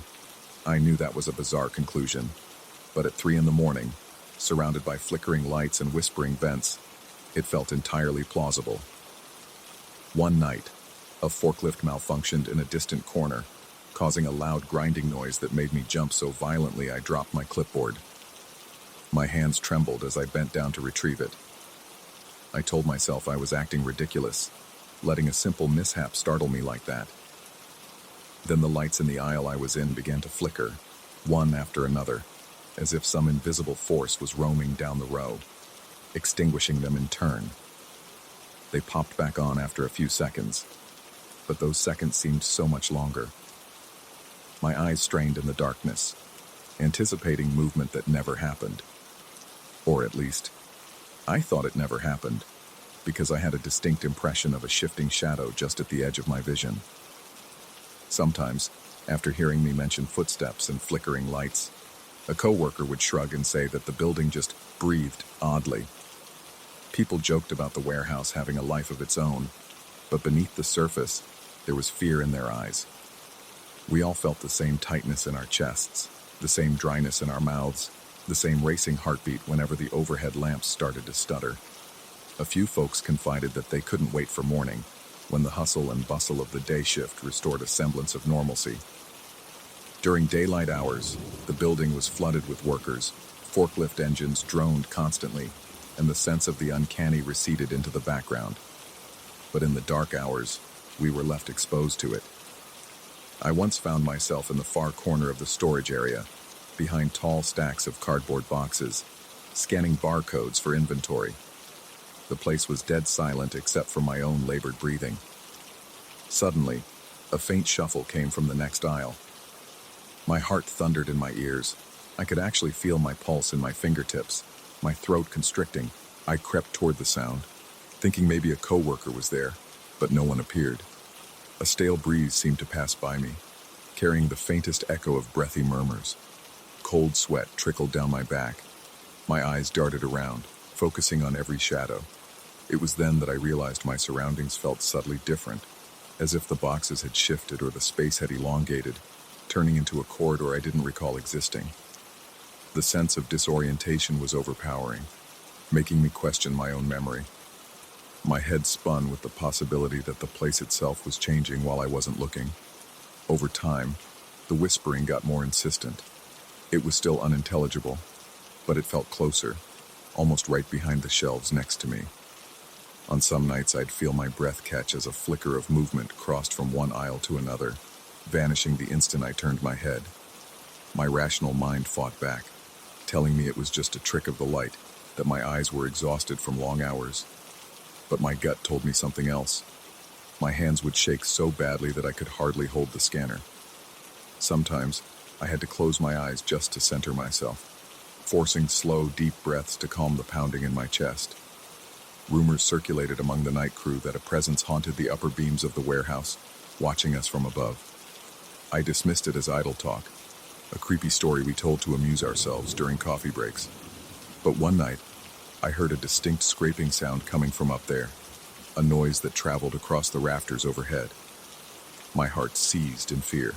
I knew that was a bizarre conclusion, but at 3 a.m, surrounded by flickering lights and whispering vents, it felt entirely plausible. One night, a forklift malfunctioned in a distant corner, causing a loud grinding noise that made me jump so violently I dropped my clipboard. My hands trembled as I bent down to retrieve it. I told myself I was acting ridiculous, letting a simple mishap startle me like that. Then the lights in the aisle I was in began to flicker, one after another, as if some invisible force was roaming down the row, extinguishing them in turn. They popped back on after a few seconds, but those seconds seemed so much longer. My eyes strained in the darkness, anticipating movement that never happened. Or at least, I thought it never happened, because I had a distinct impression of a shifting shadow just at the edge of my vision. Sometimes, after hearing me mention footsteps and flickering lights, a coworker would shrug and say that the building just breathed oddly. People joked about the warehouse having a life of its own, but beneath the surface, there was fear in their eyes. We all felt the same tightness in our chests, the same dryness in our mouths, the same racing heartbeat whenever the overhead lamps started to stutter. A few folks confided that they couldn't wait for morning, when the hustle and bustle of the day shift restored a semblance of normalcy. During daylight hours, the building was flooded with workers, forklift engines droned constantly, and the sense of the uncanny receded into the background. But in the dark hours, we were left exposed to it. I once found myself in the far corner of the storage area, behind tall stacks of cardboard boxes, scanning barcodes for inventory. The place was dead silent except for my own labored breathing. Suddenly, a faint shuffle came from the next aisle. My heart thundered in my ears. I could actually feel my pulse in my fingertips, my throat constricting. I crept toward the sound, thinking maybe a coworker was there, but no one appeared. A stale breeze seemed to pass by me, carrying the faintest echo of breathy murmurs. Cold sweat trickled down my back. My eyes darted around, focusing on every shadow. It was then that I realized my surroundings felt subtly different, as if the boxes had shifted or the space had elongated, turning into a corridor I didn't recall existing. The sense of disorientation was overpowering, making me question my own memory. My head spun with the possibility that the place itself was changing while I wasn't looking. Over time, the whispering got more insistent. It was still unintelligible, but it felt closer, almost right behind the shelves next to me. On some nights, I'd feel my breath catch as a flicker of movement crossed from one aisle to another, vanishing the instant I turned my head. My rational mind fought back, telling me it was just a trick of the light, that my eyes were exhausted from long hours. But my gut told me something else. My hands would shake so badly that I could hardly hold the scanner. Sometimes, I had to close my eyes just to center myself, forcing slow, deep breaths to calm the pounding in my chest. Rumors circulated among the night crew that a presence haunted the upper beams of the warehouse, watching us from above. I dismissed it as idle talk, a creepy story we told to amuse ourselves during coffee breaks. But one night, I heard a distinct scraping sound coming from up there, a noise that traveled across the rafters overhead. My heart seized in fear.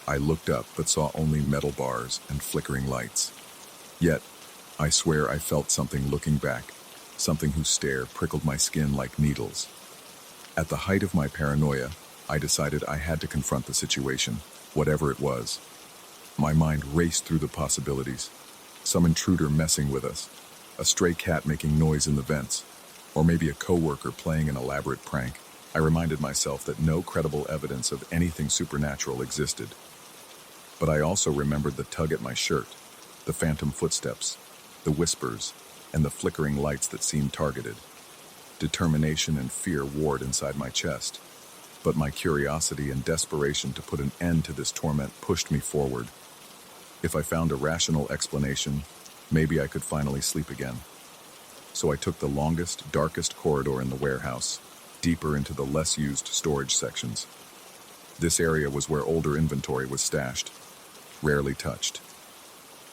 I looked up but saw only metal bars and flickering lights. Yet, I swear I felt something looking back, something whose stare prickled my skin like needles. At the height of my paranoia, I decided I had to confront the situation, Whatever it was, my mind raced through the possibilities. Some intruder messing with us, a stray cat making noise in the vents, or maybe a coworker playing an elaborate prank. I reminded myself that no credible evidence of anything supernatural existed. But I also remembered the tug at my shirt, the phantom footsteps, the whispers, and the flickering lights that seemed targeted. Determination and fear warred inside my chest, but my curiosity and desperation to put an end to this torment pushed me forward. If I found a rational explanation, maybe I could finally sleep again. So I took the longest, darkest corridor in the warehouse, deeper into the less-used storage sections. This area was where older inventory was stashed, rarely touched.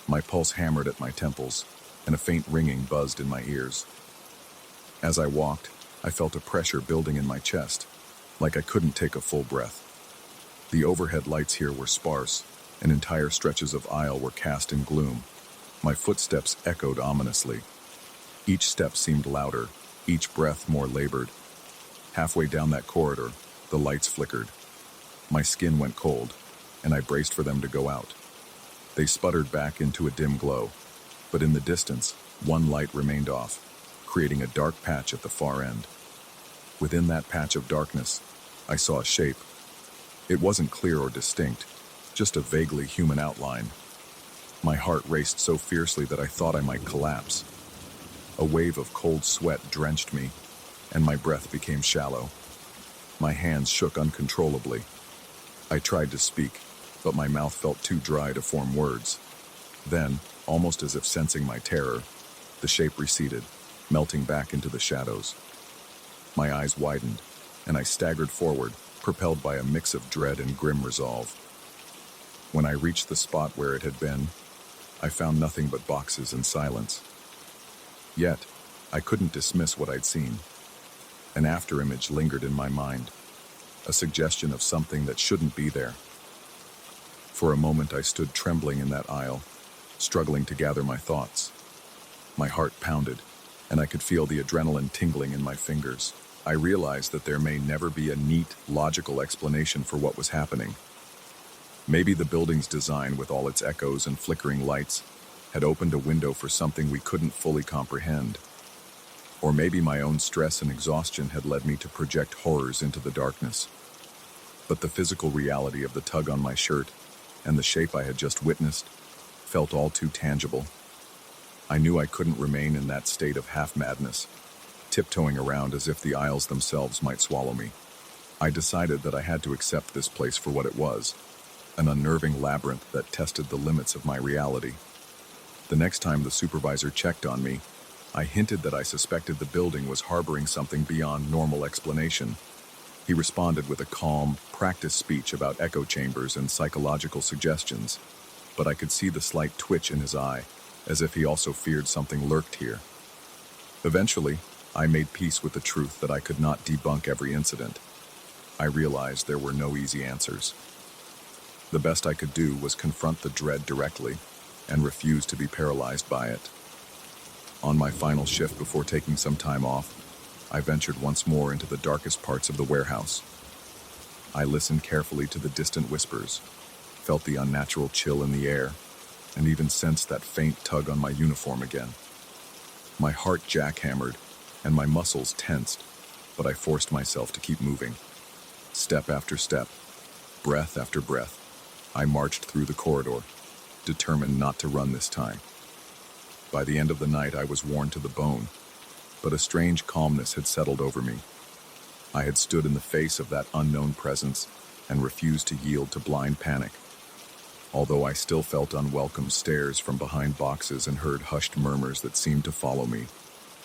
My pulse hammered at my temples, and a faint ringing buzzed in my ears. As I walked, I felt a pressure building in my chest, like I couldn't take a full breath. The overhead lights here were sparse, and entire stretches of aisle were cast in gloom. My footsteps echoed ominously. Each step seemed louder, each breath more labored. Halfway down that corridor, the lights flickered. My skin went cold, and I braced for them to go out. They sputtered back into a dim glow, but in the distance, one light remained off, creating a dark patch at the far end. Within that patch of darkness, I saw a shape. It wasn't clear or distinct, just a vaguely human outline. My heart raced so fiercely that I thought I might collapse. A wave of cold sweat drenched me, and my breath became shallow. My hands shook uncontrollably. I tried to speak, but my mouth felt too dry to form words. Then, almost as if sensing my terror, the shape receded, melting back into the shadows. My eyes widened, and I staggered forward, propelled by a mix of dread and grim resolve. When I reached the spot where it had been, I found nothing but boxes and silence. Yet, I couldn't dismiss what I'd seen. An afterimage lingered in my mind, a suggestion of something that shouldn't be there. For a moment I stood trembling in that aisle, struggling to gather my thoughts. My heart pounded, and I could feel the adrenaline tingling in my fingers. I realized that there may never be a neat, logical explanation for what was happening. Maybe the building's design, with all its echoes and flickering lights, had opened a window for something we couldn't fully comprehend. Or maybe my own stress and exhaustion had led me to project horrors into the darkness. But the physical reality of the tug on my shirt and the shape I had just witnessed felt all too tangible. I knew I couldn't remain in that state of half-madness, tiptoeing around as if the aisles themselves might swallow me. I decided that I had to accept this place for what it was, an unnerving labyrinth that tested the limits of my reality. The next time the supervisor checked on me, I hinted that I suspected the building was harboring something beyond normal explanation. He responded with a calm, practiced speech about echo chambers and psychological suggestions, but I could see the slight twitch in his eye, as if he also feared something lurked here. Eventually, I made peace with the truth that I could not debunk every incident. I realized there were no easy answers. The best I could do was confront the dread directly and refuse to be paralyzed by it. On my final shift before taking some time off, I ventured once more into the darkest parts of the warehouse. I listened carefully to the distant whispers, felt the unnatural chill in the air, and even sensed that faint tug on my uniform again. My heart jackhammered, and my muscles tensed, but I forced myself to keep moving. Step after step, breath after breath, I marched through the corridor, determined not to run this time. By the end of the night, I was worn to the bone, but a strange calmness had settled over me. I had stood in the face of that unknown presence and refused to yield to blind panic. Although I still felt unwelcome stares from behind boxes and heard hushed murmurs that seemed to follow me,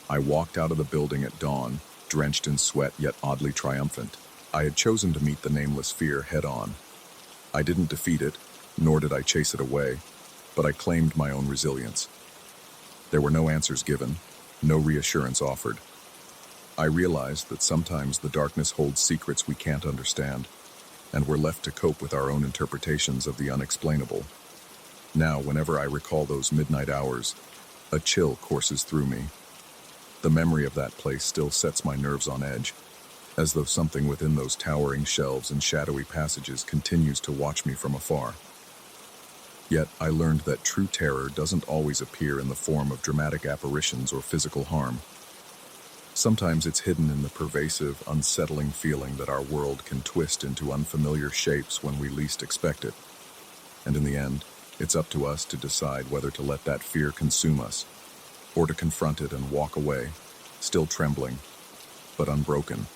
I walked out of the building at dawn, drenched in sweat yet oddly triumphant. I had chosen to meet the nameless fear head-on. I didn't defeat it, nor did I chase it away, but I claimed my own resilience. There were no answers given, no reassurance offered. I realized that sometimes the darkness holds secrets we can't understand, and we're left to cope with our own interpretations of the unexplainable. Now, whenever I recall those midnight hours, a chill courses through me. The memory of that place still sets my nerves on edge, as though something within those towering shelves and shadowy passages continues to watch me from afar. Yet, I learned that true terror doesn't always appear in the form of dramatic apparitions or physical harm. Sometimes it's hidden in the pervasive, unsettling feeling that our world can twist into unfamiliar shapes when we least expect it. And in the end, it's up to us to decide whether to let that fear consume us, or to confront it and walk away, still trembling, but unbroken.